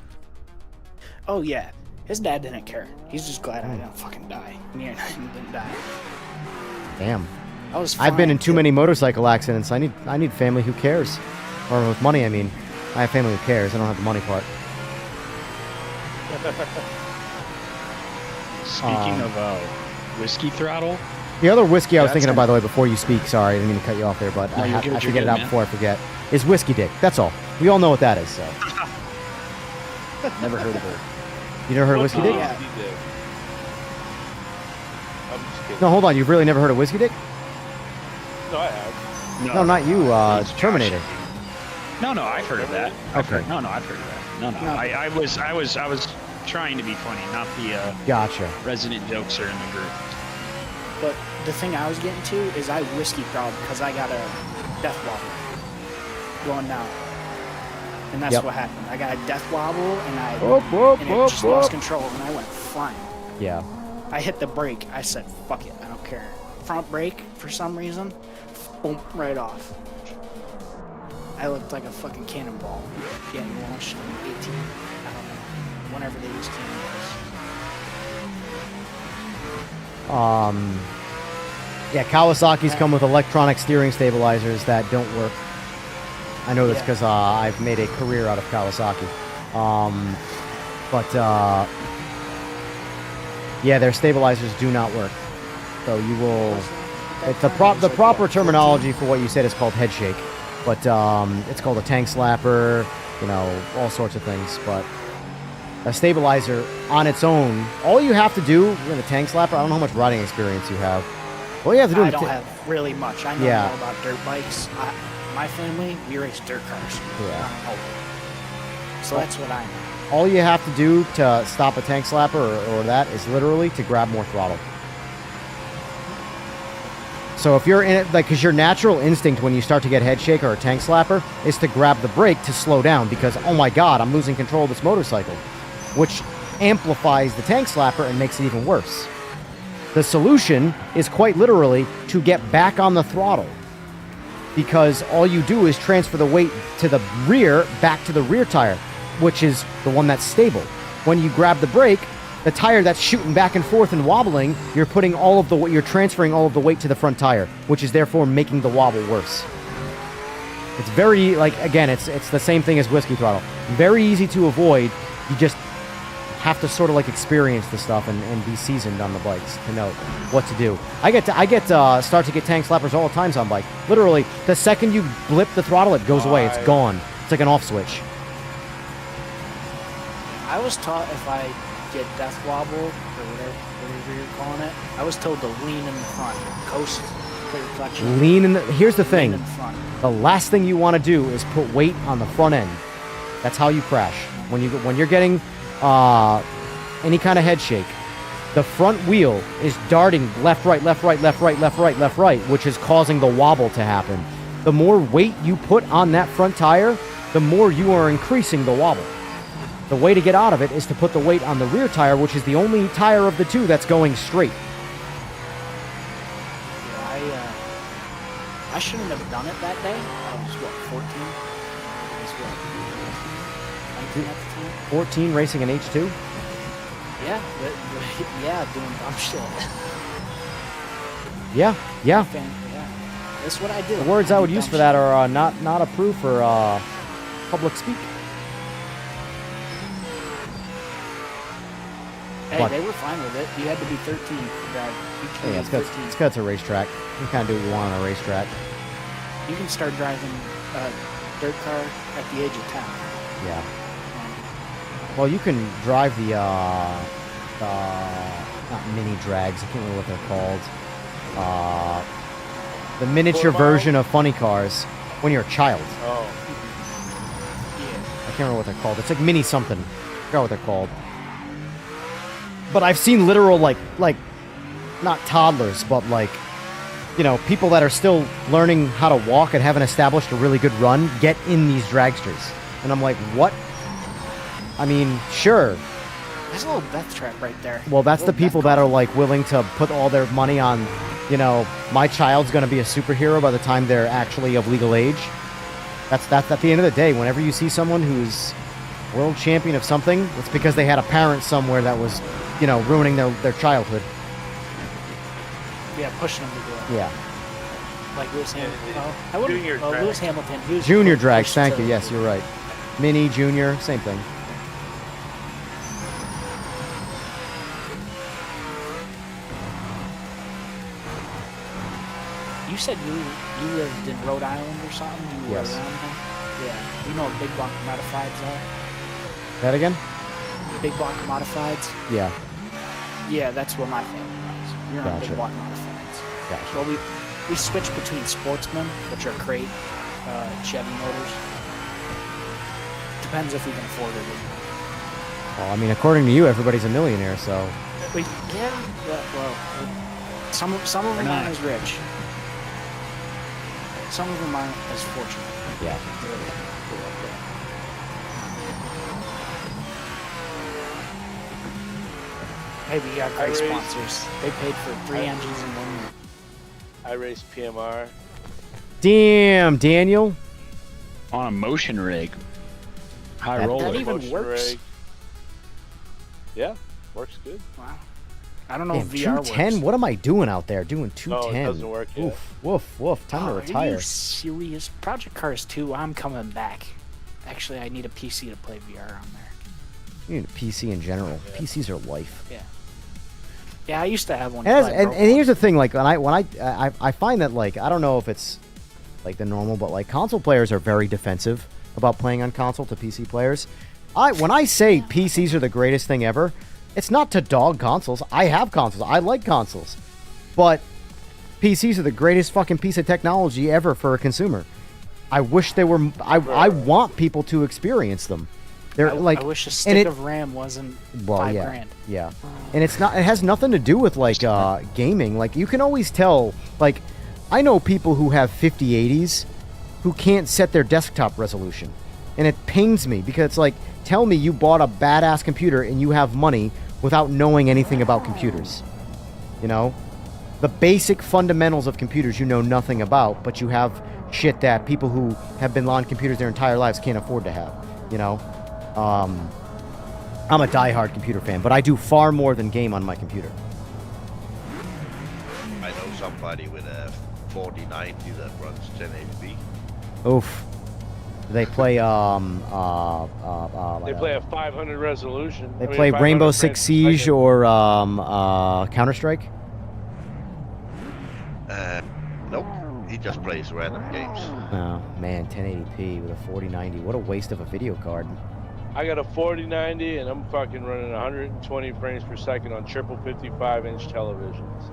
Oh yeah, his dad didn't care. He's just glad I didn't fucking die. Me and him didn't die. Damn. I was. I've been in fine, too too. many motorcycle accidents. I need family who cares, or with money. I mean, I have family who cares. I don't have the money part. Speaking of whiskey throttle, The other whiskey I was That's thinking of, an- by the way, before you speak, sorry, I didn't mean to cut you off there, but No, I you're good, should you're get it good, out man. before I forget, is Whiskey Dick. That's all. We all know what that is, so. never heard of it. You never heard of Whiskey Dick? Yeah. He did. I'm just kidding. No, hold on. You've really never heard of Whiskey Dick? No, I have. No, not you. It's Josh. Terminator. No, I've heard of that. Okay. No, I've heard of that. No. No. I was trying to be funny, not the Gotcha. resident jokester in the group. But the thing I was getting to is I whiskey proud because I got a death wobble going down. And that's Yep. what happened. I got a death wobble and I Whoop, whoop, and it whoop, just lost whoop. control and I went flying. Yeah. I hit the brake. I said, fuck it, I don't care. Front brake, for some reason, boom, right off. I looked like a fucking cannonball getting launched in 18. I don't know. Whenever they use cannonballs. Yeah, Kawasaki's come with electronic steering stabilizers that don't work. I know this Yeah. because I've made a career out of Kawasaki. Yeah, their stabilizers do not work. So you will. It's the proper terminology for what you said is called head shake, but it's called a tank slapper. You know, all sorts of things. But a stabilizer on its own, all you have to do with a tank slapper. I don't know how much riding experience you have. All you have to do. I don't have really much. I know Yeah. more about dirt bikes. My family, we race dirt cars. Yeah. So that's what I know. All you have to do to stop a tank slapper or that is literally to grab more throttle. So if you're in it, like, because your natural instinct when you start to get head shake or a tank slapper is to grab the brake to slow down because, oh my God, I'm losing control of this motorcycle, which amplifies the tank slapper and makes it even worse. The solution is quite literally to get back on the throttle because all you do is transfer the weight to the rear, back to the rear tire, which is the one that's stable. When you grab the brake, the tire that's shooting back and forth and wobbling, you're transferring all of the weight to the front tire, which is therefore making the wobble worse. It's very, again, it's the same thing as whiskey throttle. Very easy to avoid. You just have to sort of experience the stuff and be seasoned on the bikes to know what to do. I start to get tank slappers all the times on bike. Literally, the second you blip the throttle, it goes away. It's gone. It's like an off switch. I was taught if I get death wobble, or whatever you're calling it, I was told to lean in the front. Coast, put your clutch in. Here's the thing. Lean in the front. The last thing you want to do is put weight on the front end. That's how you crash. When you're getting any kind of head shake, the front wheel is darting left, right, left, right, left, right, left, right, left, right, which is causing the wobble to happen. The more weight you put on that front tire, the more you are increasing the wobble. The way to get out of it is to put the weight on the rear tire, which is the only tire of the two that's going straight. Yeah, I shouldn't have done it that day. I was, 14? I was, 19 at the time? 14 racing an H2? Yeah, yeah, doing dumb shit. Yeah. Yeah, that's what I do. The words I would do use dumb for that shit. are not approved for public speak. Hey, But- they were fine with it. You had to be 13 to drive. You can Yeah, be it's because 13. it's a racetrack. You can kind of do what you want on a racetrack. You can start driving a dirt car at the age of 10. Yeah. Well, you can drive the not mini drags. I can't remember what they're called. The miniature version of funny cars when you're a child. Oh. I can't remember what they're called. It's like mini something. I forgot what they're called. But I've seen literal like not toddlers, but like, you know, people that are still learning how to walk and haven't established a really good run get in these dragsters. And I'm like, what? I mean, sure. There's a little death trap right there. Well, that's the people that are like willing to put all their money on, you know, my child's going to be a superhero by the time they're actually of legal age. That's at the end of the day. Whenever you see someone who's world champion of something, it's because they had a parent somewhere that was, you know, ruining their childhood. Yeah, pushing them to do it. Yeah. Like Lewis Hamilton. Junior drag. Lewis Hamilton. He was Junior pushed drags, thank to- you. Yes, you're right. Mini, junior, same thing. You said you lived in Rhode Island or something? You were Yes. around there? Yeah. You know what big block modifieds are? That again? Big block modifieds? Yeah. Yeah, that's what my family runs. You're on Gotcha. big block modifieds. Gotcha. Well, we switch between sportsmen, which are crate, Chevy motors. Depends if we can afford it or not. Well, I mean, according to you, everybody's a millionaire, so. Well, some of them aren't as rich. Some of them aren't as fortunate. Yeah. Hey, we got great sponsors. They paid for 3 engines in 1 year. I race PMR. Damn, Daniel. On a motion rig. High That- roller. That even Motion works. rig. Yeah, works good. Wow. I don't know Damn, if VR 210? works. What am I doing out there? Doing No, 210. it doesn't work yet. Oof, woof, woof. Time to Are retire. you serious? Project Cars 2, I'm coming back. Actually, I need a PC to play VR on there. You need a PC in general. PCs are life. Yeah. Yeah, I used to have one. And here's the thing, like when I find that, like, I don't know if it's like the normal, but like console players are very defensive about playing on console to PC players. When I say PCs are the greatest thing ever, it's not to dog consoles. I have consoles. I like consoles. But PCs are the greatest fucking piece of technology ever for a consumer. I wish they were I want people to experience them. They're like, I wish a and stick of RAM wasn't $5,000. Yeah. And it has nothing to do with like gaming. Like you can always tell, like I know people who have 5080s who can't set their desktop resolution. And it pains me because it's like, tell me you bought a badass computer and you have money without knowing anything about computers. You know? The basic fundamentals of computers you know nothing about, but you have shit that people who have been on computers their entire lives can't afford to have, you know? I'm a diehard computer fan, but I do far more than game on my computer. I know somebody with a 4090 that runs 1080p. Oof. They play They play a 500 resolution. They play Rainbow Six Siege or Counter-Strike? Nope. He just plays random games. Oh, man, 1080p with a 4090. What a waste of a video card. I got a 4090 and I'm fucking running 120 frames per second on triple 55-inch televisions.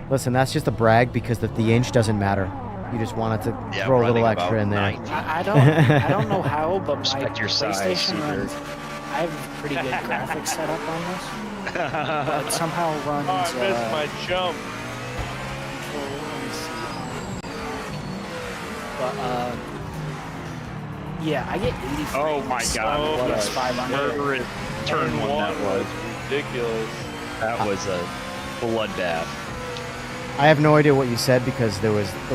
Listen, that's just a brag because the inch doesn't matter. You just wanted to throw a little extra in there. I don't know how, but my Respect your size, PlayStation Seabird. runs. I have pretty good graphics set up on this, but it somehow runs. Oh, I missed my jump. Let me see. But yeah, I get 80 frames. Oh my god, Oh, what a PS5 on there. murderous turn one that was. Ridiculous. That was a bloodbath. I have no idea what you said because the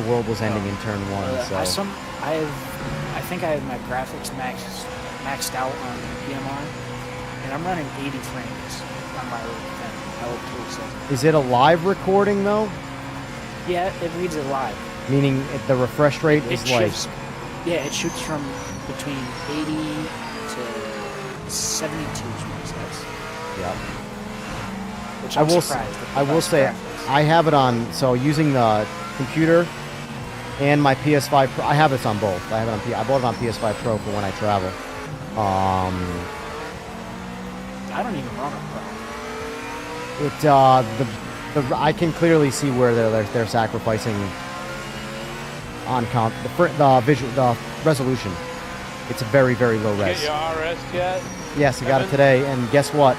world was ending in turn one. So I think I have my graphics maxed out on PMR, and I'm running 80 frames on my thing. I hope to. is it a live recording though? Yeah, it reads it live. Meaning the refresh rate is like. Yeah, it shoots from between 80 to 72 is what it says. Yeah. Which I I'm will surprised. I will say I have it on. So using the computer and my PS5 Pro, I have this on both. I have it on. I bought it on PS5 Pro for when I travel. I don't even run a Pro. I can clearly see where they're sacrificing on the resolution. It's a very, very low res. Get your RS yet? Yes, I got it today, and guess what?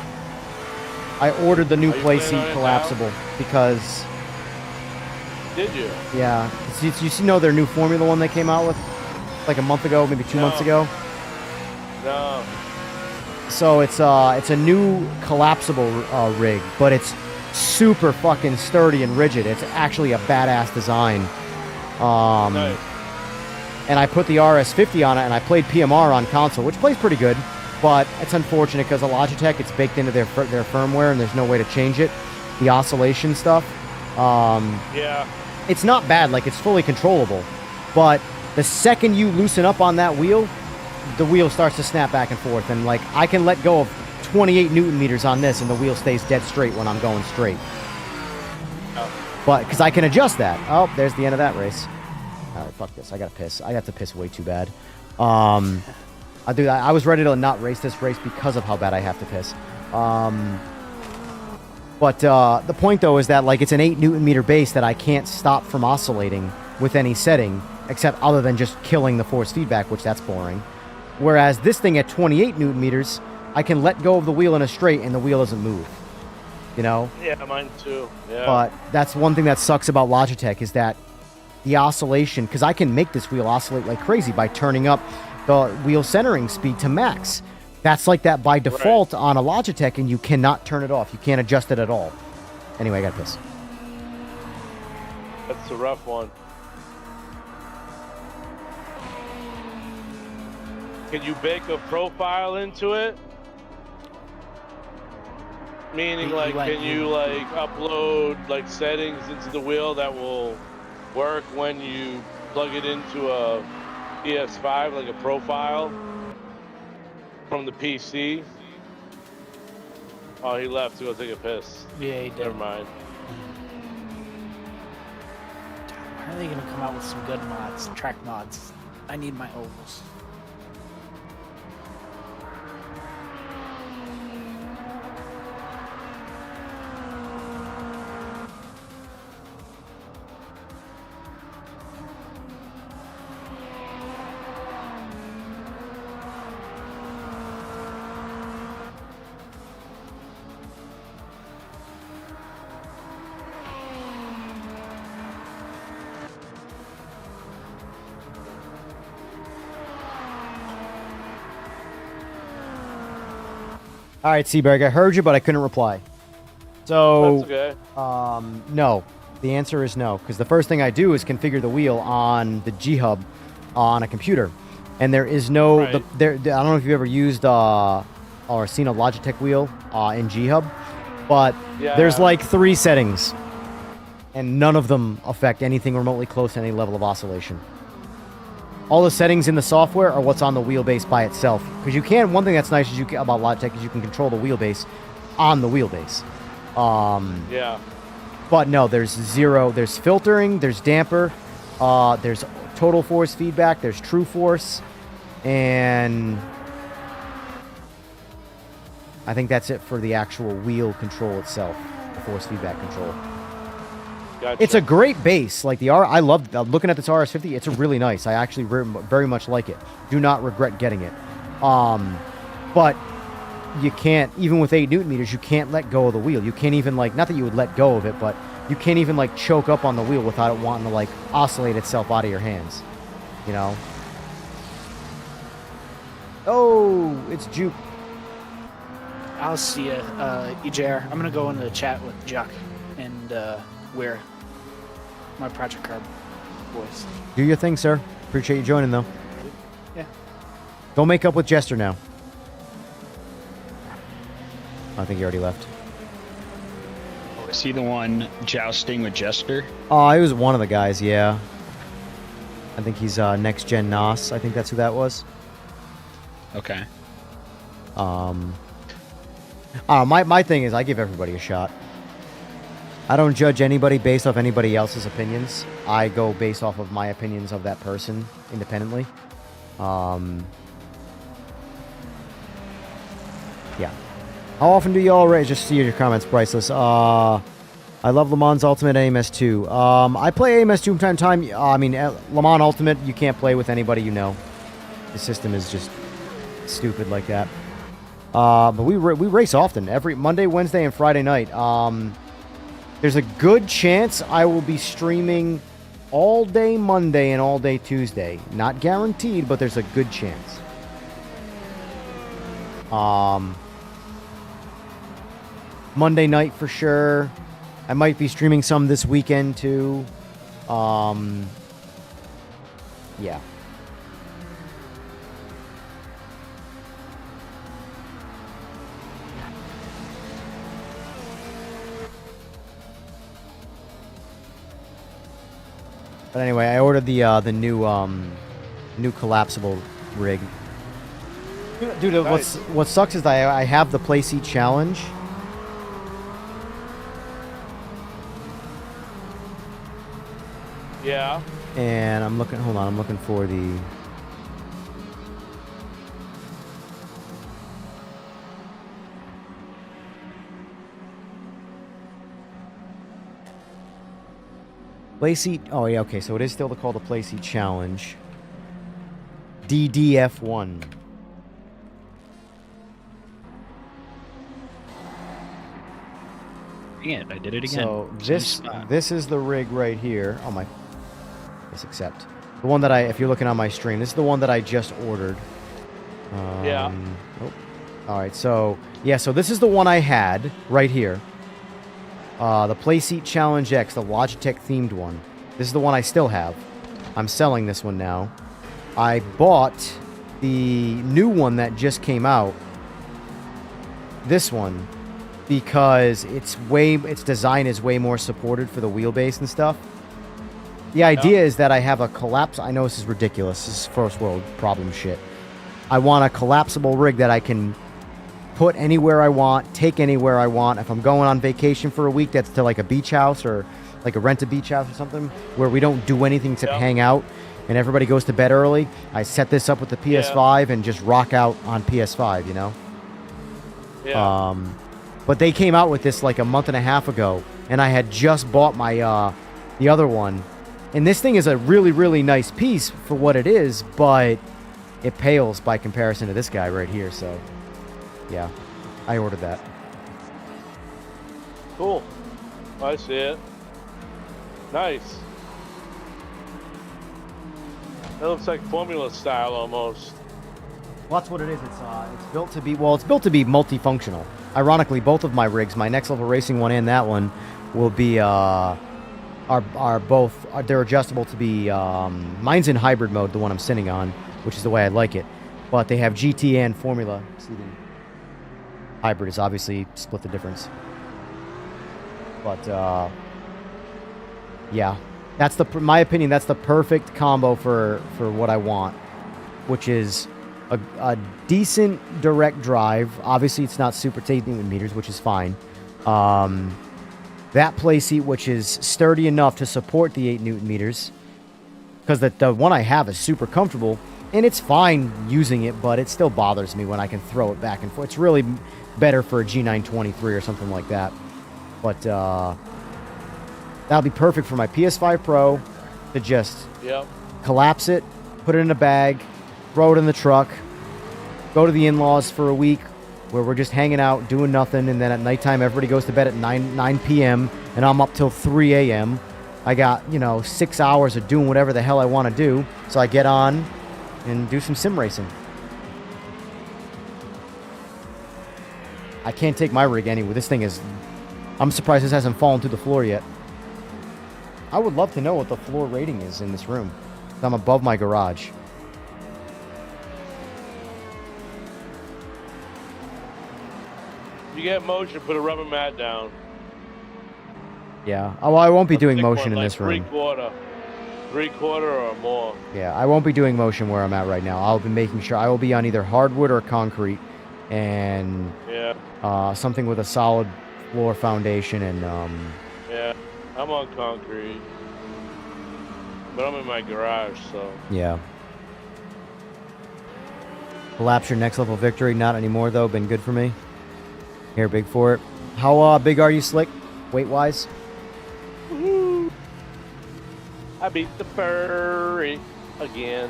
I ordered the new Are you play planning on seat it collapsible because, Did you? yeah, you know their new Formula One they came out with like a month ago, maybe 2 months ago. No. So it's a new collapsible rig, but it's super fucking sturdy and rigid. It's actually a badass design. Nice. And I put the RS50 on it, and I played PMR on console, which plays pretty good. But it's unfortunate because of Logitech, it's baked into their firmware, and there's no way to change it. The oscillation stuff. Yeah. It's not bad, like it's fully controllable. But the second you loosen up on that wheel, the wheel starts to snap back and forth. And like I can let go of 28 Newton meters on this, and the wheel stays dead straight when I'm going straight. Oh. But because I can adjust that. Oh, there's the end of that race. All right, fuck this. I gotta piss. I got to piss way too bad. I was ready to not race this race because of how bad I have to piss. But the point though is that like it's an 8 Newton meter base that I can't stop from oscillating with any setting, except other than just killing the force feedback, which that's boring. Whereas this thing at 28 Newton meters, I can let go of the wheel in a straight and the wheel doesn't move. You know? Yeah, mine too. Yeah. But that's one thing that sucks about Logitech is that the oscillation, because I can make this wheel oscillate like crazy by turning up the wheel centering speed to max. That's like that by default on a Logitech, and you cannot turn it off. You can't adjust it at all. Anyway, I got piss. That's a rough one. Can you bake a profile into it? Meaning, like, can you like upload like settings into the wheel that will work when you plug it into a PS5, like a profile from the PC? Oh, he left to go take a piss. Yeah, he did. Never mind. When are they gonna come out with some good mods, track mods? I need my ovals. All right, Seaberg, I heard you, but I couldn't reply. So, That's okay. no. The answer is no, because the first thing I do is configure the wheel on the G-Hub on a computer. And there is no... Right. I don't know if you've ever used or seen a Logitech wheel in G-Hub, but there's like 3 settings, and none of them affect anything remotely close to any level of oscillation. All the settings in the software are what's on the wheelbase by itself. Because you can, one thing that's nice is about Logitech is you can control the wheelbase on the wheelbase. Yeah. But no, there's filtering, there's damper, there's total force feedback, there's true force, and I think that's it for the actual wheel control itself, the force feedback control. Gotcha. It's a great base. Like I love looking at this RS50. It's really nice. I actually very much like it. Do not regret getting it. But you can't, even with 8 Newton meters, you can't let go of the wheel. You can't even like, not that you would let go of it, but you can't even like choke up on the wheel without it wanting to like oscillate itself out of your hands. You know? Oh, it's Juke. I'll see ya, EJR. I'm gonna go into the chat with Jock and Weir, my Project Card boys. Do your thing, sir. Appreciate you joining, though. Yeah. Don't make up with Jester now. I think he already left. Is he the one jousting with Jester? Oh, he was one of the guys, yeah. I think he's Next Gen Nos. I think that's who that was. Okay. My thing is I give everybody a shot. I don't judge anybody based off anybody else's opinions. I go based off of my opinions of that person independently. Yeah. How often do you all raise? Just see your comments, priceless. I love Le Mans Ultimate AMS2. I play AMS2 from time to time. I mean, Le Mans Ultimate, you can't play with anybody you know. The system is just stupid like that. But we race often, every Monday, Wednesday, and Friday night. There's a good chance I will be streaming all day Monday and all day Tuesday. Not guaranteed, but there's a good chance. Monday night for sure. I might be streaming some this weekend too. Yeah. But anyway, I ordered the new collapsible rig. Dude, Nice. what sucks is that I have the Playseat Challenge. Yeah. And I'm looking, hold on, I'm looking for the... Playseat, oh yeah, okay, so it is still called the Playseat Challenge. DDF1. Dang it, I did it again. So this is the rig right here. Oh my, yes, accept. The one that if you're looking on my stream, this is the one that I just ordered. Yeah. Oh. All right, so yeah, so this is the one I had right here. The Playseat Challenge X, the Logitech themed one. This is the one I still have. I'm selling this one now. I bought the new one that just came out. This one, because its design is way more supported for the wheelbase and stuff. The idea is that I have a collapse. I know this is ridiculous. This is first world problem shit. I want a collapsible rig that I can put anywhere I want, take anywhere I want. If I'm going on vacation for a week, that's to like a beach house or like a rented beach house or something where we don't do anything except hang out and everybody goes to bed early. I set this up with the PS5 and just rock out on PS5, you know? Yeah. But they came out with this like a month and a half ago, and I had just bought my the other one. And this thing is a really, really nice piece for what it is, but it pales by comparison to this guy right here, so yeah, I ordered that. Cool. I see it. Nice. That looks like Formula style almost. Well, that's what it is. It's built to be, well, it's built to be multifunctional. Ironically, both of my rigs, my Next Level Racing one and that one, will be are both they're adjustable to be. Mine's in hybrid mode, the one I'm sitting on, which is the way I like it. But they have GT and Formula seating. Hybrid is obviously split the difference. But yeah, that's my opinion. That's the perfect combo for what I want, which is a decent direct drive. Obviously, it's not super 8 Newton meters, which is fine. That play seat, which is sturdy enough to support the 8 Newton meters, because the one I have is super comfortable, and it's fine using it, but it still bothers me when I can throw it back and forth. It's really better for a G923 or something like that. But that'll be perfect for my PS5 Pro to just collapse it, put it in a bag, throw it in the truck, go to the in-laws for a week where we're just hanging out, doing nothing, and then at nighttime everybody goes to bed at 9 p.m. and I'm up till 3 a.m. I got, 6 hours of doing whatever the hell I want to do, so I get on and do some sim racing. I can't take my rig anywhere. This thing is... I'm surprised this hasn't fallen through the floor yet. I would love to know what the floor rating is in this room. I'm above my garage. You get motion, put a rubber mat down. Yeah. Oh, I won't be doing Thick motion one, in like this room. Three-quarter or more. Yeah, I won't be doing motion where I'm at right now. I'll be making sure I will be on either hardwood or concrete, and something with a solid floor foundation. And yeah, I'm on concrete, but I'm in my garage, so yeah. Collapse your Next Level Victory. Not anymore though. Been good for me. Here, big for it. How big are you, Slick? Weight wise? Woo-hoo. I beat the furry again.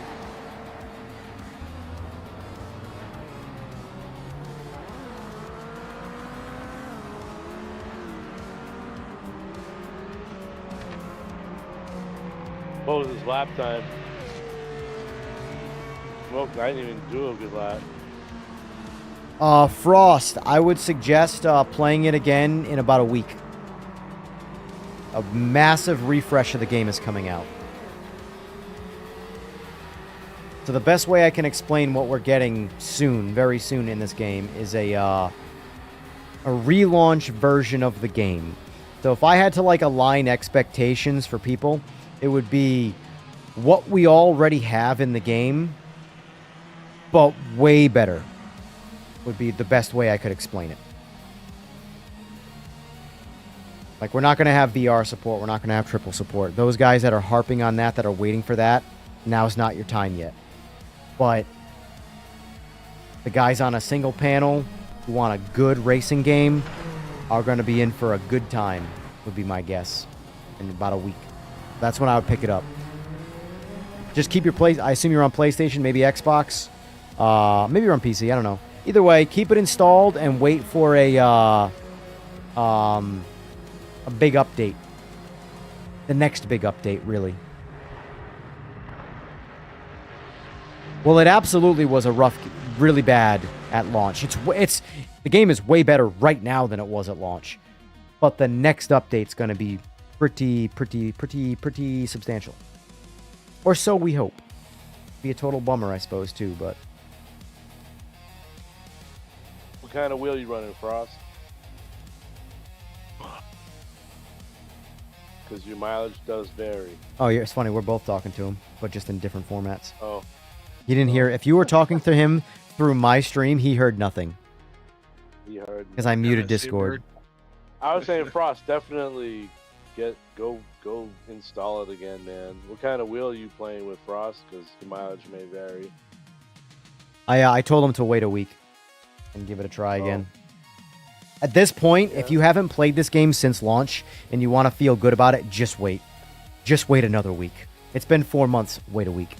What was his lap time? Well, I didn't even do a good lap. Frost, I would suggest playing it again in about a week. A massive refresh of the game is coming out. So the best way I can explain what we're getting soon, very soon in this game, is a relaunch version of the game. So if I had to like align expectations for people, it would be what we already have in the game, but way better. Would be the best way I could explain it. Like, we're not going to have VR support. We're not going to have triple support. Those guys that are harping on that are waiting for that, now's not your time yet. But the guys on a single panel who want a good racing game are going to be in for a good time, would be my guess, in about a week. That's when I would pick it up. Just keep your I assume you're on PlayStation, maybe Xbox. Maybe you're on PC, I don't know. Either way, keep it installed and wait for a big update. The next big update, really. Well, it absolutely was a rough, really bad at launch. The game is way better right now than it was at launch. But the next update's going to be pretty substantial. Or so we hope. Be a total bummer, I suppose, too, but... What kind of wheel you running, Frost? Because your mileage does vary. Oh, yeah, it's funny. We're both talking to him, but just in different formats. Oh. He didn't hear... If you were talking to him through my stream, he heard nothing. He heard. Because I muted Discord. I was saying, Frost, definitely go install it again, man. What kind of wheel are you playing with, Frost? Because the mileage may vary. I told him to wait a week and give it a try again. At this point, if you haven't played this game since launch and you want to feel good about it, just wait. Just wait another week. It's been 4 months. Wait a week.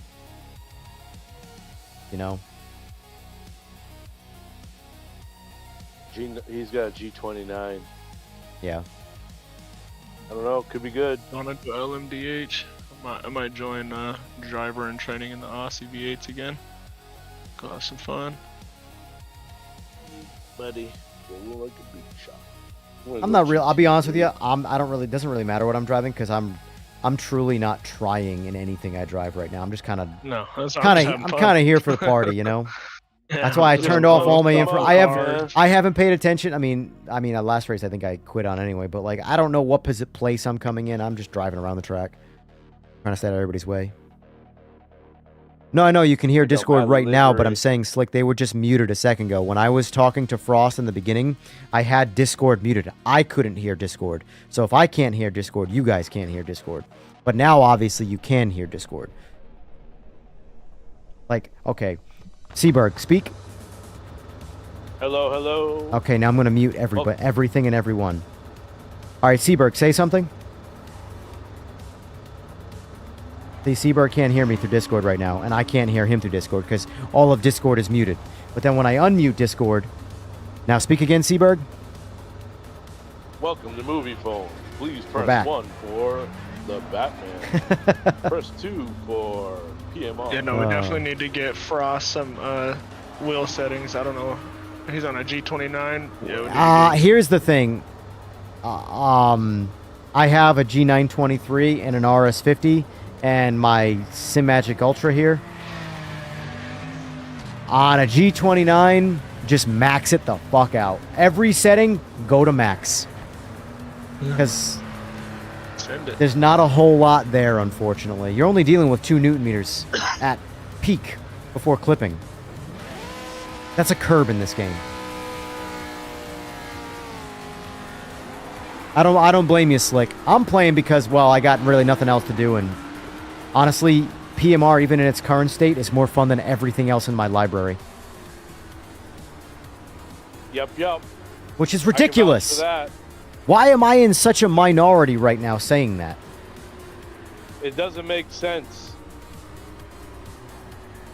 You know? He's got a G29. Yeah. I don't know. Could be good. Want to do LMDH? I might join driver and training in the Aussie V8s again. Go have some fun. Buddy, go like a big shot. I'm not real. I'll be honest with you. I don't really. It doesn't really matter what I'm driving because I'm truly not trying in anything I drive right now. I'm just kind of. No, that's I'm kind of here for the party, you know. Yeah, that's why I turned off all my info. I haven't paid attention. I mean, last race I think I quit on anyway. But like, I don't know what place I'm coming in. I'm just driving around the track, trying to stay out of everybody's way. No, I know you can hear Discord right now, but I'm saying, Slick, they were just muted a second ago. When I was talking to Frost in the beginning, I had Discord muted. I couldn't hear Discord. So if I can't hear Discord, you guys can't hear Discord. But now, obviously, you can hear Discord. Like, okay. Seaberg, speak. Hello, hello. Okay, now I'm going to mute everybody, everything and everyone. All right, Seaberg, say something. The Seaberg can't hear me through Discord right now, and I can't hear him through Discord because all of Discord is muted. But then when I unmute Discord... Now speak again, Seaberg. Welcome to Movie Phone. Please press 1 for the Batman. Press 2 for PMR. Yeah, no, we definitely need to get Frost some wheel settings. I don't know. He's on a G29. Yeah, here's the thing. I have a G923 and an RS50. And my Simagic Ultra here. On a G29, just max it the fuck out. Every setting, go to max. Because there's not a whole lot there, unfortunately. You're only dealing with 2 Newton meters at peak before clipping. That's a curb in this game. I don't blame you, Slick. I'm playing because, well, I got really nothing else to do, and honestly, PMR, even in its current state, is more fun than everything else in my library. Yep. Which is ridiculous. Why am I in such a minority right now saying that? It doesn't make sense.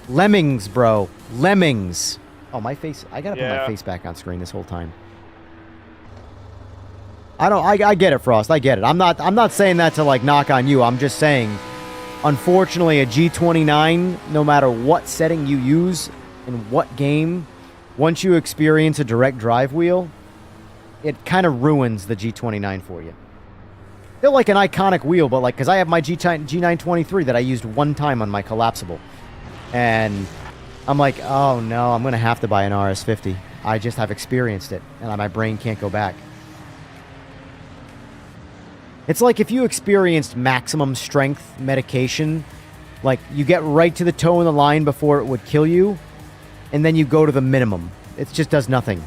Lemmings, bro. Lemmings. Oh, my face. I gotta put my face back on screen this whole time. I get it, Frost. I get it. I'm not saying that to like knock on you. I'm just saying Unfortunately, a G29, no matter what setting you use in what game, once you experience a direct drive wheel, it kind of ruins the G29 for you. They're like an iconic wheel, but like, because I have my G923 that I used one time on my collapsible. And I'm like, oh no, I'm going to have to buy an RS50. I just have experienced it, and my brain can't go back. It's like if you experienced maximum strength medication, like you get right to the toe in the line before it would kill you, and then you go to the minimum. It just does nothing.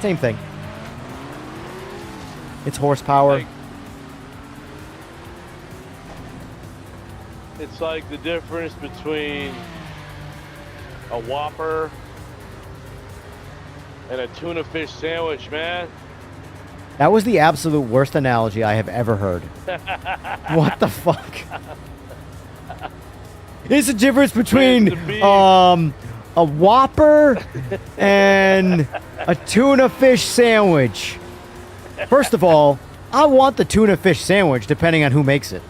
Same thing. It's horsepower. It's like the difference between a Whopper and a tuna fish sandwich, man. That was the absolute worst analogy I have ever heard. What the fuck? It's the difference between a Whopper and a tuna fish sandwich. First of all, I want the tuna fish sandwich depending on who makes it.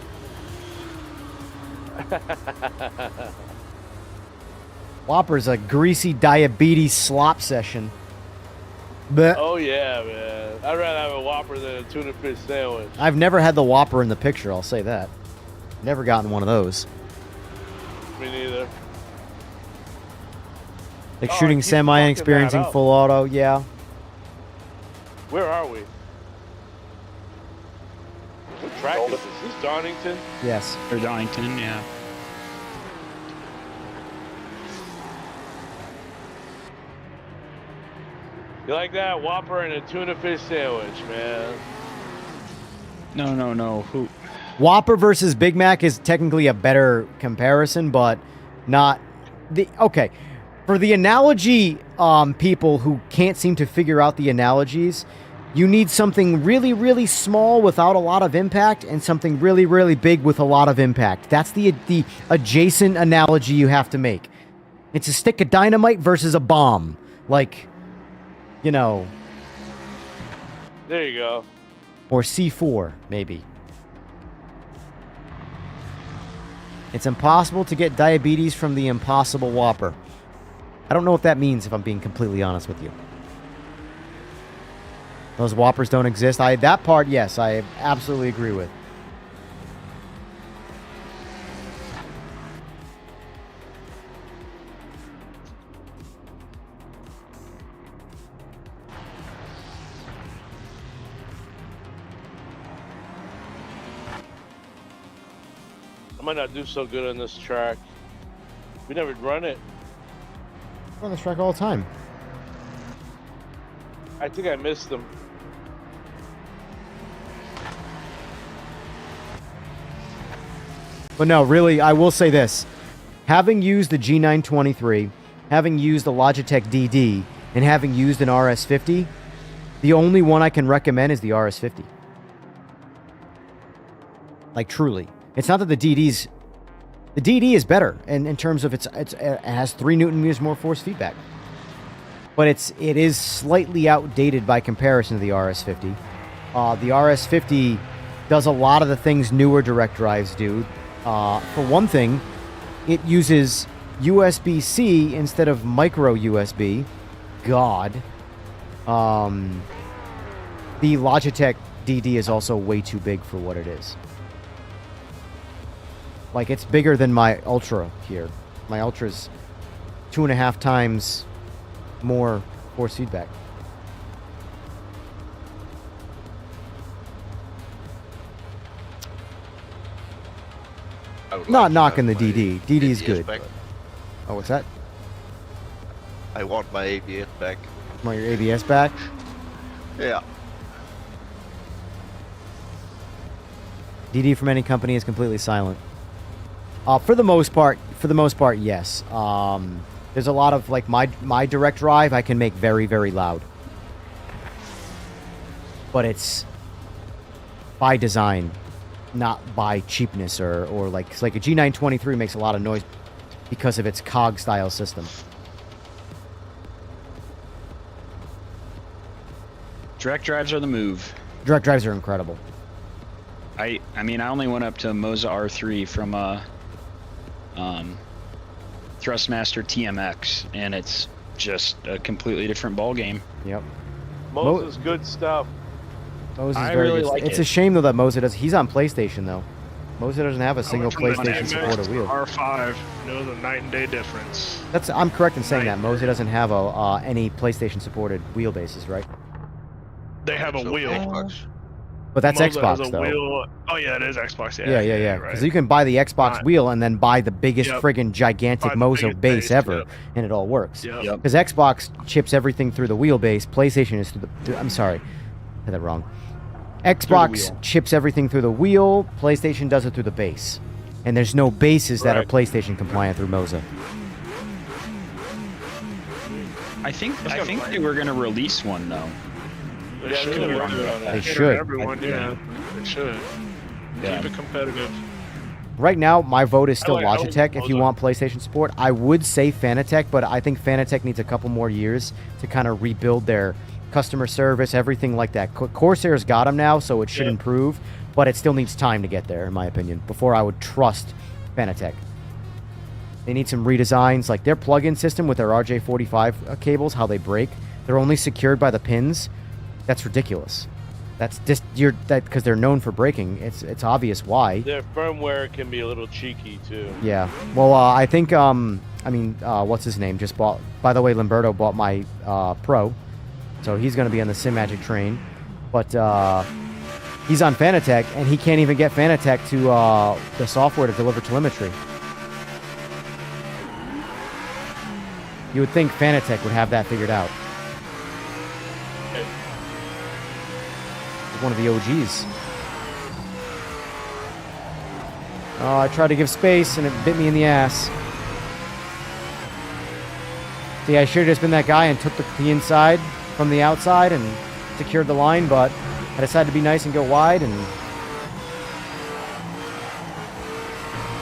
Whopper's a greasy diabetes slop session. But Oh yeah, man. I'd rather have a Whopper than a tuna fish sandwich. I've never had the Whopper in the picture, I'll say that. Never gotten one of those. Me neither. Like Oh, I shooting keep semi and fucking experiencing that up. full auto, yeah. Where are we? What track is this? Is this Donington? Yes. Or Donington, yeah. You like that? Whopper and a tuna fish sandwich, man. No. Who? Whopper versus Big Mac is technically a better comparison, but not the okay. For the analogy people who can't seem to figure out the analogies, you need something really, really small without a lot of impact and something really, really big with a lot of impact. That's the adjacent analogy you have to make. It's a stick of dynamite versus a bomb. Like, you know, There you go. or C4, maybe. It's impossible to get diabetes from the impossible Whopper. I don't know what that means, if I'm being completely honest with you. Those Whoppers don't exist. That part, yes, I absolutely agree with. I might not do so good on this track. We never run it. We're on this track all the time. I think I missed them. But no, really, I will say this. Having used the G923, having used the Logitech DD, and having used an RS50, the only one I can recommend is the RS50. Like, truly. It's not that the DD's... The DD is better in terms of it has 3 Newton meters more force feedback. But it is slightly outdated by comparison to the RS50. The RS50 does a lot of the things newer direct drives do. For one thing, it uses USB-C instead of micro USB. God. The Logitech DD is also way too big for what it is. Like, it's bigger than my Ultra here. My Ultra's 2.5 times more force feedback. I would Not like to knocking the have my DD. DD is ABS good. back. Oh, what's that? I want my ABS back. Want your ABS back? Yeah. DD from any company is completely silent. For the most part, yes. There's a lot of, like, my direct drive I can make very, very loud. But it's by design, not by cheapness or like, 'cause like a G923 makes a lot of noise because of its cog style system. Direct drives are the move. Direct drives are incredible. I mean, I only went up to Moza R3 from Thrustmaster TMX, and it's just a completely different ball game. Yep. Moses, good stuff. Moza is I very really good. like It's it. a shame though that Moza does. He's on PlayStation though. Moza doesn't have a single From the PlayStation TMX supported to wheel. R5, the night and day difference. I'm correct in saying that Moza doesn't have any PlayStation supported wheelbases, right? They have a So wheel. Xbox. But that's Moza has Xbox a though. wheel. Oh yeah, it is Xbox. Yeah. Right. Because you can buy the Xbox Right. wheel and then buy the biggest Yep. friggin' gigantic Buy the Moza biggest base base, ever, yep. and it all works. Yep. Because Xbox chips everything through the wheelbase. PlayStation is through the. I'm sorry, I said that wrong. Xbox wheel. chips everything through the wheel. PlayStation does it through the base, and there's no bases that are Right. PlayStation compliant through Moza. I think they were gonna release one though. They Yeah, should. they They were doing that. They should. Everyone, yeah. They should. Yeah. Keep it competitive. Right now, my vote is still I like Logitech. If you Moza. want PlayStation support, I would say Fanatec, but I think Fanatec needs a couple more years to kind of rebuild their customer service, everything like that. Corsair's got them now, so it should Yeah. improve, but it still needs time to get there, in my opinion, before I would trust Fanatec. They need some redesigns, like their plug-in system with their RJ45 cables, how they break. They're only secured by the pins. That's ridiculous. That's just because they're known for breaking. It's obvious why. Their firmware can be a little cheeky too. Yeah. Well, I think what's his name just bought. By the way, Limberto bought my Pro, so he's going to be on the Simagic train. But he's on Fanatec, and he can't even get Fanatec to the software to deliver telemetry. You would think Fanatec would have that figured out. One of the OGs. Oh, I tried to give space and it bit me in the ass. See, I should have just been that guy and took the inside from the outside and secured the line, but I decided to be nice and go wide and...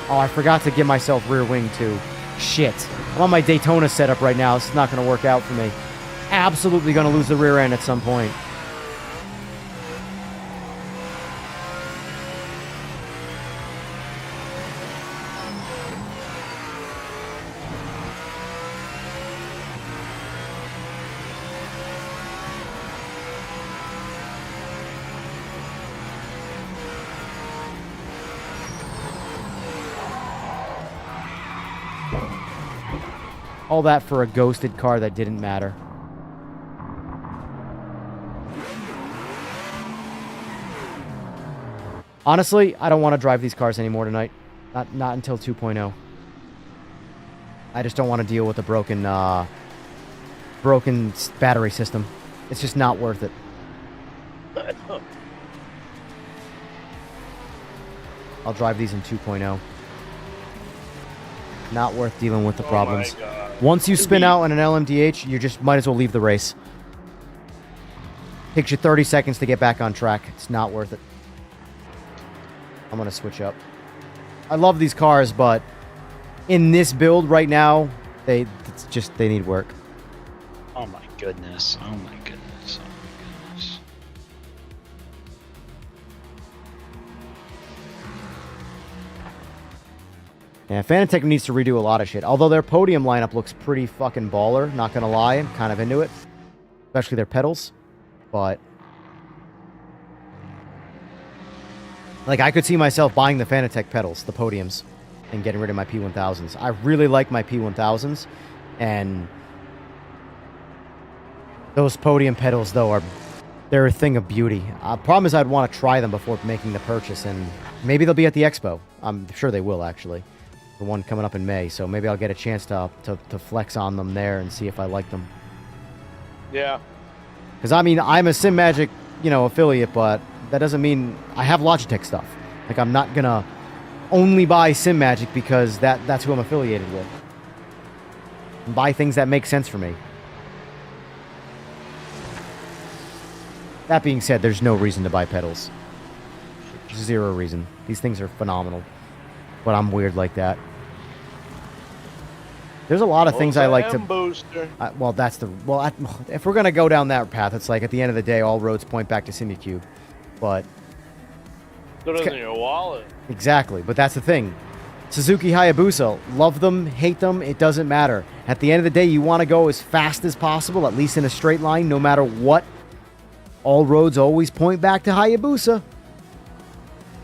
Oh, I forgot to give myself rear wing too. Shit. I'm on my Daytona setup right now. This is not going to work out for me. Absolutely going to lose the rear end at some point. All that for a ghosted car that didn't matter. Honestly, I don't want to drive these cars anymore tonight. Not until 2.0. I just don't want to deal with a broken battery system. It's just not worth it. I'll drive these in 2.0. Not worth dealing with the problems. My God. Once you spin out on an LMDH, you just might as well leave the race. Takes you 30 seconds to get back on track. It's not worth it. I'm going to switch up. I love these cars, but in this build right now, they need work. Oh my goodness. Oh my goodness. Oh my goodness. Yeah, Fanatec needs to redo a lot of shit. Although their podium lineup looks pretty fucking baller, not gonna lie. I'm kind of into it. Especially their pedals. But... like, I could see myself buying the Fanatec pedals, the podiums, and getting rid of my P1000s. I really like my P1000s, and those podium pedals, though, they're a thing of beauty. Problem is I'd want to try them before making the purchase, and maybe they'll be at the expo. I'm sure they will, actually. The one coming up in May, so maybe I'll get a chance to flex on them there and see if I like them. Yeah. Because, I mean, I'm a Simagic, affiliate, but that doesn't mean I have Logitech stuff. Like, I'm not gonna only buy Simagic because that's who I'm affiliated with. Buy things that make sense for me. That being said, there's no reason to buy pedals. Zero reason. These things are phenomenal. But I'm weird like that. There's a lot of things I like to... Booster. if we're going to go down that path, it's like at the end of the day, all roads point back to Simicube. But So doesn't your wallet. Exactly, but that's the thing. Suzuki Hayabusa, love them, hate them, it doesn't matter. At the end of the day, you want to go as fast as possible, at least in a straight line, no matter what. All roads always point back to Hayabusa.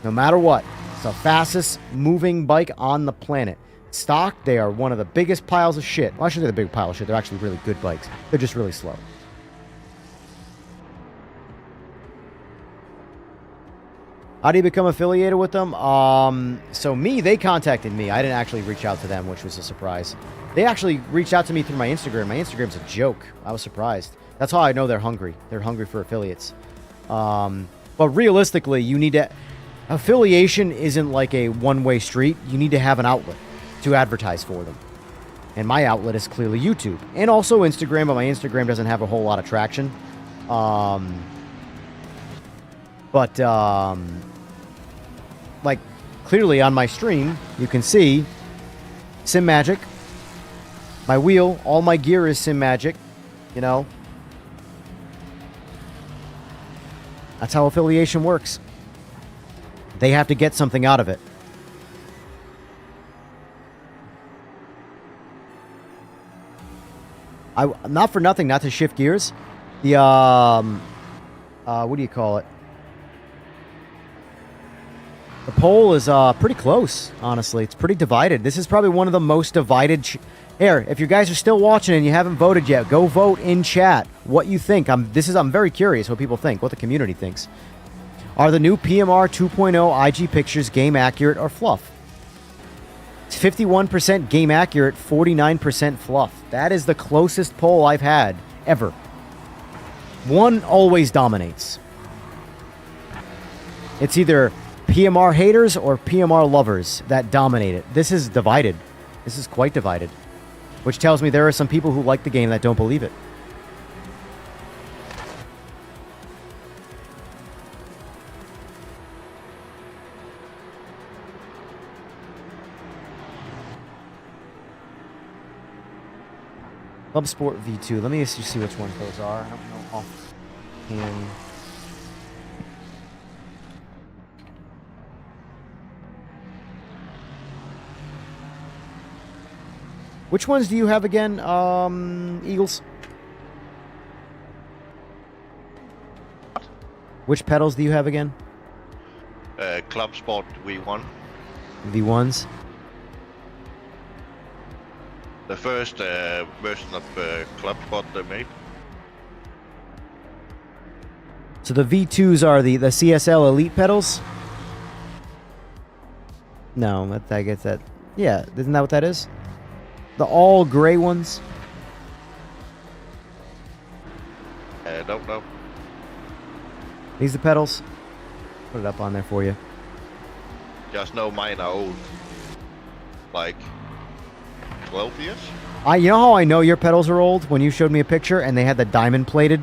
No matter what. It's the fastest moving bike on the planet. Stock, they are one of the biggest piles of shit. Well, I shouldn't say the big pile of shit. They're actually really good bikes. They're just really slow. How do you become affiliated with them? So they contacted me. I didn't actually reach out to them, which was a surprise. They actually reached out to me through my Instagram. My Instagram's a joke. I was surprised. That's how I know they're hungry. They're hungry for affiliates. But realistically, you need to... Affiliation isn't like a one-way street. You need to have an outlet to advertise for them. And my outlet is clearly YouTube. And also Instagram, but my Instagram doesn't have a whole lot of traction. Like, clearly on my stream, you can see Simagic. My wheel, all my gear is Simagic, you know. That's how affiliation works. They have to get something out of it. Not for nothing, not to shift gears. The, what do you call it? The poll is pretty close, honestly. It's pretty divided. This is probably one of the most divided... Here, if you guys are still watching and you haven't voted yet, go vote in chat what you think. I'm very curious what people think, what the community thinks. Are the new PMR 2.0 IG pictures game accurate or fluff? It's 51% game accurate, 49% fluff. That is the closest poll I've had ever. One always dominates. It's either PMR haters or PMR lovers that dominate it. This is divided. This is quite divided. Which tells me there are some people who like the game that don't believe it. Club Sport V2. Let me just see which ones those are. I don't know offhand. Which ones do you have again, Eagles? Which pedals do you have again? Club Sport V1. V1s? The first version of Club Sport they made. So the V2s are the CSL Elite pedals? No, I guess that... Yeah, isn't that what that is? The all gray ones? Don't know. These the pedals? Put it up on there for you. Just know mine are old. Like 12 years? You know how I know your pedals are old? When you showed me a picture and they had the diamond plated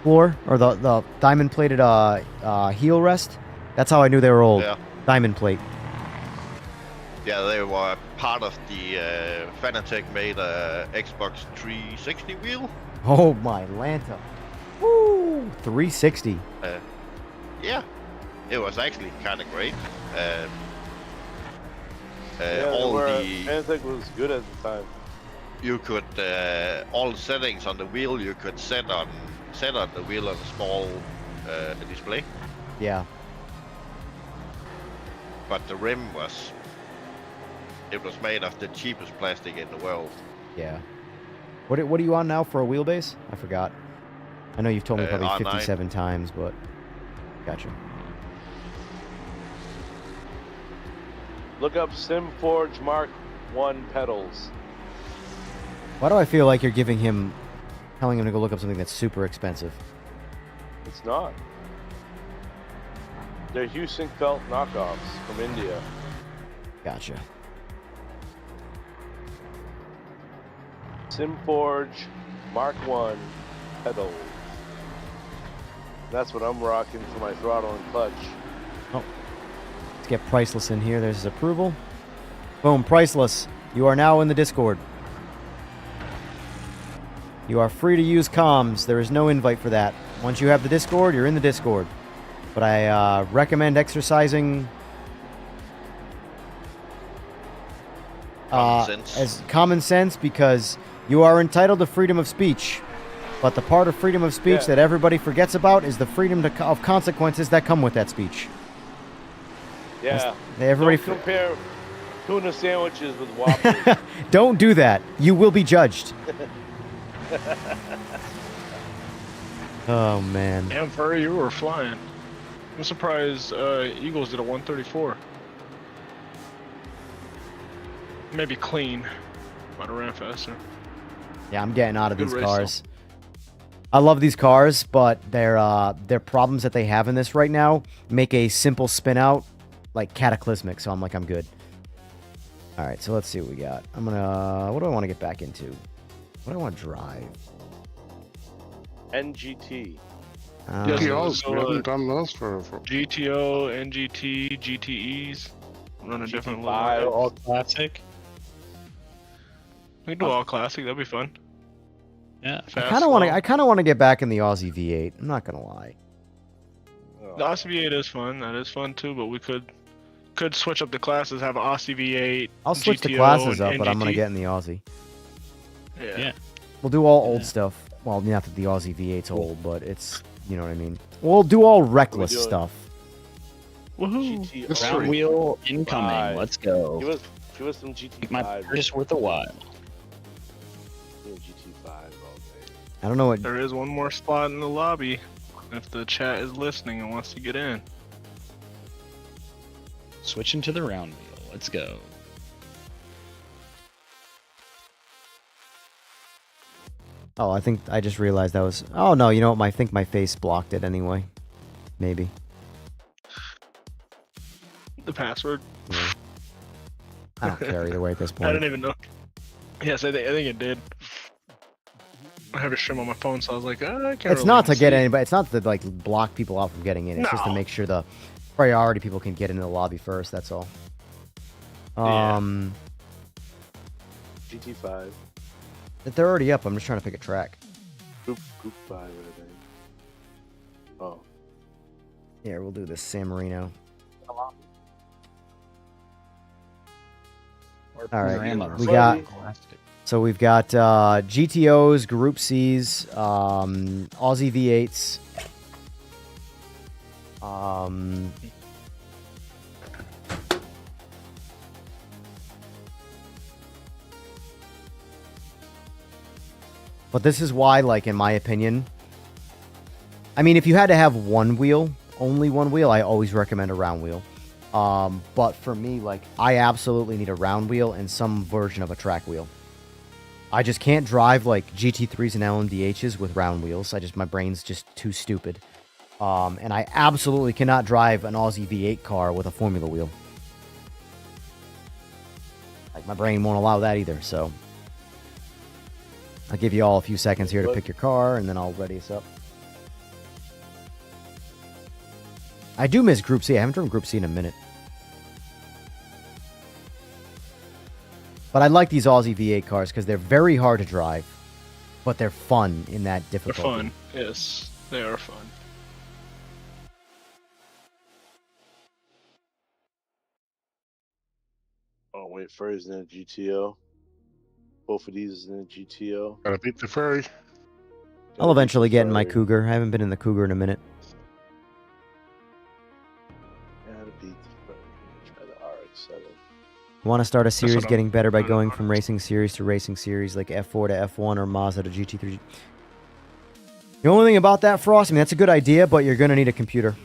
floor? Or the diamond plated heel rest? That's how I knew they were old. Yeah. Diamond plate. Yeah, they were part of the Fanatec made Xbox 360 wheel. Oh my Lanta. Woo! 360. Yeah, it was actually kind of great. Fanatec was good at the time. You could all the settings on the wheel you could set on the wheel on a small display. Yeah. But the rim was made of the cheapest plastic in the world. Yeah. What are you on now for a wheelbase? I forgot. I know you've told me probably R9. 57 times, but gotcha. Look up SimForge Mark 1 pedals. Why do I feel like you're telling him to go look up something that's super expensive? It's not. They're Houston felt knockoffs from India. Gotcha. SimForge Mark 1 pedals. That's what I'm rocking for my throttle and clutch. Oh. Let's get Priceless in here. There's his approval. Boom, Priceless. You are now in the Discord. You are free to use comms. There is no invite for that. Once you have the Discord, you're in the Discord. but I recommend exercising Common sense. as common sense, because you are entitled to freedom of speech. But the part of freedom of speech that everybody forgets about is the freedom of consequences that come with that speech. Yeah. Everybody Don't compare tuna sandwiches with waffles. Don't do that. You will be judged. Oh, man. Damn, Furry, you were flying. I'm surprised Eagles did a 134. Maybe clean. Might have ran faster. Yeah, I'm getting out of Good these race, cars. I love these cars, but their problems that they have in this right now make a simple spin out like cataclysmic. So I'm good. All right, so let's see what we got. What do I want to get back into? What do I want to drive? NGT. GTOs, we haven't done those for GTO, NGT, GTEs. Run a different GT5. level. All classic. We can do all classic. That'd be fun. Yeah. I kind of want to get back in the Aussie V8. I'm not gonna lie. The Aussie V8 is fun. That is fun too. But we could switch up the classes. Have an Aussie V8. I'll switch the GTO, classes and up, but I'm gonna NGT. get in the Aussie. Yeah. We'll do all old stuff. Well, not that the Aussie V8's old, but it's, you know what I mean. We'll do all reckless doing? stuff. Woohoo! GT Round wheel incoming. Five. Let's go. Give us some GT5. Make my purchase worth a while. Yeah, GT5 all day. I don't know what. There is one more spot in the lobby. If the chat is listening and wants to get in. Switching to the round wheel. Let's go. Oh, I think I just realized that was. Oh no, you know what? I think my face blocked it anyway. Maybe. The password. Yeah. I don't care either way at this I point. don't even know. Yes, I think it did. I have a stream on my phone, so I was like, I can't. It's really not to see. get anybody. It's not to like block people out from getting in. It's just to No. make sure the priority people can get into the lobby first. That's all. GT5. They're already up. I'm just trying to pick a track. Group 5, I think. Oh. Here, we'll do this San Marino. All right, Panorama. we got. So we've got GTOs, Group Cs, Aussie V8s. But this is why, like, in my opinion, I mean, if you had to have one wheel, only one wheel, I always recommend a round wheel. But for me, like, I absolutely need a round wheel and some version of a track wheel. I just can't drive, like, GT3s and LMDHs with round wheels. My brain's just too stupid. And I absolutely cannot drive an Aussie V8 car with a Formula wheel. Like, my brain won't allow that either, so. I'll give you all a few seconds here to pick your car, and then I'll ready us up. I do miss Group C. I haven't driven Group C in a minute. But I like these Aussie V8 cars because they're very hard to drive, but they're fun in that They're difficulty. fun. Yes, they are fun. Oh, wait. Furry's in a GTO. Both of these is in a GTO. Gotta beat the Furry. I'll eventually get in my Furry. Cougar. I haven't been in the Cougar in a minute. Gotta beat the Furry. Try the RX-7. Want to start a series what I'm getting better by trying to going find. from racing series to racing series, like F4 to F1 or Mazda to GT3. The only thing about that, Frost, I mean, that's a good idea, but you're going to need a computer.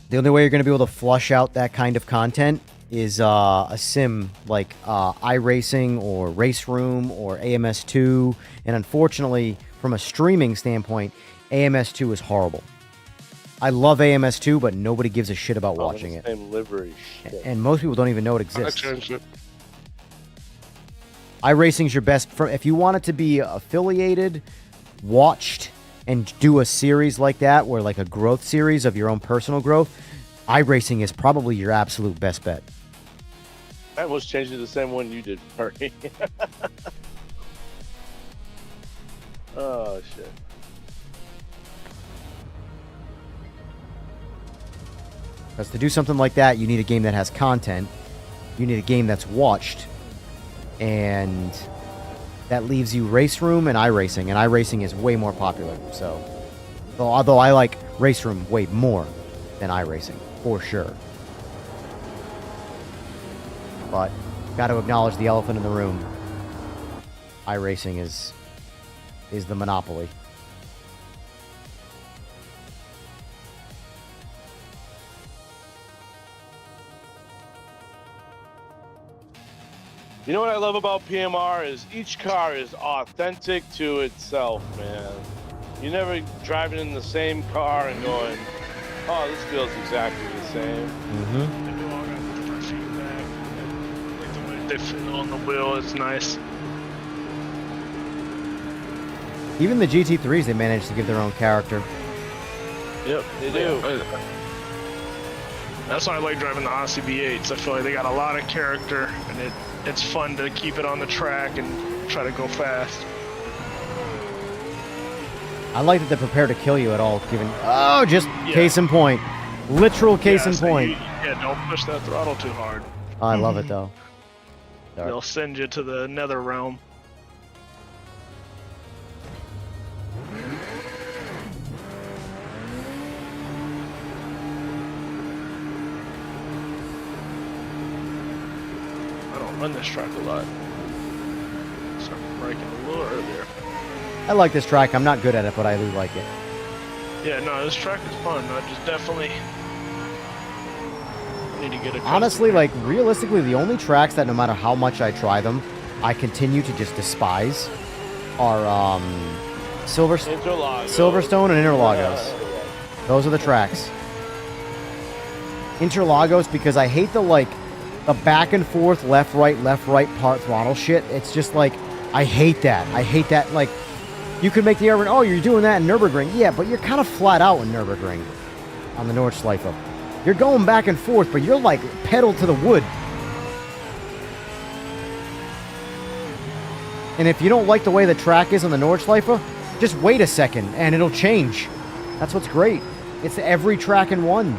The only way you're going to be able to flush out that kind of content is a sim like iRacing or Race Room or AMS2. And unfortunately, from a streaming standpoint, AMS2 is horrible. I love AMS2, but nobody gives a shit about watching it. Same livery. Shit. And most people don't even know it I exists. changed it. iRacing's your best. If you want it to be affiliated, watched, and do a series like that, where like a growth series of your own personal growth, iRacing is probably your absolute best bet. I almost changed it to the same one you did, Furry. Oh, shit. Because to do something like that, you need a game that has content. You need a game that's watched. And that leaves you Race Room and iRacing. And iRacing is way more popular. So, although I like Race Room way more than iRacing, for sure. But, got to acknowledge the elephant in the room. iRacing is the monopoly. You know what I love about PMR is each car is authentic to itself, man. You're never driving in the same car and going, oh, this feels exactly the same. Mm-hmm. They do all got different feedback. Like the way they feel on the wheel is nice. Even the GT3s, they managed to give their own character. Yep, they do. That's why I like driving the Aussie V8s. I feel like they got a lot of character, and it's fun to keep it on the track and try to go fast. I like that they're prepared to kill you at all, given... Oh, just case in point. Literal case in point. Don't push that throttle too hard. Oh, I love it, though. They'll send you to the nether realm. I don't run this track a lot. So I'm braking a little earlier. I like this track. I'm not good at it, but I do like it. Yeah, no, this track is fun. I just definitely need to get a Honestly, like, realistically, the only tracks that no matter how much I try them, I continue to just despise are Silverstone and Interlagos. Those are the tracks. Interlagos, because I hate the back and forth, left, right part throttle shit. It's just like, I hate that. I hate that, like, you could make the argument, oh, you're doing that in Nürburgring. Yeah, but you're kind of flat out in Nürburgring on the Nordschleife. You're going back and forth, but you're like pedal to the wood. And if you don't like the way the track is on the Nordschleife, just wait a second and it'll change. That's what's great. It's every track in one.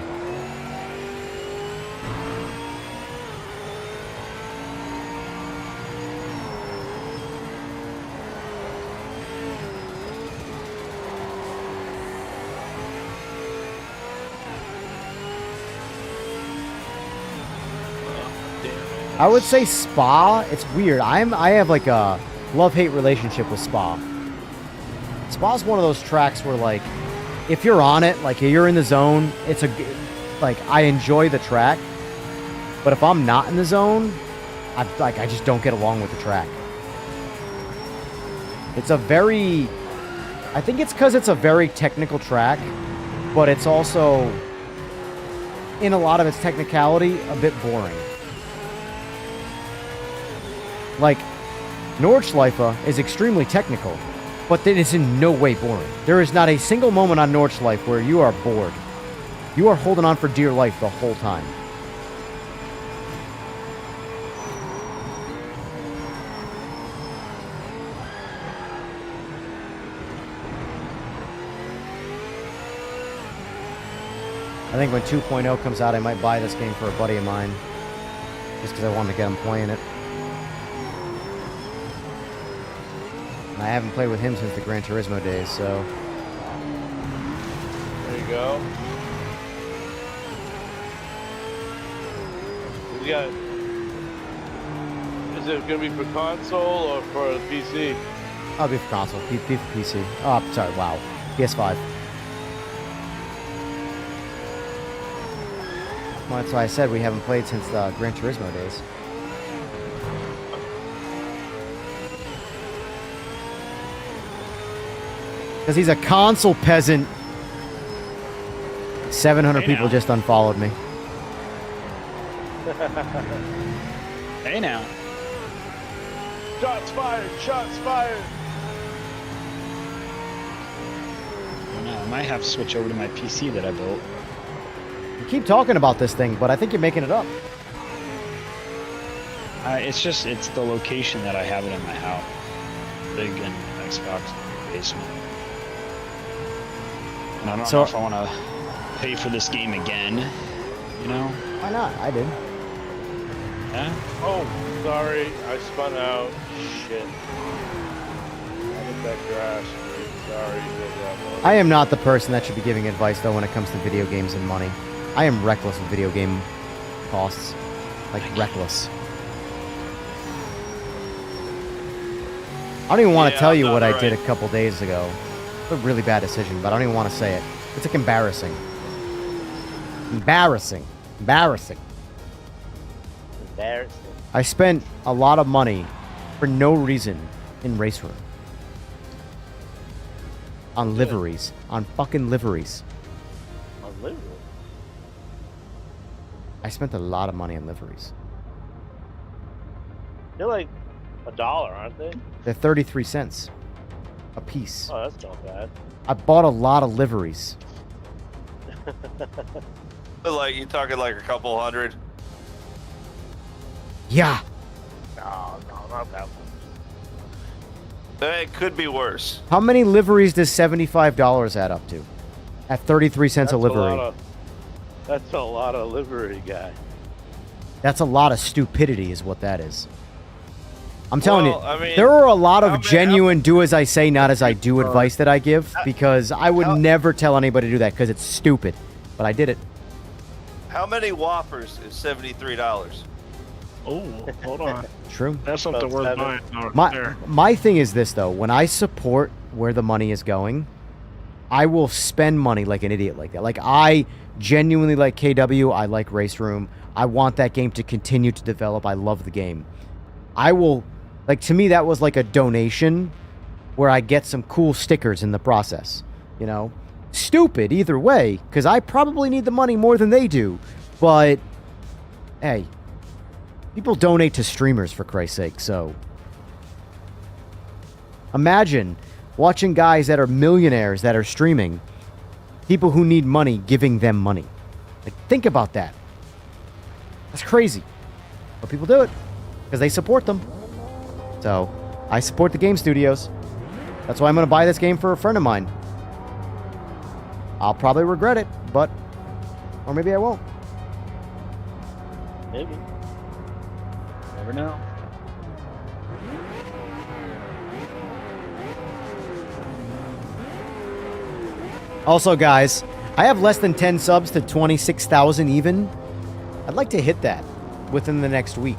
I would say Spa. It's weird. I have like a love-hate relationship with Spa. Spa's one of those tracks where, like, if you're on it, like, you're in the zone, I enjoy the track. But if I'm not in the zone, I just don't get along with the track. It's a very... I think it's because it's a very technical track, but it's also, in a lot of its technicality, a bit boring. Like, Nordschleife is extremely technical, but it is in no way boring. There is not a single moment on Nordschleife where you are bored. You are holding on for dear life the whole time. I think when 2.0 comes out, I might buy this game for a buddy of mine, just because I wanted to get him playing it. I haven't played with him since the Gran Turismo days, so... There you go. We got... Is it going to be for console or for PC? I'll be for console. Be for PC. Oh, sorry, wow. PS5. Well, that's why I said we haven't played since the Gran Turismo days. Because he's a console peasant. 700 people just unfollowed me. Hey now. Shots fired! Shots fired! I don't know. I might have to switch over to my PC that I built. You keep talking about this thing, but I think you're making it up. It's the location that I have it in my house. Big and Xbox basement. And I don't know if I want to pay for this game again You know? Why not? I did. Yeah. Oh, sorry. I spun out. Shit. I hit that grass. Dude. Sorry. I am not the person that should be giving advice, though, when it comes to video games and money. I am reckless with video game costs. Like, reckless. I don't even want to tell you what I did a couple days ago. It's a really bad decision, but I don't even want to say it. It's like embarrassing. Embarrassing. Embarrassing. Embarrassing. I spent a lot of money for no reason in Race Room. On liveries. On fucking liveries. On livery? I spent a lot of money on liveries. They're like $1, aren't they? They're 33 cents a piece. Oh, that's not bad. I bought a lot of liveries. Like, you talking like a couple hundred? Yeah. No, not that much. It could be worse. How many liveries does $75 add up to? At 33 cents a livery. That's a lot of livery, guy. That's a lot of stupidity is what that is. I'm telling you, I mean, there are a lot of genuine do as I say, not as I do advice that I give, because I would never tell anybody to do that because it's stupid. But I did it. How many Whoppers is $73? Oh, hold on. True. That's something worth buying. My thing is this, though. When I support where the money is going, I will spend money like an idiot like that. Like, I genuinely like KW. I like Race Room. I want that game to continue to develop. I love the game. I will... Like, to me, that was like a donation where I get some cool stickers in the process, you know? Stupid either way, because I probably need the money more than they do. But, hey, people donate to streamers, for Christ's sake, so... Imagine watching guys that are millionaires that are streaming, people who need money giving them money. Like, think about that. That's crazy. But people do it, because they support them. So, I support the game studios. That's why I'm going to buy this game for a friend of mine. I'll probably regret it, but... Or maybe I won't. Maybe. Never know. Also, guys, I have less than 10 subs to 26,000 even. I'd like to hit that within the next week.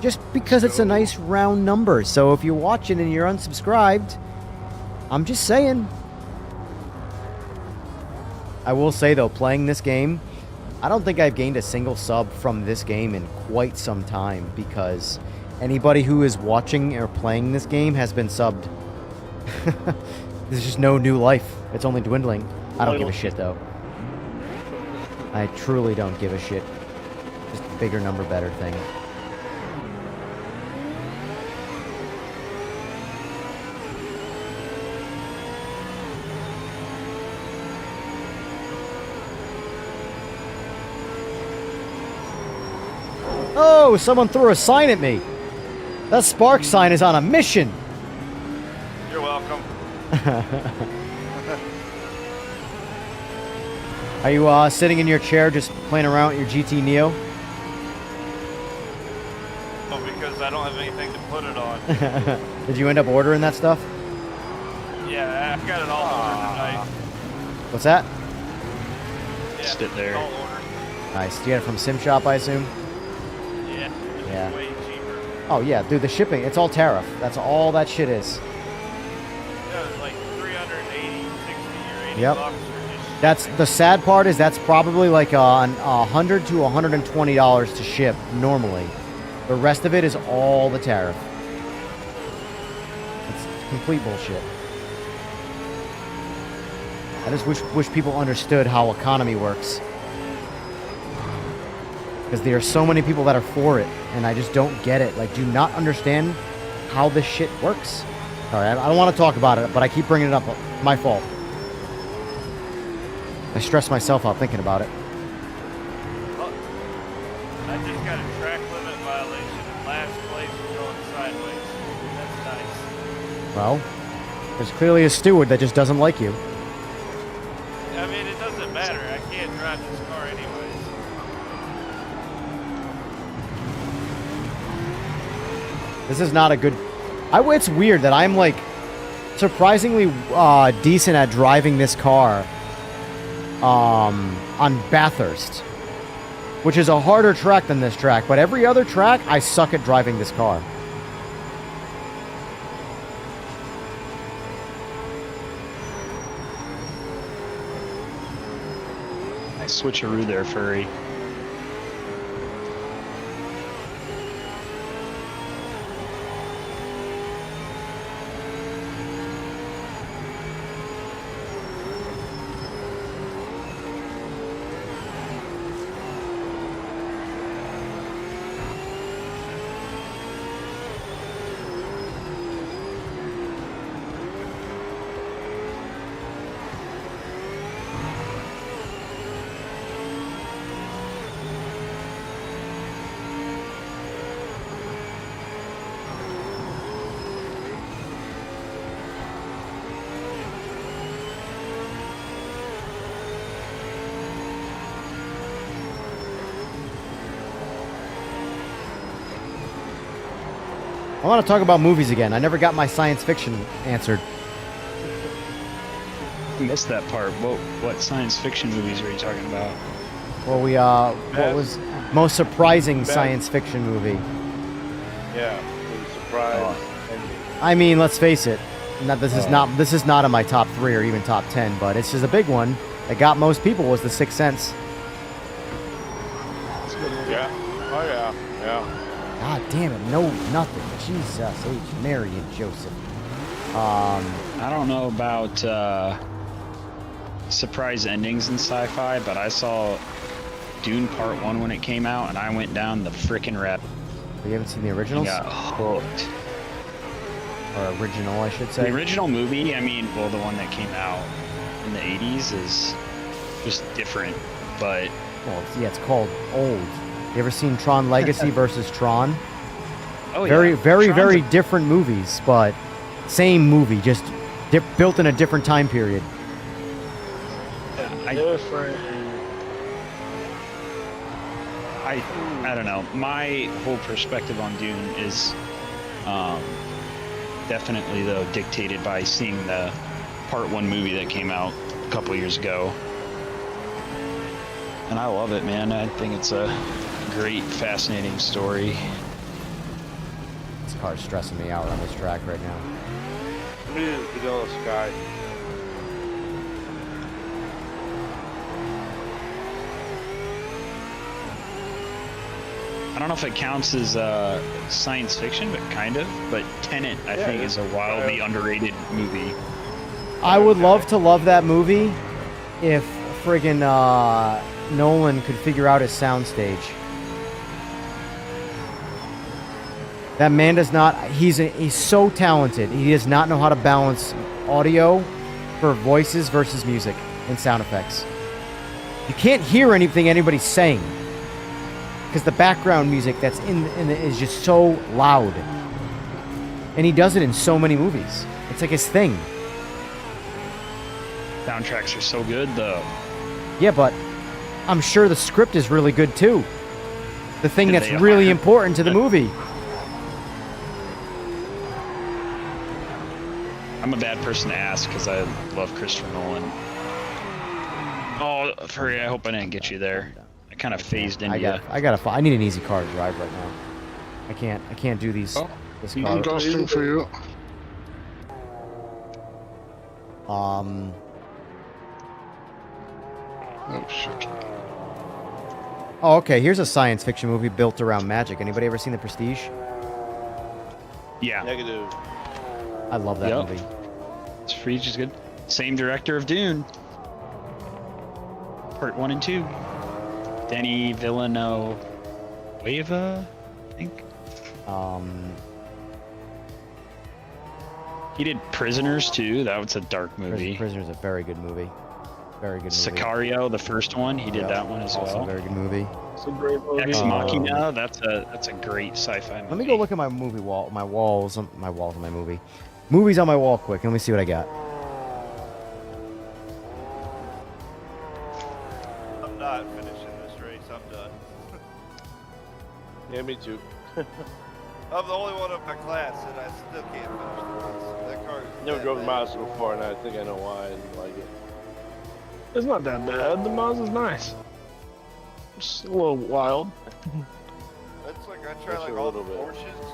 Just because it's a nice round number. So if you're watching and you're unsubscribed, I'm just saying. I will say, though, playing this game, I don't think I've gained a single sub from this game in quite some time, because anybody who is watching or playing this game has been subbed. There's just no new life. It's only dwindling. I don't give a shit, though. I truly don't give a shit. Just a bigger number, better thing. Oh, someone threw a sign at me. That Spark sign is on a mission. You're welcome. Are you sitting in your chair just playing around with your GT Neo? Oh, because I don't have anything to put it on. Did you end up ordering that stuff? Yeah, I got it all ordered tonight. What's that? Yeah, Sit there. all ordered. Nice. Do you get it from Sim Shop, I assume? Yeah, it's Yeah. way cheaper. Oh, yeah, dude, the shipping, it's all tariff. That's all that shit is. Yeah, it's like 380, 60, or 80 Yep. bucks. For just That's the sad part is that's probably like $100 to $120 to ship normally. The rest of it is all the tariff. It's complete bullshit. I just wish people understood how economy works. Because there are so many people that are for it, and I just don't get it. Like, do not understand how this shit works. All right, I don't want to talk about it, but I keep bringing it up. My fault. I stress myself out thinking about it. Well, I just got a track limit violation in last place for going sideways. That's nice. Well, there's clearly a steward that just doesn't like you. I mean, it doesn't matter. I can't drive this car anyways. This is not a good... It's weird that I'm, like, surprisingly decent at driving this car on Bathurst, which is a harder track than this track, but every other track, I suck at driving this car. Nice switcheroo there, Furry. I want to talk about movies again. I never got my science fiction answered. Missed that part. What science fiction movies were you talking about? Well, what was most surprising science fiction movie? Yeah, it was surprise. I mean, let's face it. This is not in my top 3 or even top 10, but it's just a big one that got most people was The Sixth Sense. Yeah. Oh yeah. Yeah. God damn it, no, nothing. Jesus H, Mary and Joseph. I don't know about surprise endings in sci-fi, but I saw Dune Part 1 when it came out, and I went down the frickin' rabbit. You haven't seen the originals? Got hooked. Or original, I should say. The original movie, I mean, well, the one that came out in the 80s is just different, but... Well, it's called old. You ever seen Tron Legacy versus Tron? Oh, yeah. Very different movies, but same movie, just built in a different time period. I don't know. My whole perspective on Dune is definitely, though, dictated by seeing the Part 1 movie that came out a couple years ago. And I love it, man. I think it's a great, fascinating story. This car's stressing me out on this track right now. It is Vanilla Sky. I don't know if it counts as science fiction, but kind of. But Tenet, I think, is a wildly underrated movie. I would love to love that movie if friggin' Nolan could figure out his soundstage. That man does not. He's so talented. He does not know how to balance audio for voices versus music and sound effects. You can't hear anything anybody's saying because the background music that's is just so loud, and he does it in so many movies. It's like his thing. Soundtracks are so good, though. Yeah, but I'm sure the script is really good too. The thing that's They really are. important to the movie. I'm a bad person to ask because I love Christopher Nolan. Oh, Furry, I hope I didn't get you there. I kind of phased into you. I need an easy car to drive right now. I can't do these. This car. I'm dusting for you. Um. Oh shit. Oh, okay. Here's a science fiction movie built around magic. Anybody ever seen The Prestige? Yeah. Negative. I love that movie. Prestige is good. Same director of Dune. Part 1 and 2. Denis Villeneuve, I think. He did Prisoners too. That was a dark movie. Prisoners is a very good movie. Very good movie. Sicario, the first one, he did that one as also well. a very good movie. It's a great movie. Ex Machina, that's a great sci-fi movie. Let me go look at my movie wall, my walls on my movie. Movies on my wall quick. Let me see what I got. I'm not finishing this race. I'm done. Yeah, me too. I'm the only one of my class, and I still can't finish the Mazda. That car is Never that drove a bad. Mazda before, and I think I know why I didn't like it. It's not that bad. The Mazda's nice. Just a little wild. It's like I try Just like a all the little bit. Porsches,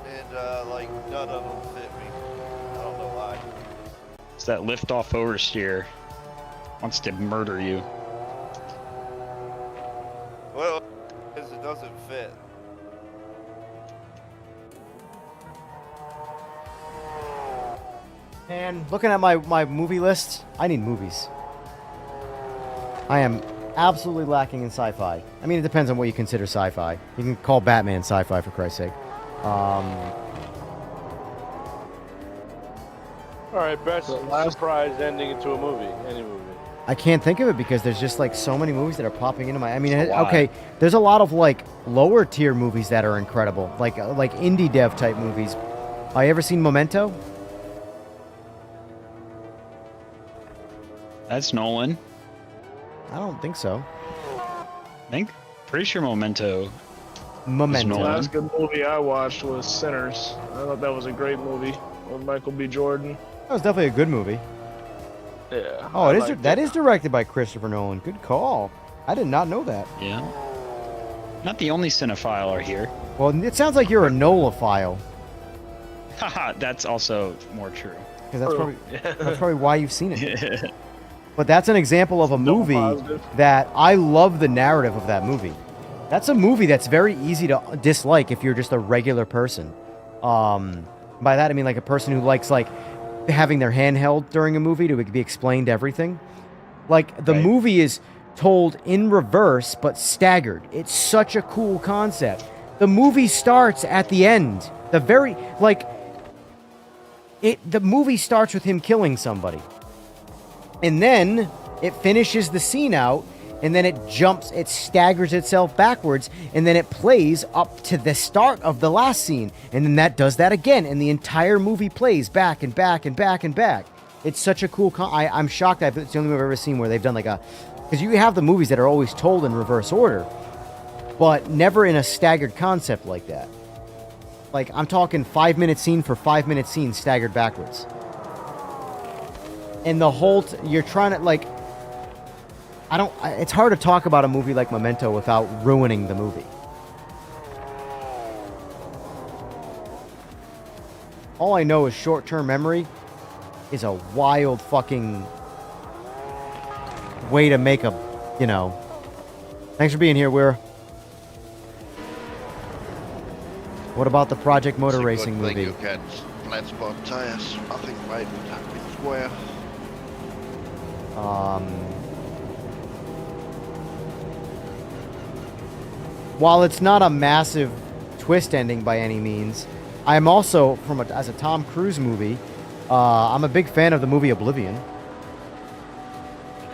and like none of them fit me. I don't know why. It's that lift off oversteer. Wants to murder you. Well, because it doesn't fit. And looking at my movie list, I need movies. I am absolutely lacking in sci-fi. I mean, it depends on what you consider sci-fi. You can call Batman sci-fi, for Christ's sake. All right, best surprise ending into a movie, any movie. I can't think of it because there's just like so many movies that are popping into my. I mean, It's a lot. okay, there's a lot of like lower tier movies that are incredible, like indie dev type movies. You ever seen Memento? That's Nolan. I don't think so. I think. Pretty sure Memento. Memento. The last good movie I watched was Sinners. I thought that was a great movie with Michael B. Jordan. That was definitely a good movie. Yeah. Oh, that is directed by Christopher Nolan. Good call. I did not know that. Yeah. Not the only cinephile are here. Well, it sounds like you're a Nola-phile. Haha, that's also more true. Because that's probably why you've seen it. But that's an example of a movie that I love the narrative of that movie. That's a movie that's very easy to dislike if you're just a regular person. By that I mean like a person who likes like having their hand held during a movie to be explained everything. Like the movie is told in reverse but staggered. It's such a cool concept. The movie starts at the end. The movie starts with him killing somebody. And then it finishes the scene out, and then it staggers itself backwards, and then it plays up to the start of the last scene, and then that does that again, and the entire movie plays back and back and back and back. It's such a cool I'm shocked that it's the only movie I've ever seen where they've done like because you have the movies that are always told in reverse order, but never in a staggered concept like that. Like, I'm talking 5-minute scene for 5-minute scene staggered backwards. And the whole you're trying to like it's hard to talk about a movie like Memento without ruining the movie. All I know is short-term memory is a wild fucking way to make a, Thanks for being here, Weir. What about the Project Motor Racing movie? You get flat spot tires. I think mine would have been square. While it's not a massive twist ending by any means, I'm also, as a Tom Cruise movie, I'm a big fan of the movie Oblivion.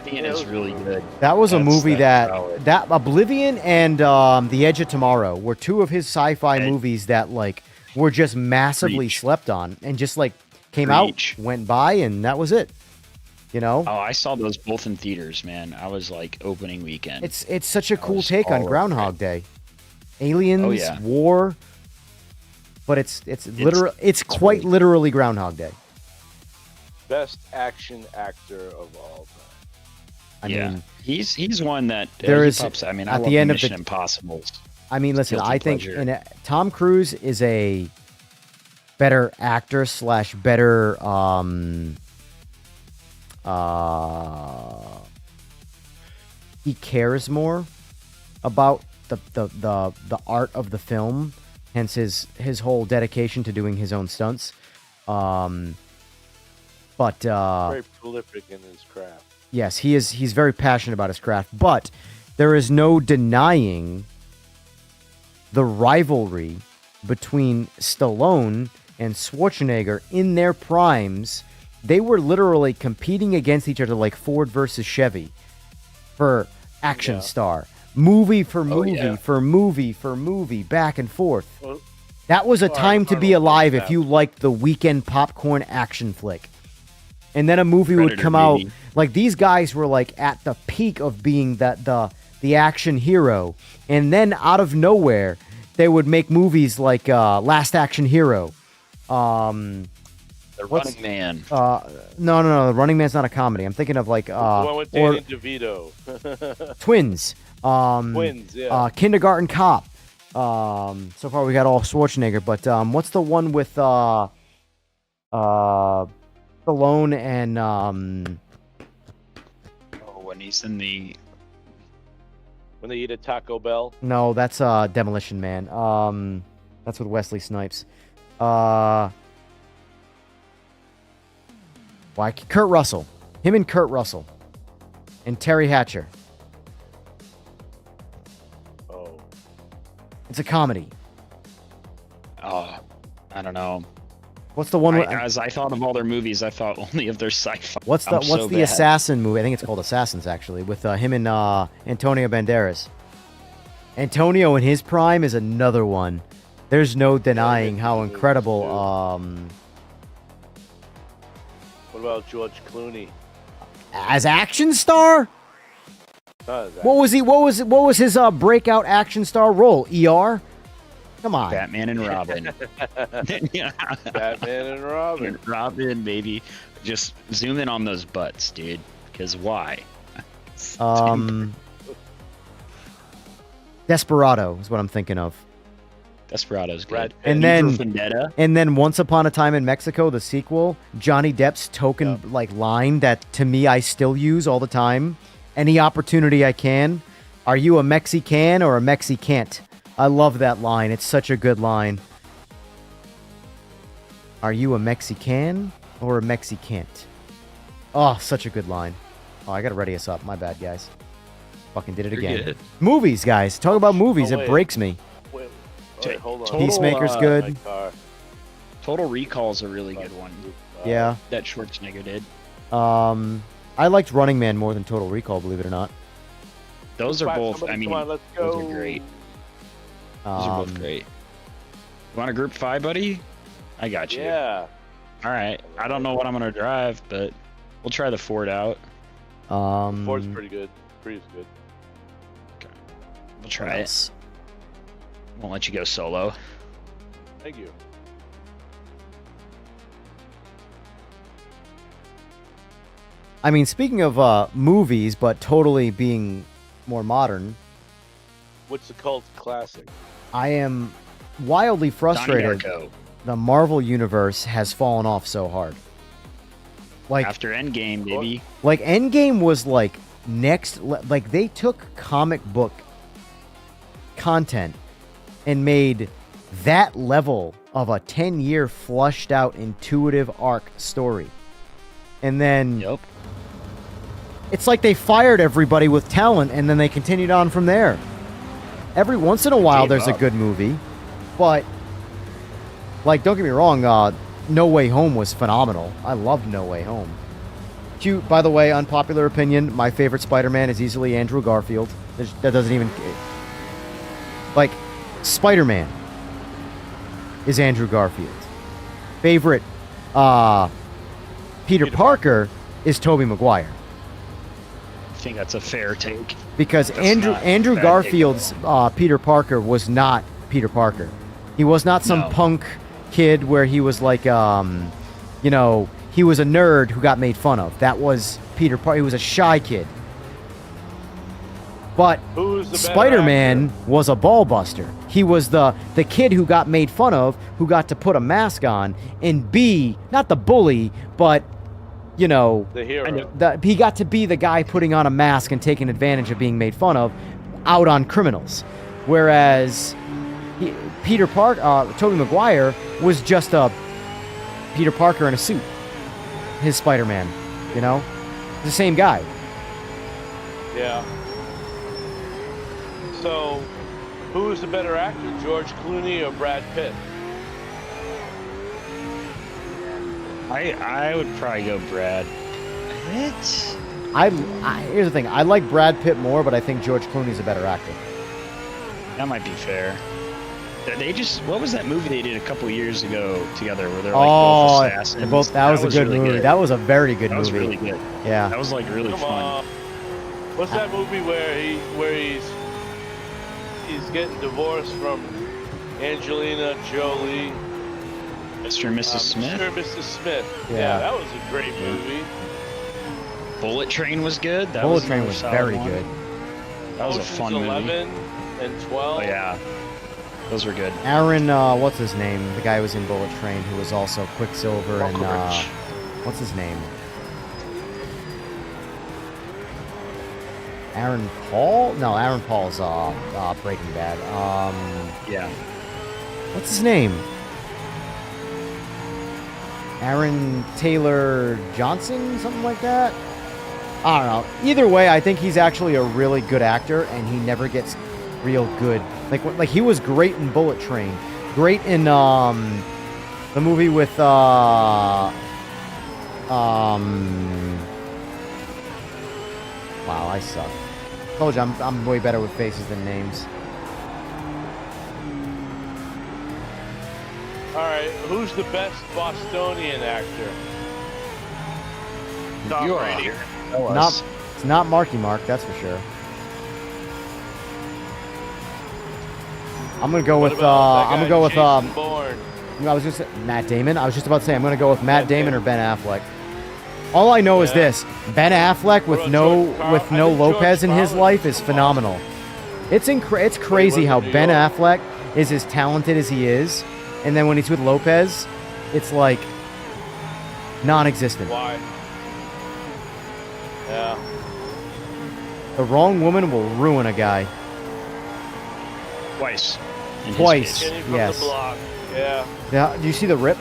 Oblivion is really good. That was a movie that solid. Oblivion and The Edge of Tomorrow were two of his sci-fi movies that like were just massively slept on and just like came out, went by, and that was it. Oh, I saw those both in theaters, man. I was like opening weekend. It's such a cool take on Groundhog Day. Aliens, war, but it's quite literally Groundhog Day. Best action actor of all time. I mean, he's one that I mean, at I the end love of Mission Impossibles. I mean, listen, I think Tom Cruise is a better actor / better he cares more about the art of the film, hence his whole dedication to doing his own stunts. But very prolific in his craft. Yes, he's very passionate about his craft, but there is no denying the rivalry between Stallone and Schwarzenegger in their primes. They were literally competing against each other like Ford versus Chevy for action star. Movie for movie for movie for movie, back and forth. Well, that was a time to be alive if you liked the weekend popcorn action flick. And then a movie would come out. Like, these guys were like at the peak of being the action hero. And then out of nowhere, they would make movies like Last Action Hero. The Running Man. No. Running Man's not a comedy. I'm thinking of like the one with Danny DeVito. Twins. Twins, yeah. Kindergarten Cop. So far we got all Schwarzenegger, but what's the one with Stallone and When he's in the... When they eat at Taco Bell. No, that's Demolition Man. That's with Wesley Snipes. Kurt Russell. Him and Kurt Russell. And Terry Hatcher. Oh. It's a comedy. I don't know. What's the one? As I thought of all their movies, I thought only of their sci-fi. What's the assassin movie? I think it's called Assassins, actually, with him and Antonio Banderas. Antonio in his prime is another one. There's no denying how incredible. What about George Clooney? As action star? What was he? What was his breakout action star role? ER? Come on. Batman and Robin. Batman and Robin. Robin, baby. Just zoom in on those butts, dude. Because why? Desperado is what I'm thinking of. Desperado's good. And then Once Upon a Time in Mexico, the sequel, Johnny Depp's token line that to me I still use all the time. Any opportunity I can. Are you a Mexican or a Mexicant? I love that line. It's such a good line. Are you a Mexican or a Mexicant? Oh, such a good line. Oh, I gotta ready us up. My bad, guys. Fucking did it again. Good. Movies, guys. Talk about movies. It breaks me. Wait, hold on. Peacemaker's good. Total Recall's a really good one. Yeah. That Schwarzenegger did. I liked Running Man more than Total Recall, believe it or not. Those are both, Come on, let's go. those are great. Those are both great. You want a group 5, buddy? I got you. Yeah. All right. I don't know what I'm going to drive, but we'll try the Ford out. Ford's pretty good. Pretty good. Okay. We'll try it. Won't let you go solo. Thank you. I mean, speaking of movies, but totally being more modern, What's the cult classic? I am wildly frustrated. The Marvel universe has fallen off so hard. Like after Endgame, baby. Like Endgame was like like they took comic book content and made that level of a 10-year flushed out intuitive arc story. And then it's like they fired everybody with talent and then they continued on from there. Every once in a while there's a good movie, but like don't get me wrong, No Way Home was phenomenal. I loved No Way Home. Cute, by the way, unpopular opinion, my favorite Spider-Man is easily Andrew Garfield. That doesn't even like Spider-Man is Andrew Garfield. Favorite Peter Parker is Tobey Maguire. I think that's a fair take. Because Andrew Garfield's Peter Parker was not Peter Parker. He was not some punk kid where he was like, you know, he was a nerd who got made fun of. That was Peter Parker. He was a shy kid. But Spider-Man was a ball buster. He was the kid who got made fun of, who got to put a mask on and be, not the bully, but, you know, the hero. He got to be the guy putting on a mask and taking advantage of being made fun of out on criminals. Whereas Tobey Maguire was just a Peter Parker in a suit. His Spider-Man, you know? The same guy. Yeah. So, who is the better actor, George Clooney or Brad Pitt? I would probably go Brad Pitt. Here's the thing. I like Brad Pitt more, but I think George Clooney's a better actor. That might be fair. What was that movie they did a couple years ago together where they're like both assassins? That was a good really movie. Good. That was a very good movie. That was really good. Yeah. That was like really fun. What's that movie where he's getting divorced from Angelina Jolie. Mr. and Mrs. Smith. Mr. and Mrs. Smith. Yeah. Yeah, that was a great movie. Bullet Train was good. That Bullet was Train another was solid very one. good. That was a Ocean's fun movie. 11 and 12. Oh yeah, those were good. Aaron, what's his name? The guy who was in Bullet Train, who was also Quicksilver and Malkovich. what's his name? Aaron Paul? No, Aaron Paul's Breaking Bad. Yeah. What's his name? Aaron Taylor Johnson, something like that. I don't know. Either way, I think he's actually a really good actor, and he never gets real good. Like he was great in Bullet Train, great in the movie with wow, I suck. Told you I'm way better with faces than names. All right, who's the best Bostonian actor? Tom You are. Brady. It's not Marky Mark, that's for sure. I'm gonna go with Jason Bourne. I was just Matt Damon. I was just about to say I'm gonna go with Matt Damon or Ben Affleck. All I know is this: Ben Affleck with no Lopez in his life is phenomenal. It's crazy how Ben Affleck is as talented as he is, and then when he's with Lopez, it's like non-existent. Why? Yeah. The wrong woman will ruin a guy. Twice. In his Twice. case. Kenny from Yes. the block. Yeah. Now, do you see the rip?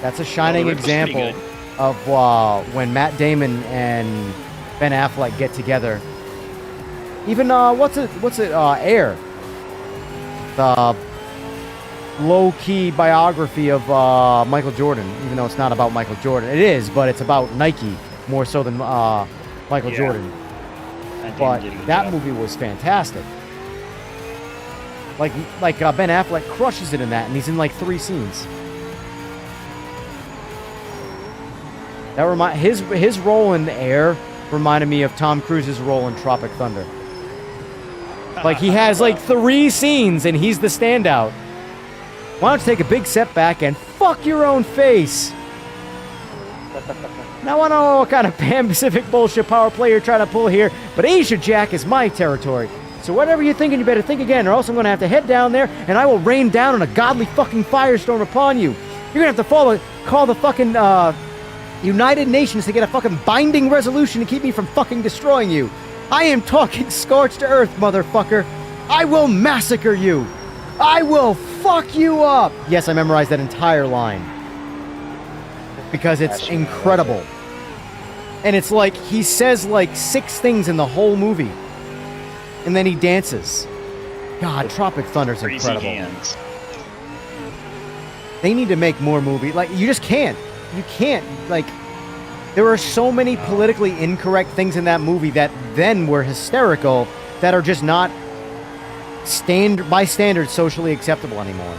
That's a shining Rip was pretty example good. of when Matt Damon and Ben Affleck get together. Even what's it? Air. The low-key biography of Michael Jordan, even though it's not about Michael Jordan. It is, but it's about Nike more so than Michael Yeah. Jordan. Matt Damon But did a good that job. movie was fantastic. Like Ben Affleck crushes it in that, and he's in like 3 scenes. That his role in Air reminded me of Tom Cruise's role in Tropic Thunder. Like he has like 3 scenes, and he's the standout. Why don't you take a big step back and fuck your own face? Now I don't know what kind of Pan Pacific bullshit power play you're trying to pull here, but Asia Jack is my territory. So whatever you're thinking, you better think again, or else I'm going to have to head down there, and I will rain down on a godly fucking firestorm upon you. You're going to have to call the fucking United Nations to get a fucking binding resolution to keep me from fucking destroying you. I am talking scorched earth, motherfucker. I will massacre you. I will fuck you up. Yes, I memorized that entire line. Because it's incredible. And it's like, he says like 6 things in the whole movie. And then he dances. God, Tropic Thunder's Crazy incredible. hands. They need to make more movies. Like, you just can't. You can't. Like, there are so many politically incorrect things in that movie that then were hysterical that are just not by standards socially acceptable anymore.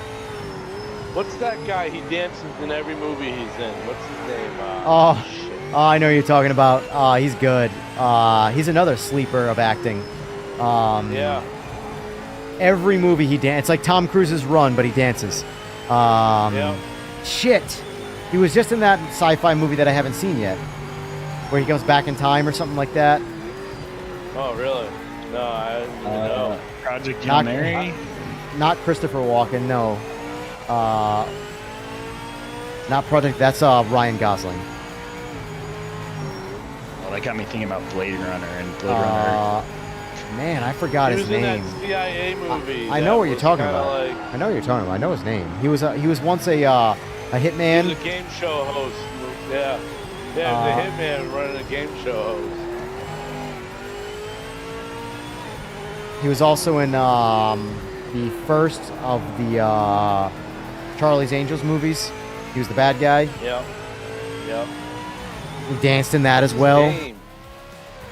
What's that guy? He dances in every movie he's in. What's his name? Shit. I know who you're talking about. He's good. He's another sleeper of acting. Yeah. Every movie he dances. It's like Tom Cruise's Run, but he dances. Yeah. Shit. He was just in that sci-fi movie that I haven't seen yet, where he goes back in time or something like that. Oh, really? No, I didn't even know. Project Hail Mary? Not Christopher Walken, no. Not Project. That's Ryan Gosling. Well, that got me thinking about Blade Runner and Blade Runner. Man, I forgot He his was in name. that CIA movie. I know what you're talking kinda about. Like, I know what you're talking about. I know his name. He was once a he hitman. was a game show host. Yeah. Yeah, the hitman running a game show host. He was also in the first of the Charlie's Angels movies. He was the bad guy. Yep. Yep. He danced in that as well. Name.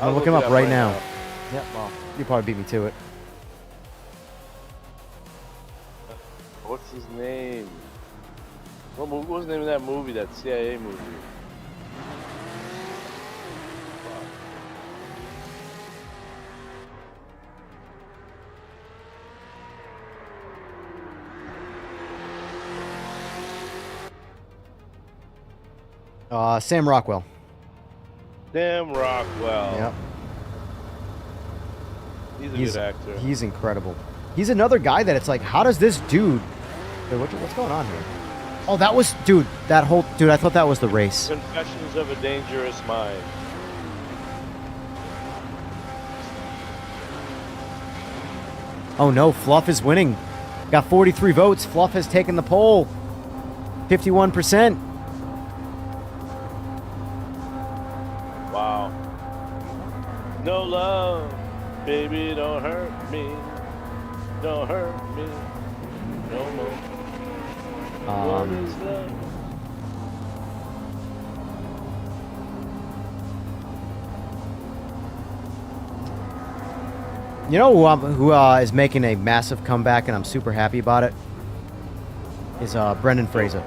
I'm I'll look him look up it right now. Yep. Well, you probably beat me to it. What's his name? What was the name of that movie? That CIA movie? Sam Rockwell. Sam Rockwell. Yep. He's a good actor. He's incredible. He's another guy that it's like, how does this dude... Wait, what's going on here? Oh, that was... Dude, I thought that was the race. Confessions of a Dangerous Mind. Oh no, Fluff is winning. Got 43 votes. Fluff has taken the poll. 51%. Wow. No love, baby, don't hurt me. Don't hurt me no more. What is love? You know who is making a massive comeback, and I'm super happy about it? Is Brendan Fraser.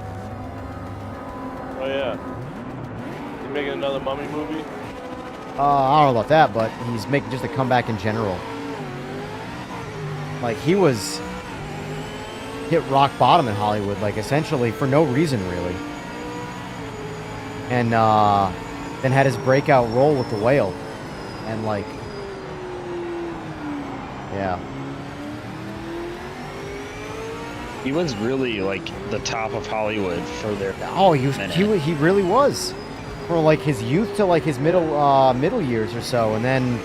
Oh yeah. He's making another Mummy movie? I don't know about that, but he's making just a comeback in general. Like, he was hit rock bottom in Hollywood, like, essentially for no reason, really. And then had his breakout role with The Whale. And, like, yeah. He was really like the top of Hollywood for their. Oh, he really was. From like his youth to like his middle years or so, and then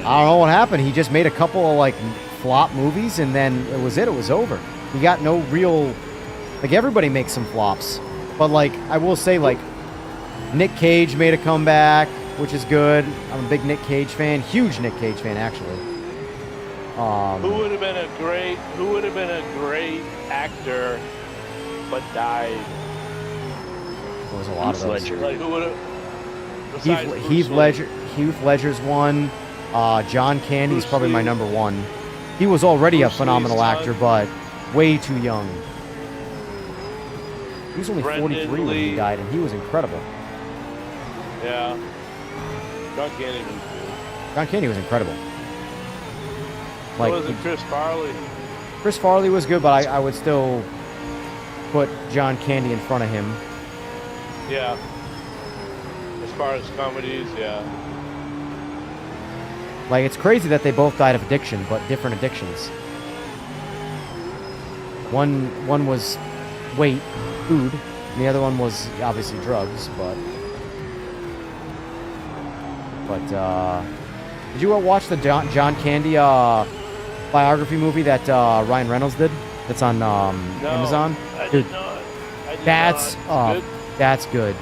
I don't know what happened. He just made a couple of like flop movies, and then it was over. He got no real, like, everybody makes some flops, but like I will say, like, Nick Cage made a comeback, which is good. I'm a big Nick Cage fan, huge Nick Cage fan actually. Who would have been a great actor but died? There was a lot of those. Like, who would have? Heath Ledger's one. John Candy's probably my number one. He was already a phenomenal actor, but way too young. He was only 43 when he died, and he was incredible. Yeah. John Candy was good. John Candy was incredible. Like, so was Chris Farley. Chris Farley was good, but I would still put John Candy in front of him. Yeah. As far as comedies, yeah. Like, it's crazy that they both died of addiction, but different addictions. One was weight, food, and the other one was obviously drugs, but did you watch the John Candy biography movie that Ryan Reynolds did? That's on Amazon. Dude, that's good.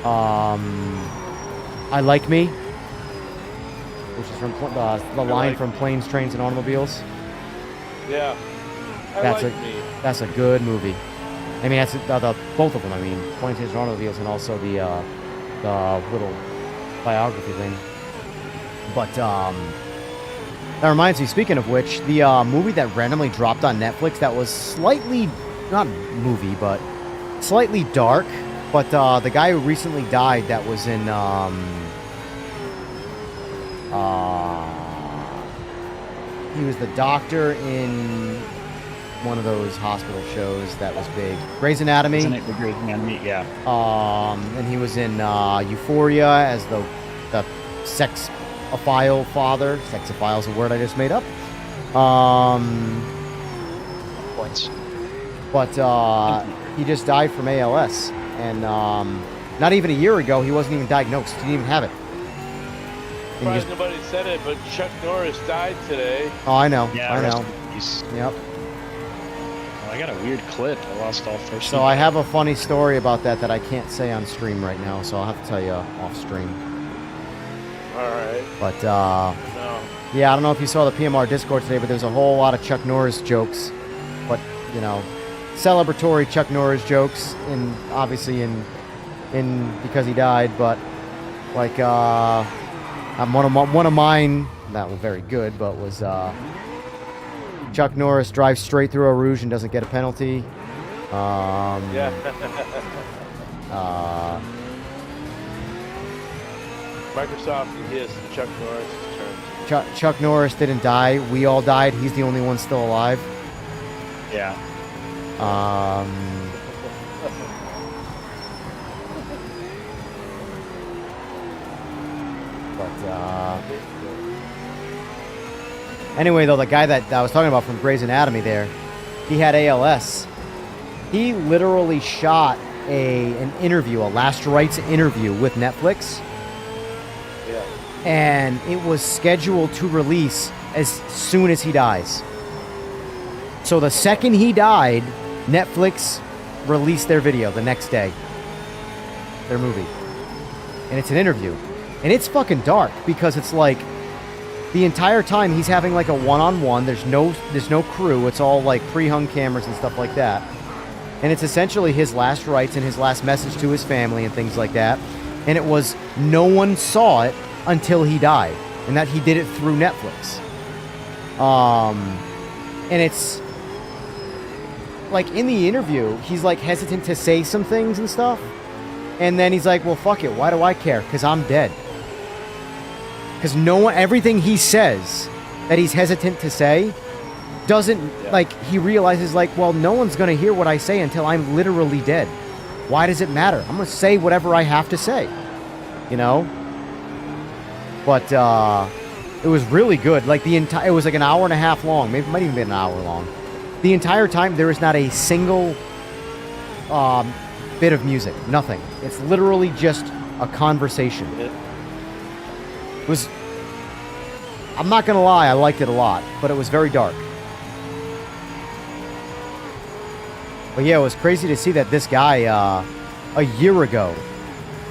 I Like Me, which is from the line from Planes, Trains, and Automobiles. Yeah. That's a good movie. I mean, that's both of them. I mean, Planes, Trains, and Automobiles, and also the little biography thing. But that reminds me, speaking of which, the movie that randomly dropped on Netflix that was slightly, not movie, but slightly dark, but the guy who recently died that was in he was the doctor in one of those hospital shows that was big, Grey's Anatomy. Isn't it the Grey's Anatomy? Yeah. And he was in Euphoria as the sex-ophile father. Sex-ophile is a word I just made up. Points. But he just died from ALS, and not even a year ago he wasn't even diagnosed. He didn't even have it. Surprised nobody said it, but Chuck Norris died today. Oh, I know. Yeah, I know. Yep. Well, I got a weird clip. I lost all first. So I have a funny story about that I can't say on stream right now, so I'll have to tell you off stream. All right. But no. yeah, I don't know if you saw the PMR Discord today, but there's a whole lot of Chuck Norris jokes, but you know, celebratory Chuck Norris jokes, in obviously in because he died, but like one of mine that was very good, but was Chuck Norris drives straight through a rouge and doesn't get a penalty. Yeah. Microsoft yes, Chuck Norris turn. Chuck Norris didn't die. We all died. He's the only one still alive. Yeah. Anyway, though, the guy that I was talking about from Grey's Anatomy there, he had ALS. He literally shot an interview, a last rites interview with Netflix. Yeah. And it was scheduled to release as soon as he dies. So the second he died, Netflix released their video the next day. Their movie. And it's an interview. And it's fucking dark because it's like the entire time he's having like a one-on-one. There's no crew. It's all like pre-hung cameras and stuff like that. And it's essentially his last rites and his last message to his family and things like that. And it was no one saw it until he died. And that he did it through Netflix. And it's like in the interview, he's like hesitant to say some things and stuff. And then he's like, well, fuck it. Why do I care? Because I'm dead. Because everything he says that he's hesitant to say doesn't, like, he realizes, like, well, no one's going to hear what I say until I'm literally dead. Why does it matter? I'm going to say whatever I have to say, you know? But, it was really good. Like, it was like an hour and a half long. Maybe it might even be an hour long. The entire time, there is not a single, bit of music. Nothing. It's literally just a conversation. It was, I'm not gonna lie, I liked it a lot, but it was very dark. But yeah, it was crazy to see that this guy, a year ago,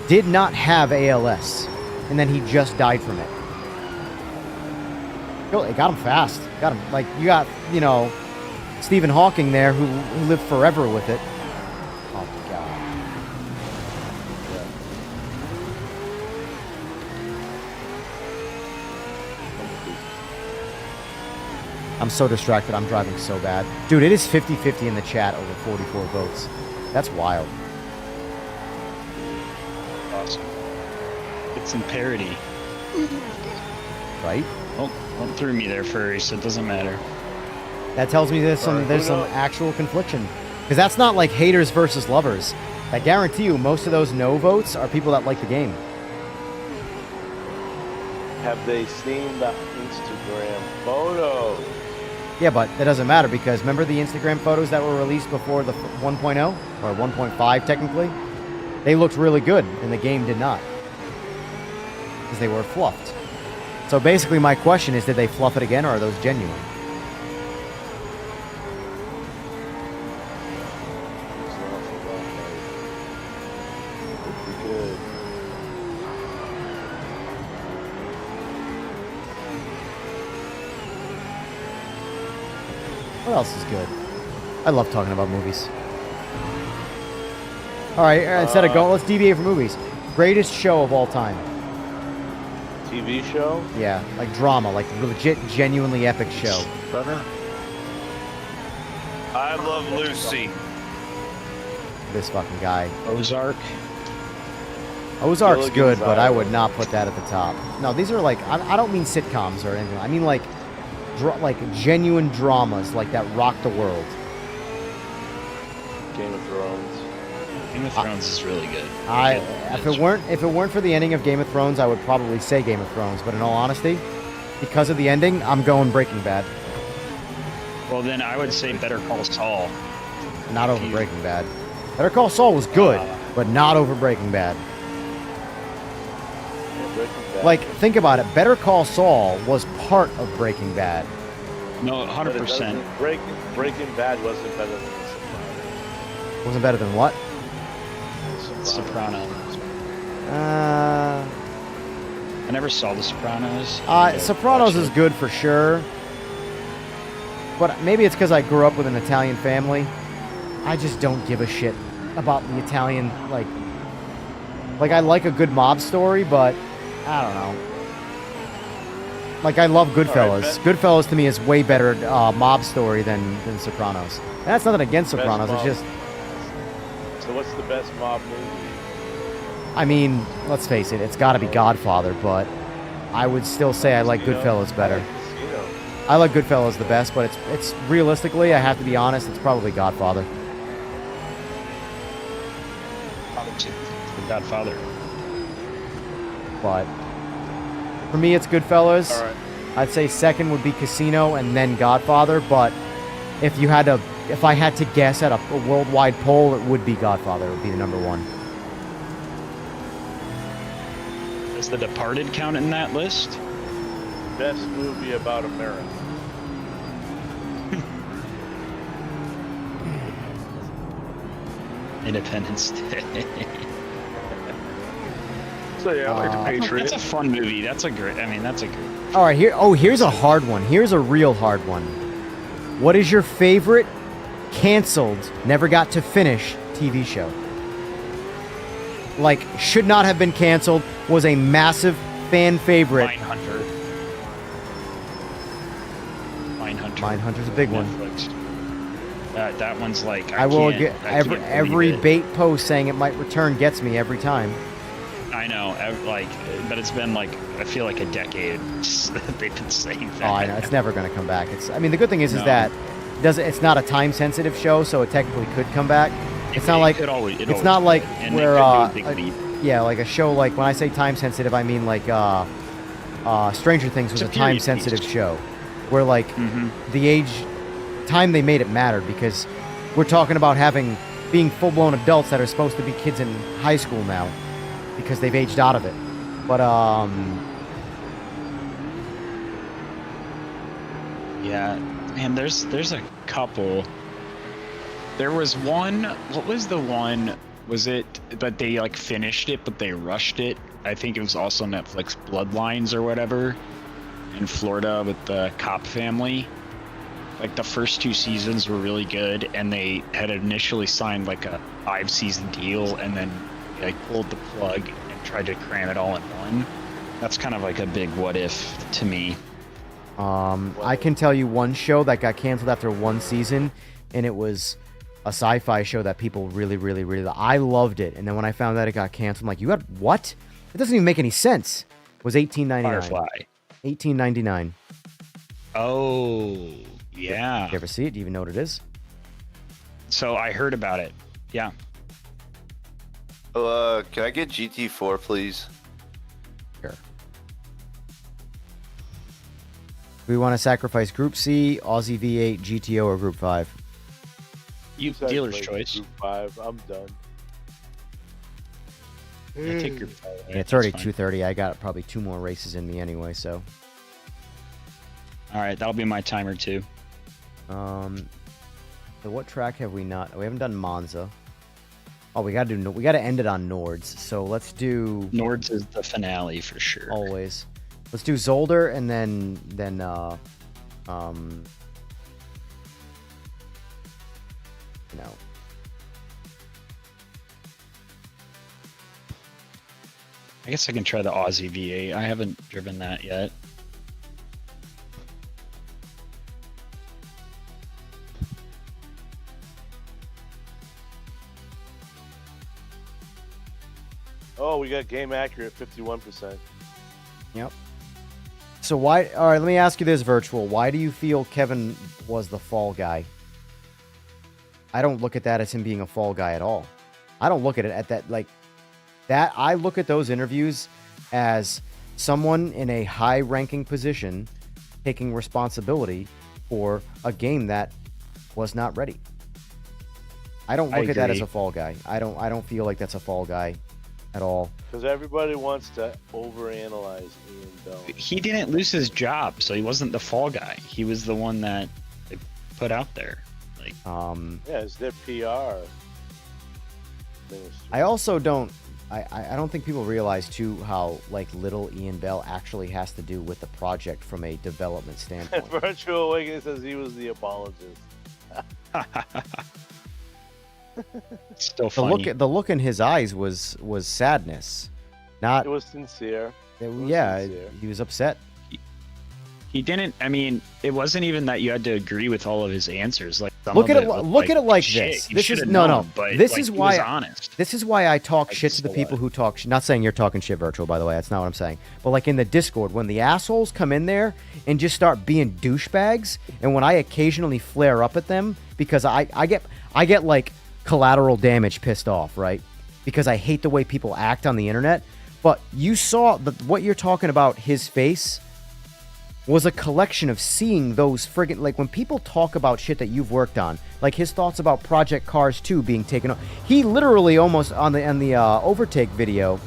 did not have ALS, and then he just died from it. It got him fast. Got him, like, you got, you know, Stephen Hawking there, who lived forever with it. Oh my god. I'm so distracted. I'm driving so bad. Dude, it is 50-50 in the chat over 44 votes. That's wild. Awesome. It's in parody. Right? Oh, threw me there, Furry, so it doesn't matter. That tells me there's some actual confliction. Because that's not like haters versus lovers. I guarantee you most of those no votes are people that like the game. Have they seen the Instagram photos? Yeah, but that doesn't matter because remember the Instagram photos that were released before the 1.0? Or 1.5 technically? They looked really good and the game did not. Because they were fluffed. So basically my question is, did they fluff it again or are those genuine? What else is good? I love talking about movies. Alright, instead of going, let's deviate from movies. Greatest show of all time. TV show? Yeah, like drama, like legit, genuinely epic show. I Love Lucy. This fucking guy. Ozark. Ozark's good, but I would not put that at the top. No, these are like, I don't mean sitcoms or anything. I mean like genuine dramas like that rock the world. Game of Thrones. Game of Thrones is really good. If it weren't for the ending of Game of Thrones, I would probably say Game of Thrones. But in all honesty, because of the ending, I'm going Breaking Bad. Well, then I would say Better Call Saul. Not over Breaking Bad. Better Call Saul was good, but not over Breaking Bad. Like, think about it. Better Call Saul was part of Breaking Bad. No, 100%. Breaking Bad wasn't better than The Sopranos. Wasn't better than what? Sopranos. I never saw The Sopranos. Sopranos is good for sure. But maybe it's because I grew up with an Italian family. I just don't give a shit about the Italian, like I like a good mob story, but I don't know. Like, I love Goodfellas. Right, Goodfellas to me is way better mob story than Sopranos. And that's nothing against Sopranos, it's just... So what's the best mob movie? I mean, let's face it, it's gotta be Godfather, but I would still say I like Goodfellas better. I like Goodfellas the best, but it's realistically, I have to be honest, it's probably Godfather. The Godfather. But For me, it's Goodfellas. All right. I'd say second would be Casino and then Godfather, but if I had to guess at a worldwide poll, it would be Godfather. It would be the number one. Does The Departed count in that list? Best movie about America. Independence Day. So yeah, I like the Patriot. That's a fun movie. That's a great. All right, here's a hard one. Here's a real hard one. What is your favorite canceled, never got to finish TV show? Like, should not have been canceled, was a massive fan favorite. Mindhunter's a big one. Netflix. That one's like I will can't- get I can't every believe it. bait post saying it might return gets me every time. I know, but it's been like I feel like a decade that they've been saying that. Oh, I know, it's never going to come back. I mean, the good thing is No. that it's not a time sensitive show, so it technically could come back. It's not like it's not like where yeah, like a show like when I say time sensitive, I mean like Stranger Things was It's a a time period sensitive piece. show, where like the time they made it mattered because we're talking about being full blown adults that are supposed to be kids in high school now because they've aged out of it. But yeah, man, there's a couple. There was one. What was the one? Was it? But they like finished it, but they rushed it. I think it was also Netflix Bloodlines or whatever in Florida with the cop family. Like the first 2 seasons were really good, and they had initially signed like a 5-season deal, and then like pulled the plug and tried to cram it all in one. That's kind of like a big what if to me. I can tell you one show that got canceled after 1 season, and it was a sci-fi show that people really, really, really. I loved it, and then when I found out it got canceled, I'm like, "You got what? It doesn't even make any sense." It was $18.99. Firefly. $18.99. Oh, yeah. Did you ever see it? Do you even know what it is? So I heard about it. Yeah. Can I get GT4, please? Sure. We want to sacrifice Group C, Aussie V8, GTO, or Group 5. You Said, dealer's like, choice. Group 5. I'm done. I take Group 5. Yeah, it's already 2:30. I got probably 2 more races in me anyway, so. All right, that'll be my timer too. So what track have we not? We haven't done Monza. Oh, we gotta end it on Nords. So let's do Nords is the finale for sure. always. Let's do Zolder and then you know. I guess I can try the Aussie V8. I haven't driven that yet. Oh, we got game accurate 51%. Yep. So why? All right, let me ask you this, Virtual. Why do you feel Kevin was the fall guy? I don't look at that as him being a fall guy at all. I don't look at it at that like that. I look at those interviews as someone in a high-ranking position taking responsibility for a game that was not ready. I don't look at that as a fall guy. I don't feel like that's a fall guy at all. Because everybody wants to overanalyze Ian Bell. He didn't lose his job, so he wasn't the fall guy. He was the one that they put out there. Like, Yeah, it's their PR. I also don't. I don't think people realize too how like little Ian Bell actually has to do with the project from a development standpoint. Virtual Awakening says he was the apologist. still funny. The look in his eyes was sadness, not. It was sincere. Yeah, he was upset. He didn't. I mean, it wasn't even that you had to agree with all of his answers. Like, Look at it like shit, this. you This is should've no. known, but, This like, is he why was honest. This is why I talk shit to the so people who talk. Not saying you're talking shit, Virtual. By the way, that's not what I'm saying. But like in the Discord, when the assholes come in there and just start being douchebags, and when I occasionally flare up at them because I get like collateral damage pissed off, right? Because I hate the way people act on the internet. But you saw what you're talking about, his face, was a collection of seeing those friggin', like when people talk about shit that you've worked on, like his thoughts about Project Cars 2 being taken off. He literally almost on the overtake video,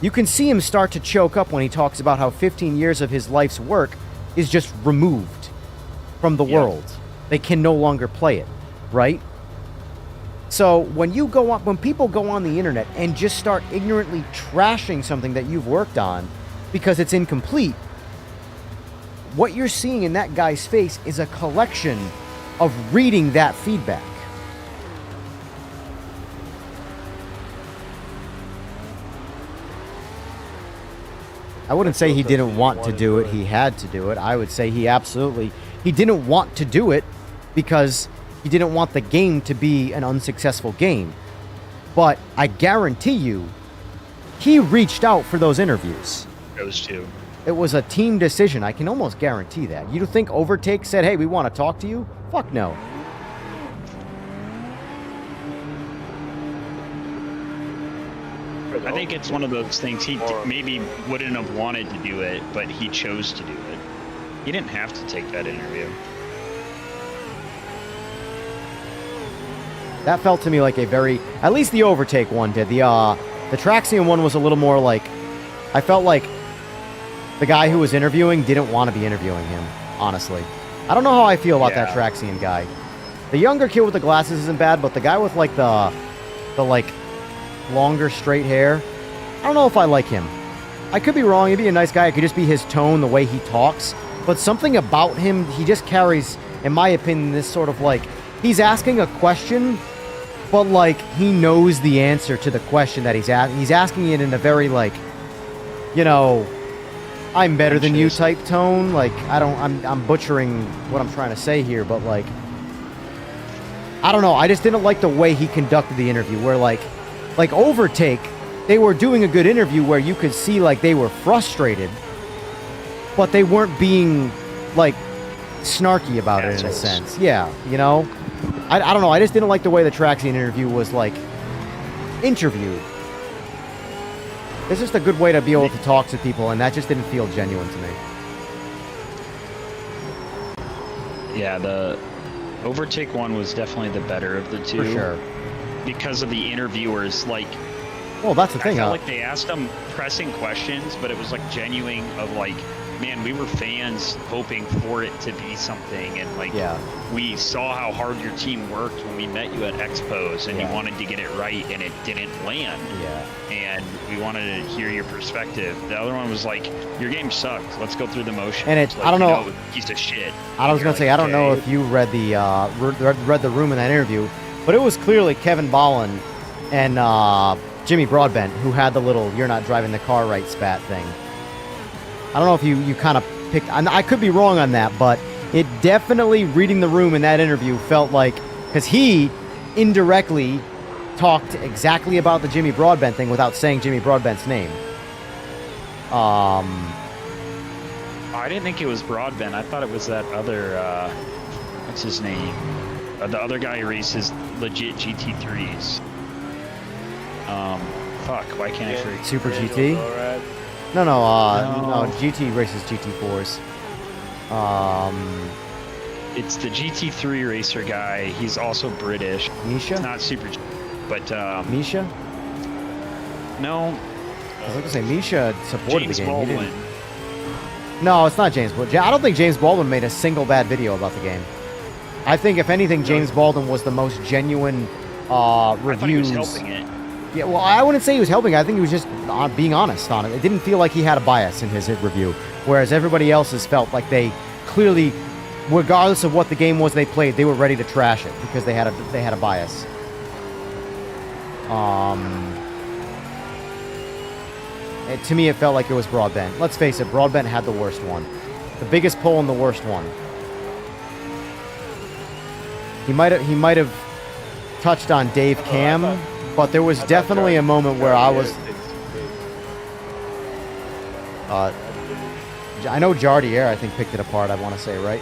you can see him start to choke up when he talks about how 15 years of his life's work is just removed from the world. They can no longer play it, right? So when people go on the internet and just start ignorantly trashing something that you've worked on because it's incomplete, what you're seeing in that guy's face is a collection of reading that feedback. I wouldn't say he didn't want to do it, he had to do it. I would say he didn't want to do it because he didn't want the game to be an unsuccessful game. But I guarantee you, he reached out for those interviews. Those two. It was a team decision. I can almost guarantee that. You think Overtake said, hey, we want to talk to you? Fuck no. I think it's one of those things. He maybe wouldn't have wanted to do it, but he chose to do it. He didn't have to take that interview. That felt to me like a very, at least the Overtake one did. The Traxian one was a little more like, I felt like the guy who was interviewing didn't want to be interviewing him, honestly. I don't know how I feel about that Traxian guy. The younger kid with the glasses isn't bad, but the guy with like the longer straight hair, I don't know if I like him. I could be wrong. He'd be a nice guy. It could just be his tone, the way he talks. But something about him, he just carries, in my opinion, this sort of like, he's asking a question, but like he knows the answer to the question that he's asking. He's asking it in a very like, you know, I'm better than you type tone. Like, I'm butchering what I'm trying to say here, but like, I don't know. I just didn't like the way he conducted the interview where like Overtake, they were doing a good interview where you could see like they were frustrated, but they weren't being like snarky about it in a sense. Yeah, you know? I don't know. I just didn't like the way the Traxian interview was like interviewed. It's just a good way to be able to talk to people, and that just didn't feel genuine to me. Yeah, the Overtake one was definitely the better of the two. For sure. Because of the interviewers, like... Well, that's the thing, I felt like they asked them pressing questions, but it was like genuine of like, man, we were fans hoping for it to be something, and like, we saw how hard your team worked when we met you at Expos, and you wanted to get it right, and it didn't land. And we wanted to hear your perspective. The other one was like, your game sucked. Let's go through the motions. And it's, like, I don't know, piece of shit. I was gonna say, I don't know if you read the read the room in that interview, but it was clearly Kevin Bolin and Jimmy Broadbent who had the little "you're not driving the car right" spat thing. I don't know if you kind of picked... I could be wrong on that, but it definitely, reading the room in that interview, felt like... Because he indirectly talked exactly about the Jimmy Broadbent thing without saying Jimmy Broadbent's name. I didn't think it was Broadbent. I thought it was that other... what's his name? The other guy who races legit GT3s. Fuck, why can't I forget? Super GT? No, GT races GT4s. It's the GT3 racer guy. He's also British. Misha? It's not Super G, but Misha? No. I was going to say Misha supported James the game. Baldwin. He didn't. No, it's not James Baldwin. I don't think James Baldwin made a single bad video about the game. I think, if anything, James Baldwin was the most genuine reviews. I thought he was helping it. Yeah, well, I wouldn't say he was helping. I think he was just being honest on it. It didn't feel like he had a bias in his review, whereas everybody else's felt like they clearly, regardless of what the game was they played, they were ready to trash it because they had a bias. To me, it felt like it was Broadbent. Let's face it, Broadbent had the worst one, the biggest pull and the worst one. He might have touched on Dave Cam. But there was definitely a moment where I was... I know Jardier, I think, picked it apart, I want to say, right?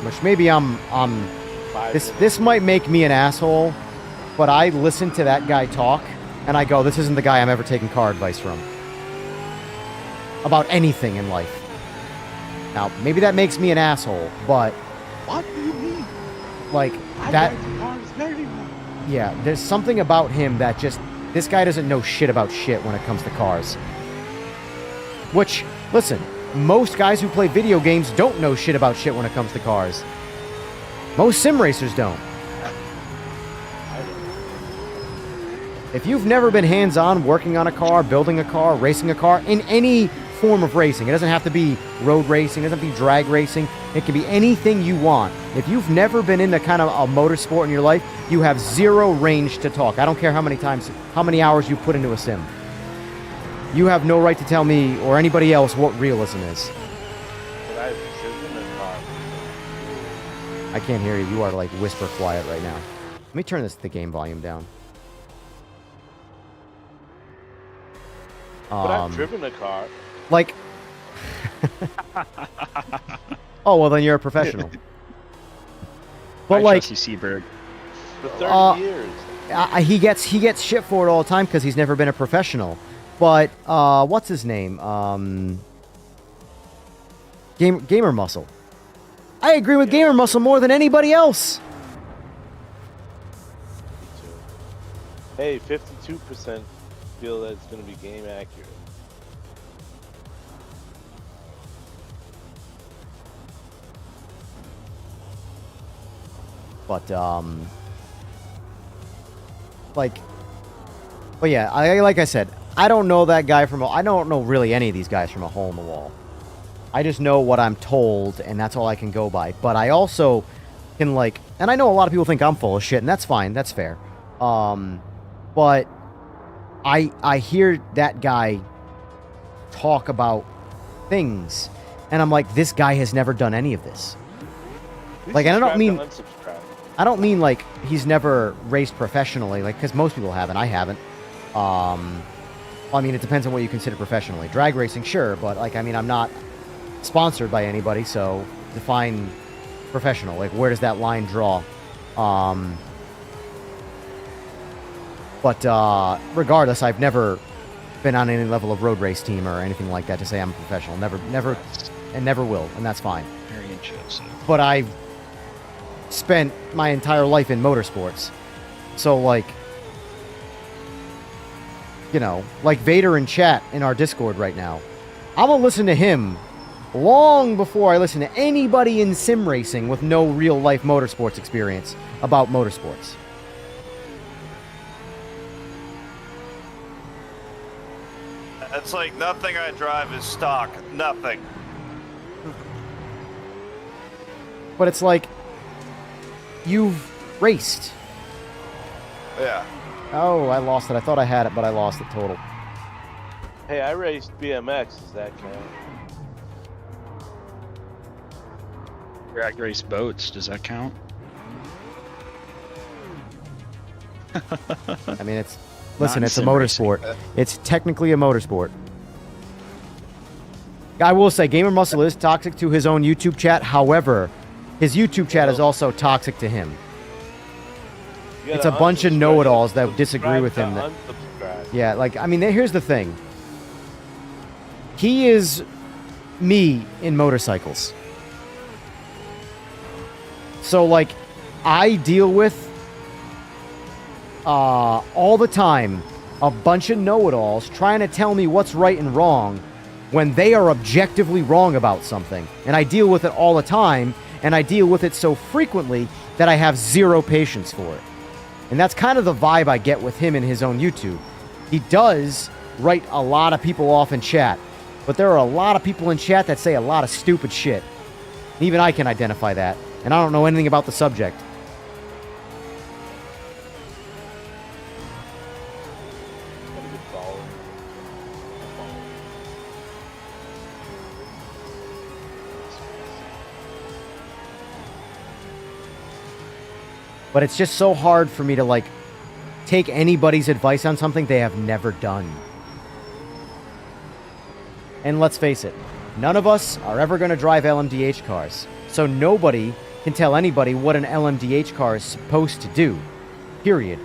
Which maybe this might make me an asshole, but I listened to that guy talk, And I go, this isn't the guy I'm ever taking car advice from. About anything in life. Now, maybe that makes me an asshole, but... What do you mean? Like, that... Yeah, there's something about him that just... This guy doesn't know shit about shit when it comes to cars. Which, listen, most guys who play video games don't know shit about shit when it comes to cars. Most sim racers don't. If you've never been hands-on working on a car, building a car, racing a car, in any form of racing, it doesn't have to be road racing, it doesn't have to be drag racing, it can be anything you want. If you've never been into kind of a motorsport in your life, you have zero range to talk. I don't care how many hours you put into a sim. You have no right to tell me or anybody else what realism is. But I've driven a car. I can't hear you. You are like whisper quiet right now. Let me turn the game volume down. But I've driven a car. Like... Oh, well then you're a professional. But I like... trust you, Seaberg. For 30 years. He gets shit for it all the time because he's never been a professional. But, what's his name? Gamer Muscle. I agree with Gamer Muscle more than anybody else. Hey, 52% feel that it's going to be game accurate. But, but yeah, like I said, I don't know that guy from, I don't know really any of these guys from a hole in the wall. I just know what I'm told, and that's all I can go by. But I also can, like, and I know a lot of people think I'm full of shit, and that's fine, that's fair. But I hear that guy talk about things, and I'm like, this guy has never done any of this. Like, and I don't mean like he's never raced professionally, like, because most people haven't. I haven't. I mean, it depends on what you consider professionally. Drag racing, sure, but like, I mean, I'm not sponsored by anybody, so define professional. Like, where does that line draw? But regardless, I've never been on any level of road race team or anything like that to say I'm a professional. Never, and never will, and that's fine. Very interesting. But I've spent my entire life in motorsports. So, like, you know, like Vader in chat in our Discord right now. I'm going to listen to him long before I listen to anybody in sim racing with no real-life motorsports experience about motorsports. It's like nothing I drive is stock. Nothing. But it's like, you've raced. Yeah. Oh, I lost it. I thought I had it, but I lost it total. Hey, I raced BMX. Does that count? Drag race boats, does that count? I mean, it's... Listen, it's a motorsport. It's technically a motorsport. I will say, Gamer Muscle is toxic to his own YouTube chat. However, his YouTube chat is also toxic to him. It's a bunch of know-it-alls that disagree with him. Yeah, like, I mean, here's the thing. He is me in motorcycles. So, like, I deal with, all the time, a bunch of know-it-alls trying to tell me what's right and wrong when they are objectively wrong about something. And I deal with it all the time, and I deal with it so frequently that I have zero patience for it. And that's kind of the vibe I get with him in his own YouTube. He does write a lot of people off in chat, but there are a lot of people in chat that say a lot of stupid shit. Even I can identify that, and I don't know anything about the subject. But it's just so hard for me to, like, take anybody's advice on something they have never done. And let's face it, none of us are ever going to drive LMDH cars. So nobody can tell anybody what an LMDH car is supposed to do. Period.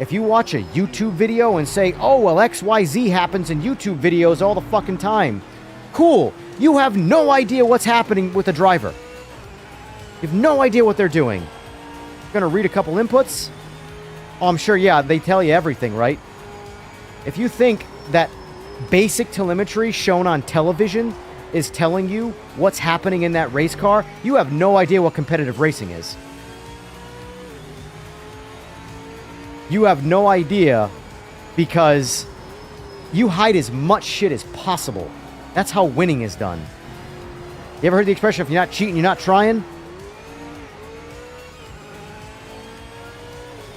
If you watch a YouTube video and say, oh, well, XYZ happens in YouTube videos all the fucking time. Cool. You have no idea what's happening with the driver. You have no idea what they're doing. You're gonna read a couple inputs? Oh, I'm sure, yeah, they tell you everything, right? If you think that basic telemetry shown on television is telling you what's happening in that race car, you have no idea what competitive racing is. You have no idea because you hide as much shit as possible. That's how winning is done. You ever heard the expression, if you're not cheating, you're not trying?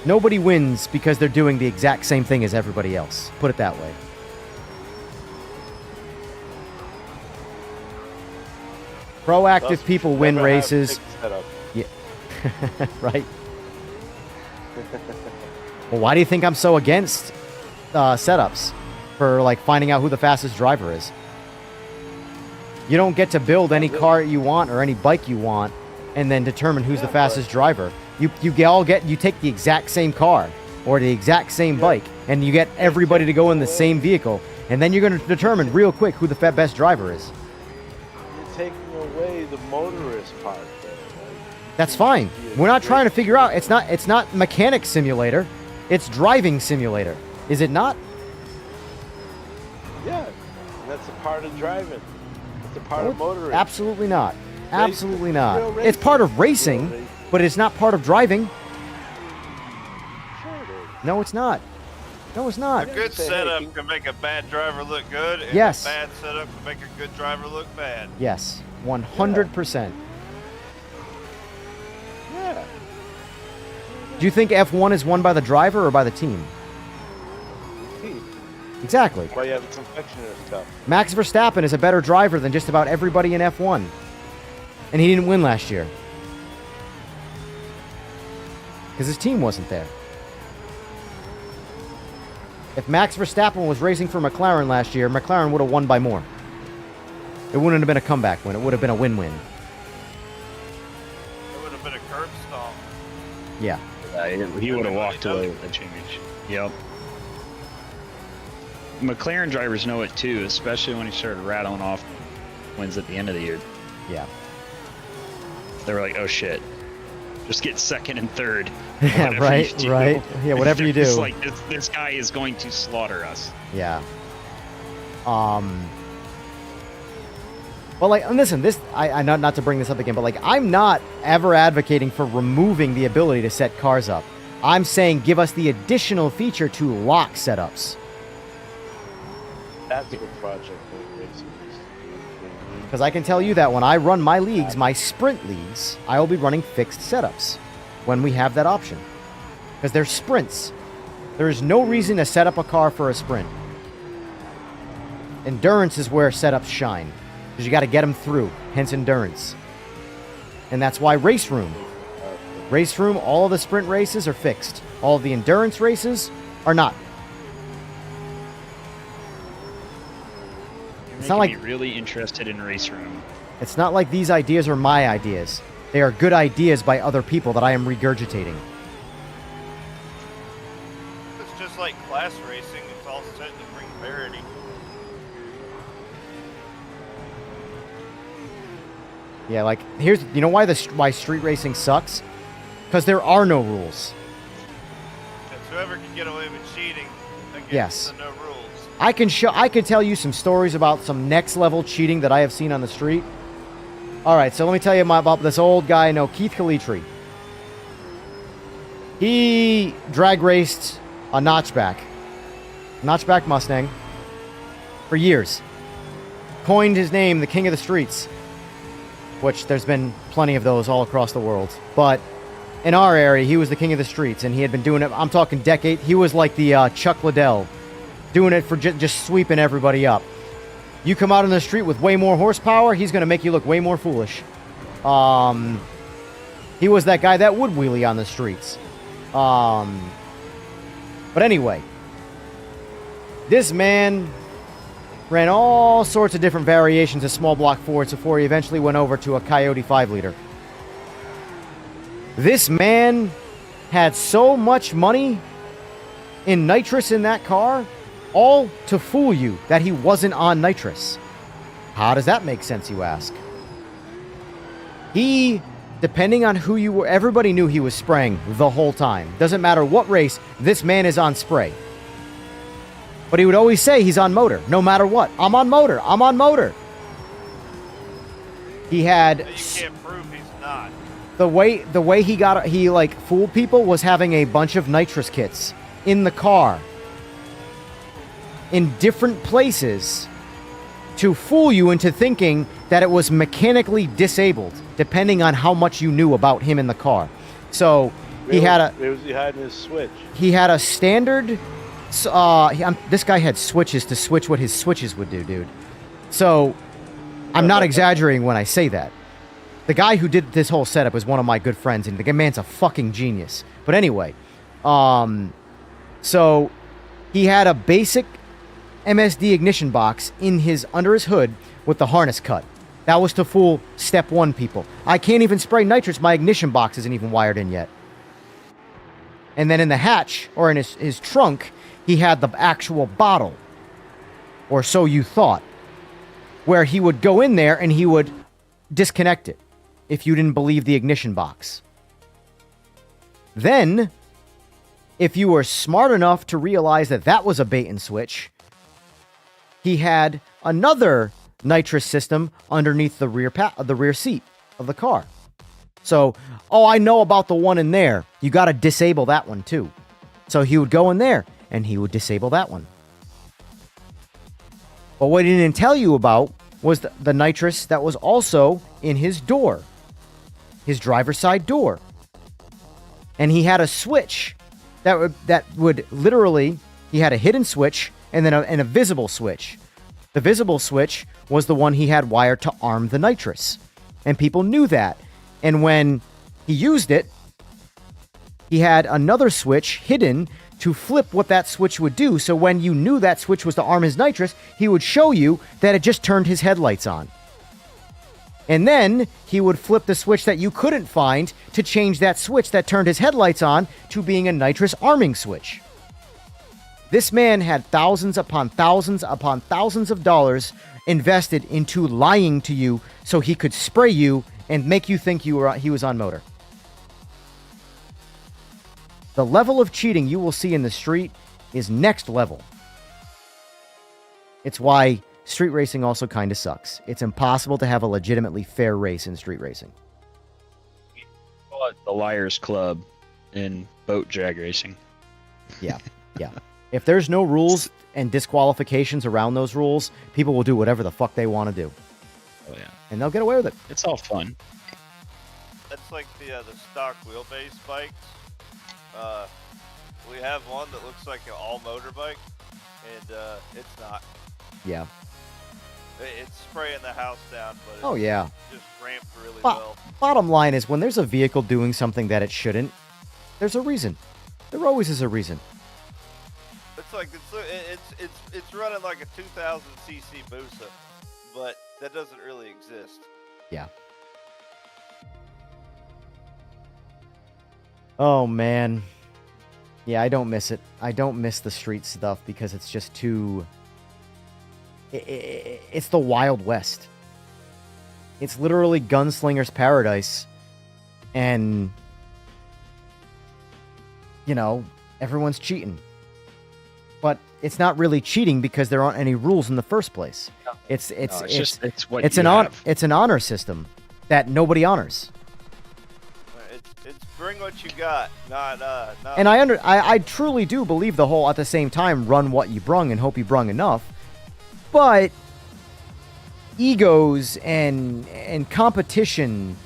Nobody wins because they're doing the exact same thing as everybody else. Put it that way. Proactive people win races. Yeah. Right. Well, why do you think I'm so against setups for like finding out who the fastest driver is? You don't get to build any car you want or any bike you want and then determine who's the fastest driver. You take the exact same car or the exact same bike and you get everybody to go in the same vehicle, and then you're going to determine real quick who the best driver is. You're taking away the motorist part there, right? That's fine. We're not trying to figure out. It's not mechanic simulator. It's driving simulator. Is it not? Yeah, that's a part of driving. It's a part of motoring. Absolutely not. Absolutely not. It's part of racing, but it's not part of driving. Sure it is. No, it's not. No, it's not. A good setup can make a bad driver look good, and Yes. a bad setup can make a good driver look bad. Yes, 100%. Yeah. Do you think F1 is won by the driver or by the team? Exactly. That's why you have the confectioner stuff. Max Verstappen is a better driver than just about everybody in F1. And he didn't win last year. Because his team wasn't there. If Max Verstappen was racing for McLaren last year, McLaren would have won by more. It wouldn't have been a comeback win. It would have been a win-win. It would have been a curb stomp. Yeah. He would have walked away with the championship. Yep. McLaren drivers know it too, especially when he started rattling off wins at the end of the year. Yeah. They were like, oh shit. Just get second and third. Right, right. Yeah, whatever you do. It's like, this guy is going to slaughter us. Yeah. Well, like, and listen, I not to bring this up again, but like, I'm not ever advocating for removing the ability to set cars up. I'm saying give us the additional feature to lock setups. That's what Project Racing is. Because I can tell you that when I run my leagues, my sprint leagues, I will be running fixed setups when we have that option. Because they're sprints. There is no reason to set up a car for a sprint. Endurance is where setups shine. Because you got to get them through, hence endurance. And that's why Race Room. Race Room, all of the sprint races are fixed. All of the endurance races are not. It's not like me really interested in Race Room. It's not like these ideas are my ideas. They are good ideas by other people that I am regurgitating. It's just like class racing. It's all set to bring parity. Yeah, like, here's, you know why why street racing sucks? Because there are no rules. It's whoever can get away with cheating that gets Yes. the no rules. I can tell you some stories about some next level cheating that I have seen on the street. All right, so let me tell you about this old guy I know, Keith Calitri. He drag raced a notchback Mustang for years. Coined his name the King of the Streets, which there's been plenty of those all across the world. But in our area, he was the King of the Streets, and he had been doing it, I'm talking decade. He was like the Chuck Liddell, doing it for just sweeping everybody up. You come out on the street with way more horsepower, he's going to make you look way more foolish. He was that guy that would wheelie on the streets. But anyway, this man ran all sorts of different variations of small block Fords before he eventually went over to a Coyote 5-liter. This man had so much money in nitrous in that car, all to fool you that he wasn't on nitrous. How does that make sense, you ask? He, depending on who you were, everybody knew he was spraying the whole time. Doesn't matter what race, this man is on spray. But he would always say he's on motor, no matter what. I'm on motor. I'm on motor. He had... You can't prove he's not. The way he like fooled people was having a bunch of nitrous kits in the car in different places to fool you into thinking that it was mechanically disabled, depending on how much you knew about him in the car. So he had his switch. He had a standard. This guy had switches to switch what his switches would do, dude. So I'm not exaggerating when I say that. The guy who did this whole setup is one of my good friends, and the man's a fucking genius. But anyway, so he had a basic MSD ignition box under his hood with the harness cut. That was to fool step one people. I can't even spray nitrous. My ignition box isn't even wired in yet. And then in the hatch, or in his trunk, he had the actual bottle. Or so you thought. Where he would go in there and he would disconnect it if you didn't believe the ignition box. Then, if you were smart enough to realize that that was a bait and switch, he had another nitrous system underneath the rear seat of the car. So, I know about the one in there. You got to disable that one too. So he would go in there and he would disable that one. But what he didn't tell you about was the nitrous that was also in his door. His driver's side door. And he had a switch that would literally, he had a hidden switch and then a visible switch. The visible switch was the one he had wired to arm the nitrous. And people knew that. And when he used it, he had another switch hidden to flip what that switch would do. So when you knew that switch was to arm his nitrous, he would show you that it just turned his headlights on. And then he would flip the switch that you couldn't find to change that switch that turned his headlights on to being a nitrous arming switch. This man had thousands upon thousands upon thousands of dollars invested into lying to you so he could spray you and make you think he was on motor. The level of cheating you will see in the street is next level. It's why street racing also kind of sucks. It's impossible to have a legitimately fair race in street racing. The Liars Club in boat drag racing. Yeah, yeah. If there's no rules and disqualifications around those rules, people will do whatever the fuck they want to do. Oh yeah. And they'll get away with it. It's all fun. That's like the stock wheelbase bikes. We have one that looks like an all motorbike, and it's not. Yeah. It's spraying the house down, but Oh yeah. just ramped really well. Bottom line is, when there's a vehicle doing something that it shouldn't, there's a reason. There always is a reason. It's like it's running like a 2000 cc Busa, but that doesn't really exist. Yeah. Oh man. Yeah, I don't miss it. I don't miss the street stuff because it's just too... It's the Wild West. It's literally Gunslinger's Paradise. And, everyone's cheating. But it's not really cheating because there aren't any rules in the first place. It's an honor system that nobody honors. It's bring what you got, not. And I truly do believe the whole, at the same time, run what you brung and hope you brung enough. But egos and competition.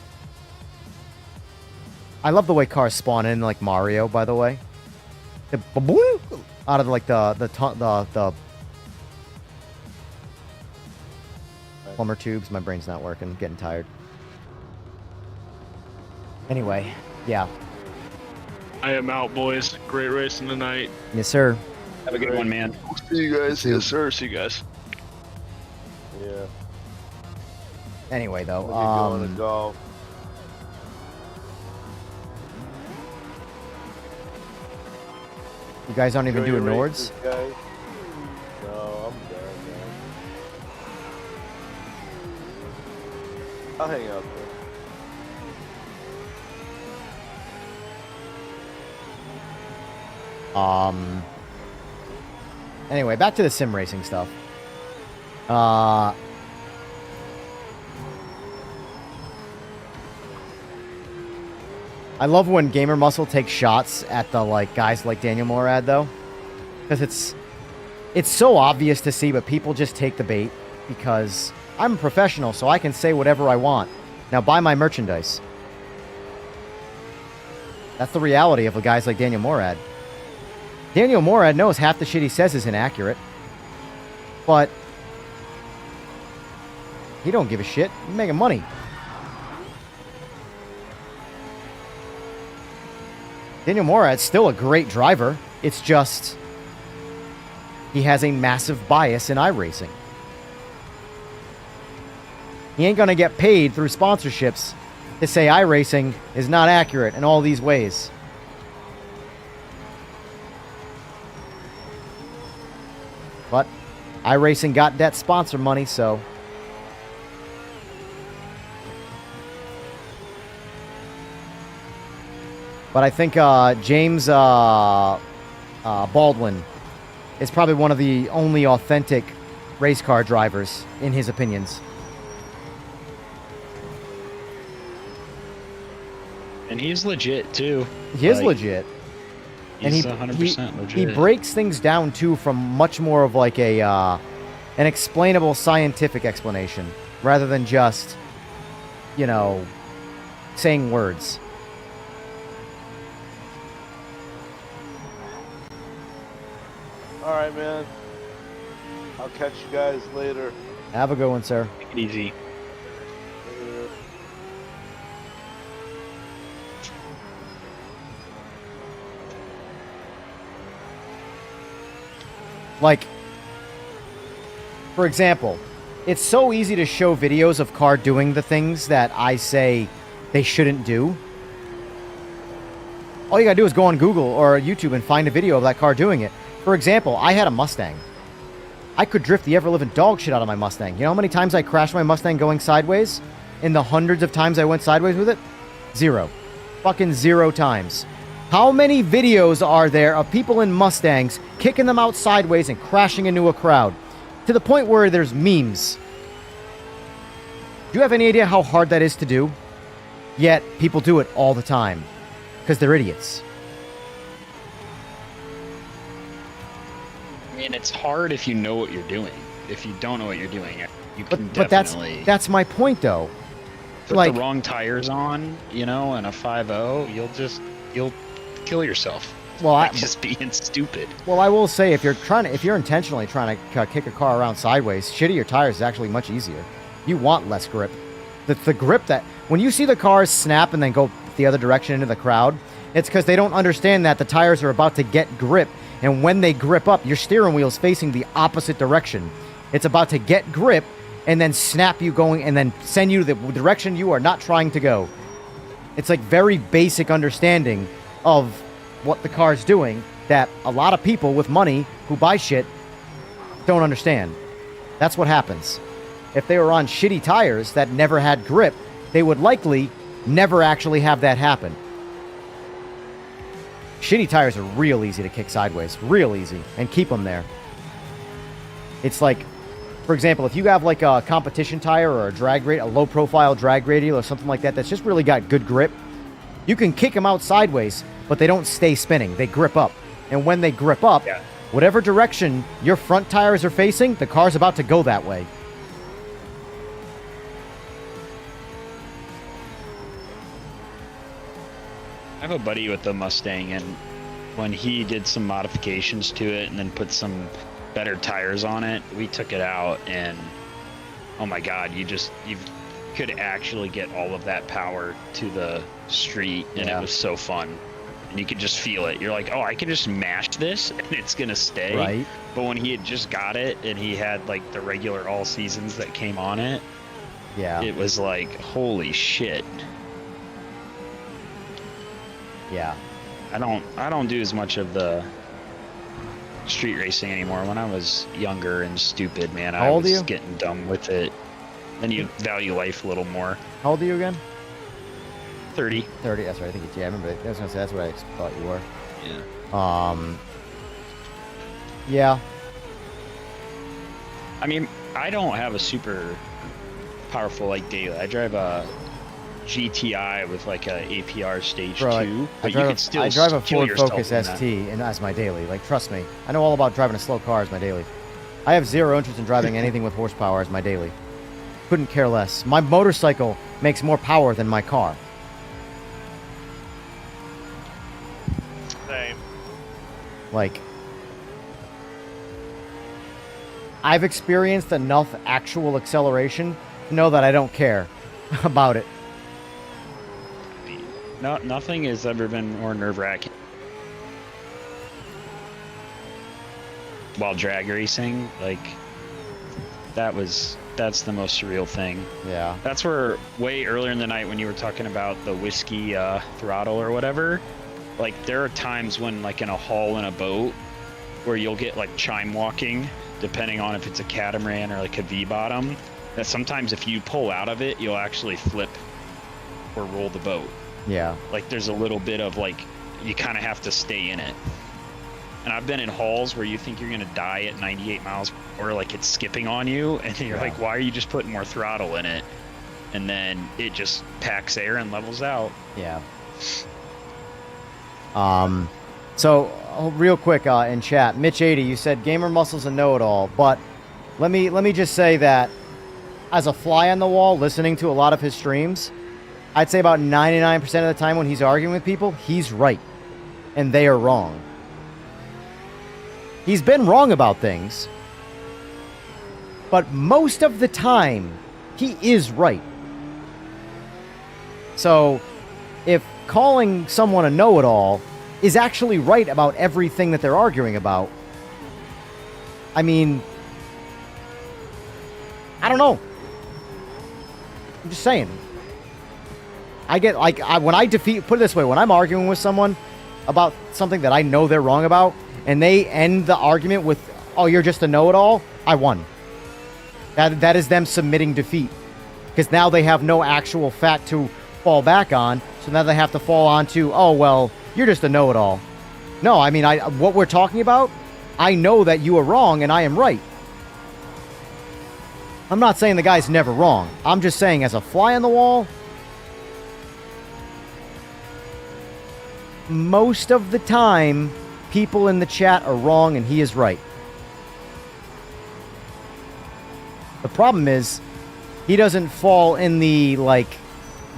I love the way cars spawn in like Mario, by the way. Out of like the plumber tubes. My brain's not working. I'm getting tired. Anyway, yeah. I am out, boys. Great racing tonight. Yes, sir. Have a good one, man. See you guys. Yes, sir. See you guys. Yeah. Anyway, though, Going to golf. You guys aren't even Enjoy your doing races, Nords? guys. No, I'm done, man. I'll hang out there. Anyway, back to the sim racing stuff. I love when Gamer Muscle takes shots at the guys like Daniel Morad though, because it's so obvious to see, but people just take the bait because I'm a professional, so I can say whatever I want. Now buy my merchandise. That's the reality of the guys like Daniel Morad. Daniel Morad knows half the shit he says is inaccurate, but he don't give a shit. He's making money. Daniel Morad's still a great driver. It's just he has a massive bias in iRacing. He ain't gonna get paid through sponsorships to say iRacing is not accurate in all these ways. But iRacing got that sponsor money, so. But I think James Baldwin is probably one of the only authentic race car drivers, in his opinions. And he's legit, too. He is legit. He's 100% legit. He breaks things down, too, from much more of like an explainable scientific explanation, rather than just, saying words. Alright, man. I'll catch you guys later. Have a good one, sir. Take it easy. Later. Like, for example, it's so easy to show videos of car doing the things that I say they shouldn't do. All you gotta do is go on Google or YouTube and find a video of that car doing it. For example, I had a Mustang. I could drift the ever-living dog shit out of my Mustang. You know how many times I crashed my Mustang going sideways? In the hundreds of times I went sideways with it? 0. Fucking 0 times. How many videos are there of people in Mustangs kicking them out sideways and crashing into a crowd? To the point where there's memes. Do you have any idea how hard that is to do? Yet, people do it all the time. Because they're idiots. I mean, it's hard if you know what you're doing. If you don't know what you're doing, you can But definitely... that's my point, though. Put the wrong tires on, and a 5.0, you'll kill yourself. Well, just being stupid. Well, I will say, if you're intentionally trying to kick a car around sideways, shittier tires is actually much easier. You want less grip. The grip that when you see the cars snap and then go the other direction into the crowd, it's because they don't understand that the tires are about to get grip, and when they grip up, your steering wheel's facing the opposite direction. It's about to get grip and then snap you going and then send you the direction you are not trying to go. It's like very basic understanding of what the car's doing that a lot of people with money who buy shit don't understand. That's what happens. If they were on shitty tires that never had grip, they would likely never actually have that happen. Shitty tires are real easy to kick sideways. Real easy. And keep them there. It's like, for example, if you have like a competition tire or a low-profile drag radial or something like that that's just really got good grip, you can kick them out sideways, but they don't stay spinning. They grip up. And when they grip up, whatever direction your front tires are facing, the car's about to go that way. I have a buddy with a Mustang, and when he did some modifications to it and then put some better tires on it, we took it out, and oh my god, you could actually get all of that power to the street, and it was so fun. And you could just feel it. You're like, oh, I can just mash this and it's gonna stay. Right. But when he had just got it and he had like the regular all seasons that came on it, it was like, holy shit. Yeah. I don't do as much of the street racing anymore. When I was younger and stupid, man, How I old are was you? getting dumb with it. Then you value life a little more. How old are you again? 30. 30. That's right. I think it's, yeah, I remember. I was gonna say that's what I thought you were. Yeah. Yeah. I mean, I don't have a super powerful like daily. I drive a GTI with like a APR stage 2, but you could still I drive a kill Ford yourself Focus in that. ST, and that's my daily. Like, trust me, I know all about driving a slow car as my daily. I have zero interest in driving anything with horsepower as my daily. Couldn't care less. My motorcycle makes more power than my car. Same. Like, I've experienced enough actual acceleration to know that I don't care about it. No, nothing has ever been more nerve-wracking. While drag racing, like, that's the most surreal thing. Yeah. That's where way earlier in the night when you were talking about the whiskey throttle or whatever, like there are times when like in a hull in a boat where you'll get like chime walking, depending on if it's a catamaran or like a V-bottom, that sometimes if you pull out of it, you'll actually flip or roll the boat. Yeah. Like there's a little bit of like, you kind of have to stay in it. And I've been in halls where you think you're going to die at 98 miles or like it's skipping on you. And you're like, why are you just putting more throttle in it? And then it just packs air and levels out. Yeah. So real quick in chat, Mitch80, you said gamer muscles and know-it-all, but let me just say that as a fly on the wall, listening to a lot of his streams, I'd say about 99% of the time when he's arguing with people, he's right, and they are wrong. He's been wrong about things, but most of the time, he is right. So, if calling someone a know-it-all is actually right about everything that they're arguing about, I mean, I don't know. I'm just saying. I get, like, when I defeat, put it this way, when I'm arguing with someone about something that I know they're wrong about, and they end the argument with, oh, you're just a know-it-all, I won. That is them submitting defeat. Because now they have no actual fact to fall back on, so now they have to fall on to, oh, well, you're just a know-it-all. No, I mean, what we're talking about, I know that you are wrong and I am right. I'm not saying the guy's never wrong. I'm just saying as a fly on the wall, most of the time, people in the chat are wrong and he is right. The problem is, he doesn't fall in the, like,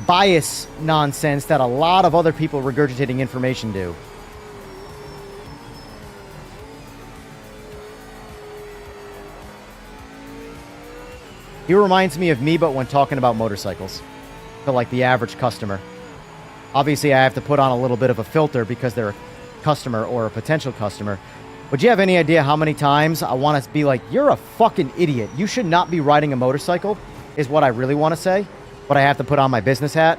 bias nonsense that a lot of other people regurgitating information do. He reminds me of me, but when talking about motorcycles. To, like, the average customer. Obviously, I have to put on a little bit of a filter because they're a customer or a potential customer. Would you have any idea how many times I want to be like, you're a fucking idiot. You should not be riding a motorcycle, is what I really want to say. But I have to put on my business hat.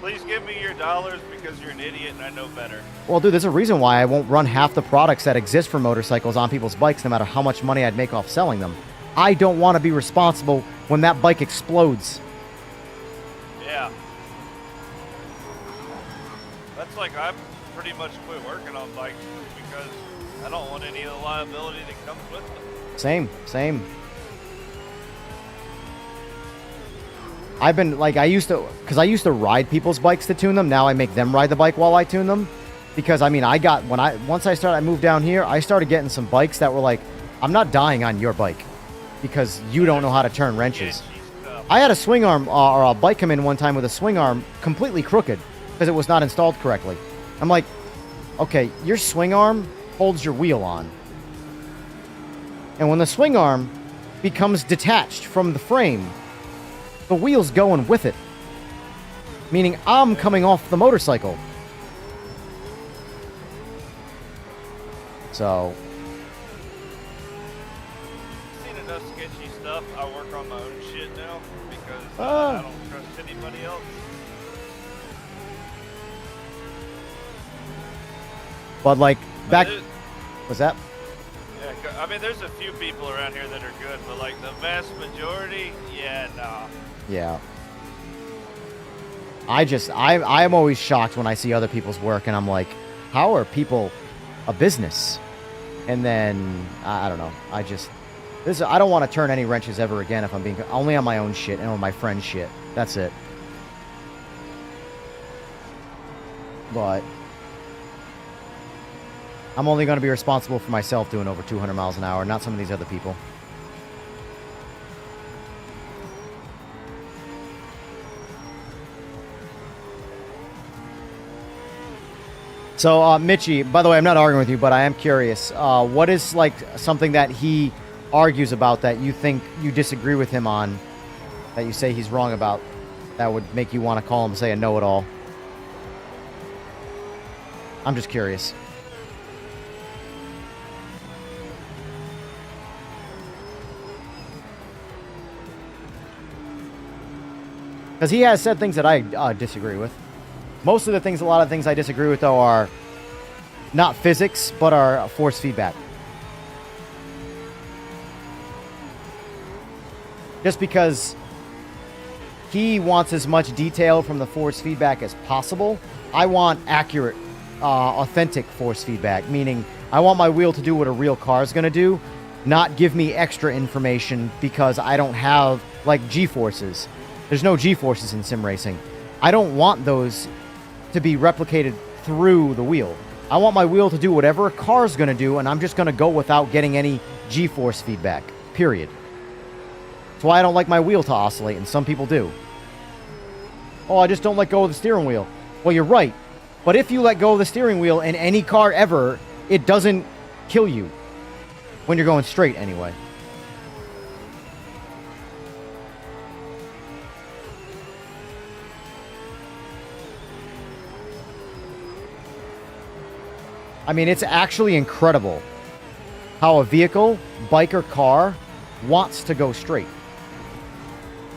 Please give me your dollars because you're an idiot and I know better. Well, dude, there's a reason why I won't run half the products that exist for motorcycles on people's bikes, no matter how much money I'd make off selling them. I don't want to be responsible when that bike explodes. Yeah. That's like I've pretty much quit working on bikes because I don't want any of the liability that comes with them. Same. I've been, like, I used to ride people's bikes to tune them. Now I make them ride the bike while I tune them. Because, I mean, once I moved down here, I started getting some bikes that were like, I'm not dying on your bike because you don't know how to turn wrenches. I had a swing arm, or a bike come in one time with a swing arm completely crooked because it was not installed correctly. I'm like, okay, your swing arm holds your wheel on. And when the swing arm becomes detached from the frame, the wheel's going with it. Meaning I'm coming off the motorcycle. So. I've seen enough sketchy stuff. I work on my own shit now because I don't trust anybody else. But, like, back. There's- What's that? Yeah, I mean, there's a few people around here that are good, but like the vast majority, yeah, nah. Yeah. I'm always shocked when I see other people's work, and I'm like, how are people a business? And then I don't know. I don't want to turn any wrenches ever again if I'm being only on my own shit and on my friend's shit. That's it. But I'm only going to be responsible for myself doing over 200 miles an hour, not some of these other people. So, Mitchie, by the way, I'm not arguing with you, but I am curious. What is, like, something that he argues about that you think you disagree with him on, that you say he's wrong about, that would make you want to call him, say, a know-it-all? I'm just curious. Because he has said things that I disagree with. Most of the things, a lot of things I disagree with, though, are not physics, but are force feedback. Just because he wants as much detail from the force feedback as possible, I want accurate, authentic force feedback, meaning I want my wheel to do what a real car is going to do, not give me extra information because I don't have, like, G-forces. There's no G-forces in sim racing. I don't want those to be replicated through the wheel. I want my wheel to do whatever a car's going to do, and I'm just going to go without getting any G-force feedback, period. That's why I don't like my wheel to oscillate, and some people do. Oh, I just don't let go of the steering wheel. Well, you're right. But if you let go of the steering wheel in any car ever, it doesn't kill you. When you're going straight, anyway. I mean, it's actually incredible how a vehicle, bike, or car wants to go straight.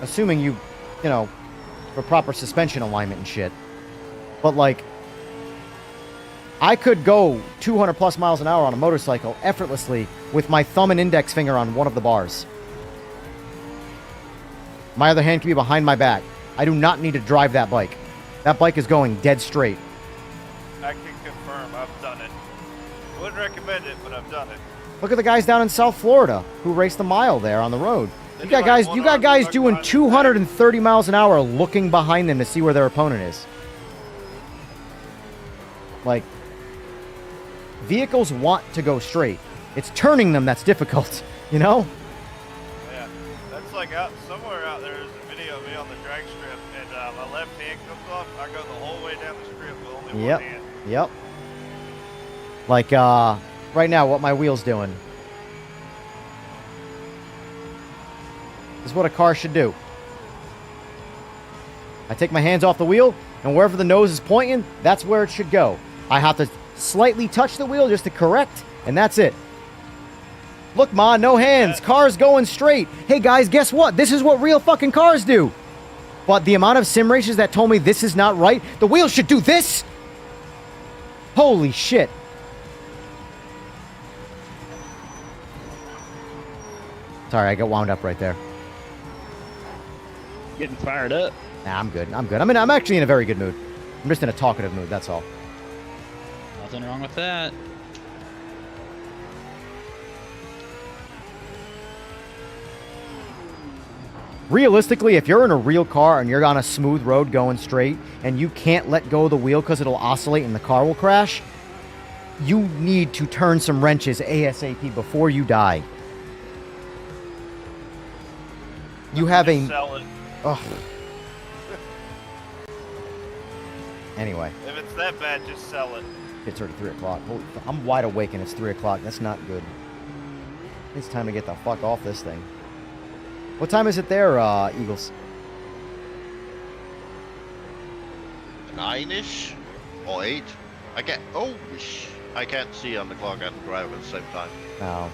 Assuming you know, for proper suspension alignment and shit. But, like, I could go 200 plus miles an hour on a motorcycle effortlessly with my thumb and index finger on one of the bars. My other hand can be behind my back. I do not need to drive that bike. That bike is going dead straight. I can confirm, I've done it. Wouldn't recommend it, but I've done it. Look at the guys down in South Florida who raced the mile there on the road. They You do got like guys one doing arm 230 miles an hour looking behind them to see where their opponent is. Like, vehicles want to go straight. It's turning them that's difficult, you know? Yeah, that's like out somewhere out there is a video of me on the drag strip, and my left hand comes off. I go the whole way down the strip with only one hand. Yep. Like, right now, what my wheel's doing. This is what a car should do. I take my hands off the wheel, and wherever the nose is pointing, that's where it should go. I have to slightly touch the wheel just to correct, and that's it. Look, Ma, no hands. Car's going straight. Hey, guys, guess what? This is what real fucking cars do. But the amount of sim racers that told me this is not right, the wheel should do this. Holy shit. Sorry, I got wound up right there. Getting fired up. Nah, I'm good. I'm good. I'm actually in a very good mood. I'm just in a talkative mood, that's all. Nothing wrong with that. Realistically, if you're in a real car and you're on a smooth road going straight and you can't let go of the wheel because it'll oscillate and the car will crash, you need to turn some wrenches ASAP before you die. You have a... Sell it. Ugh. Anyway. If it's that bad, just sell it. It's already 3 o'clock. I'm wide awake and it's 3 o'clock. That's not good. It's time to get the fuck off this thing. What time is it there, Eagles? 9-ish or 8. I can't see on the clock and drive at the same time. No.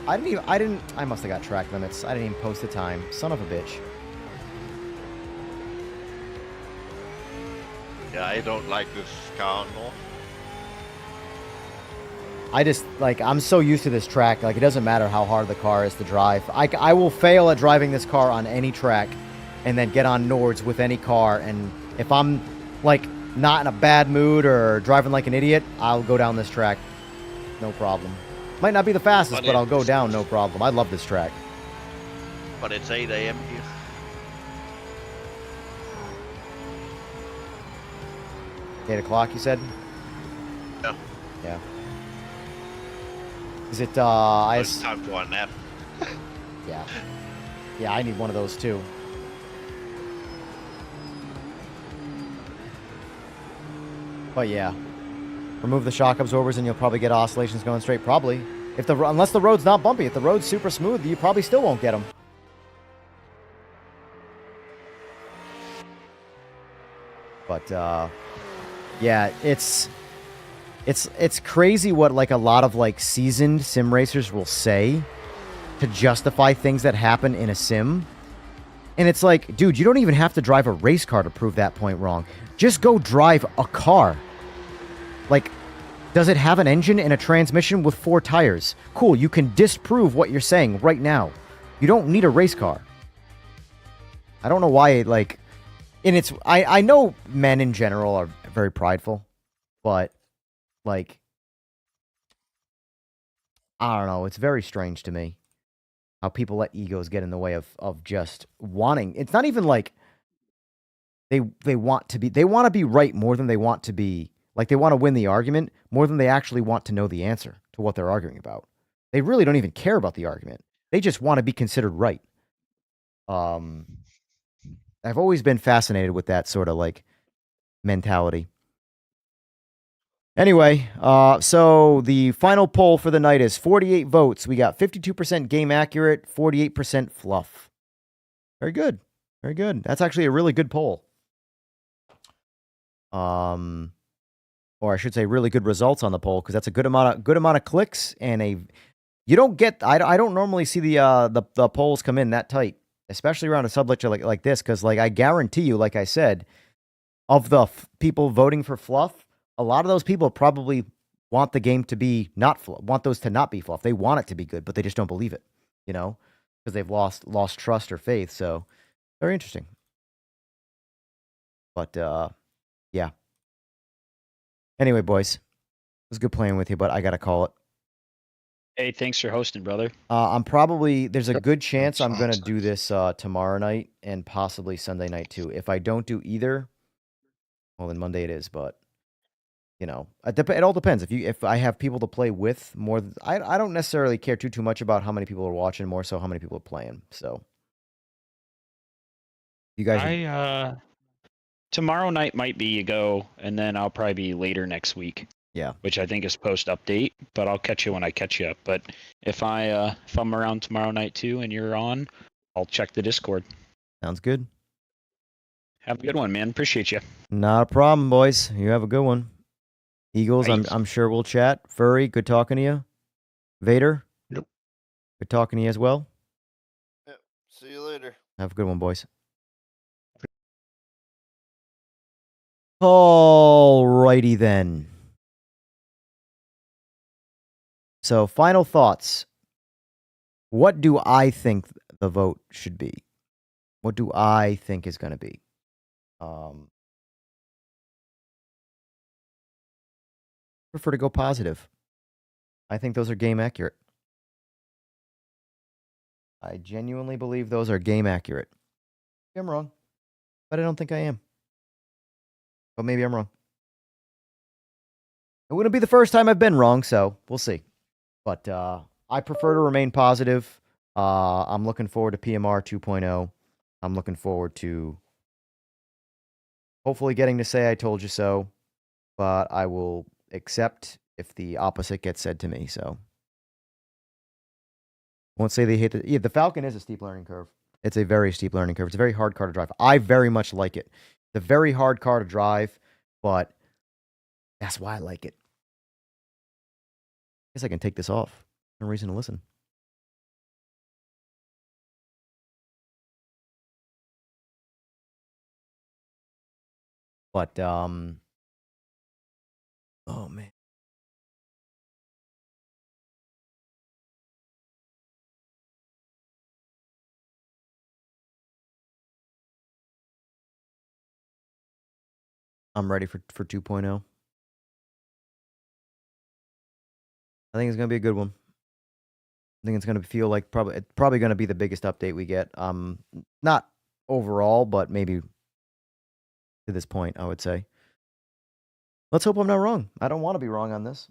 I must have got track limits. I didn't even post the time. Son of a bitch. Yeah, I don't like this car anymore. I just, like, I'm so used to this track. Like, it doesn't matter how hard the car is to drive. I will fail at driving this car on any track and then get on Nords with any car. And if I'm, like, not in a bad mood or driving like an idiot, I'll go down this track. No problem. Might not be the fastest, but I'll go down no problem. I love this track. But it's 8 a.m. here. 8 o'clock, you said? Yeah. Yeah. Is it, It's time for a nap. Yeah. Yeah, I need one of those too. But yeah. Remove the shock absorbers and you'll probably get oscillations going straight. Probably. Unless the road's not bumpy. If the road's super smooth, you probably still won't get them. But, yeah, it's crazy what, like, a lot of, like, seasoned sim racers will say to justify things that happen in a sim. And it's like, dude, you don't even have to drive a race car to prove that point wrong. Just go drive a car. Like, does it have an engine and a transmission with 4 tires? Cool, you can disprove what you're saying right now. You don't need a race car. I don't know why, like... And it's... I know men in general are very prideful. But, like... I don't know. It's very strange to me how people let egos get in the way of just wanting... It's not even like... They want to be... They want to be right more than they want to be... Like, they want to win the argument more than they actually want to know the answer to what they're arguing about. They really don't even care about the argument. They just want to be considered right. I've always been fascinated with that sort of, like, mentality. Anyway, so the final poll for the night is 48 votes. We got 52% game accurate, 48% fluff. Very good. Very good. That's actually a really good poll. Or I should say really good results on the poll, because that's a good amount of clicks and you don't get... I don't normally see the polls come in that tight, especially around a subject like this, because, like, I guarantee you, like I said, of the people voting for fluff, a lot of those people probably want the game to be not fluff, want those to not be fluff. They want it to be good, but they just don't believe it, you know, because they've lost trust or faith. So very interesting. But yeah. Anyway, boys, it was good playing with you, but I gotta call it. Hey, thanks for hosting, brother. There's a good chance I'm gonna do this tomorrow night and possibly Sunday night too. If I don't do either, well, then Monday it is. But you know, it all depends. If I have people to play with more, I don't necessarily care too much about how many people are watching, more so how many people are playing. So you guys, Tomorrow night might be a go, and then I'll probably be later next week. Yeah. Which I think is post update, but I'll catch you when I catch you up. But if I'm around tomorrow night too and you're on, I'll check the Discord. Sounds good. Have a good one, man. Appreciate you. Not a problem, boys. You have a good one. Eagles, Bye. I'm sure we'll chat. Furry, good talking to you. Vader? Yep. Good talking to you as well. Yep. See you later. Have a good one, boys. Alrighty then. So, final thoughts. What do I think the vote should be? What do I think is going to be? Prefer to go positive. I think those are game accurate. I genuinely believe those are game accurate. Maybe I'm wrong, but I don't think I am. But maybe I'm wrong. It wouldn't be the first time I've been wrong, so we'll see. But I prefer to remain positive. I'm looking forward to PMR 2.0. I'm looking forward to hopefully getting to say I told you so, but I will accept if the opposite gets said to me, so. Won't say they hate the... Yeah, the Falcon is a steep learning curve. It's a very steep learning curve. It's a very hard car to drive. I very much like it. It's a very hard car to drive, but that's why I like it. I guess I can take this off. No reason to listen. But, oh, man. I'm ready for 2.0. I think it's going to be a good one. I think it's going to feel like probably going to be the biggest update we get. Not overall, but maybe to this point, I would say. Let's hope I'm not wrong. I don't want to be wrong on this.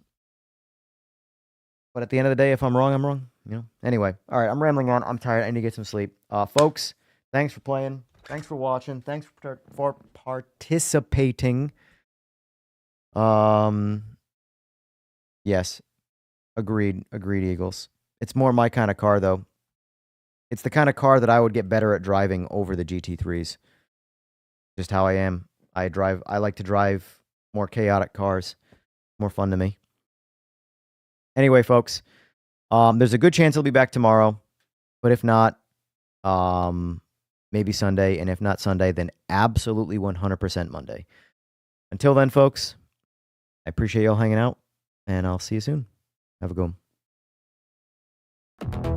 But at the end of the day, if I'm wrong, I'm wrong. You know. Anyway, all right. I'm rambling on. I'm tired. I need to get some sleep. Folks, thanks for playing. Thanks for watching. Thanks for participating. Yes. Agreed, Eagles. It's more my kind of car, though. It's the kind of car that I would get better at driving over the GT3s. Just how I am. I like to drive more chaotic cars. More fun to me. Anyway, folks, there's a good chance I'll be back tomorrow. But if not, maybe Sunday. And if not Sunday, then absolutely 100% Monday. Until then, folks, I appreciate y'all hanging out. And I'll see you soon. Have a good one.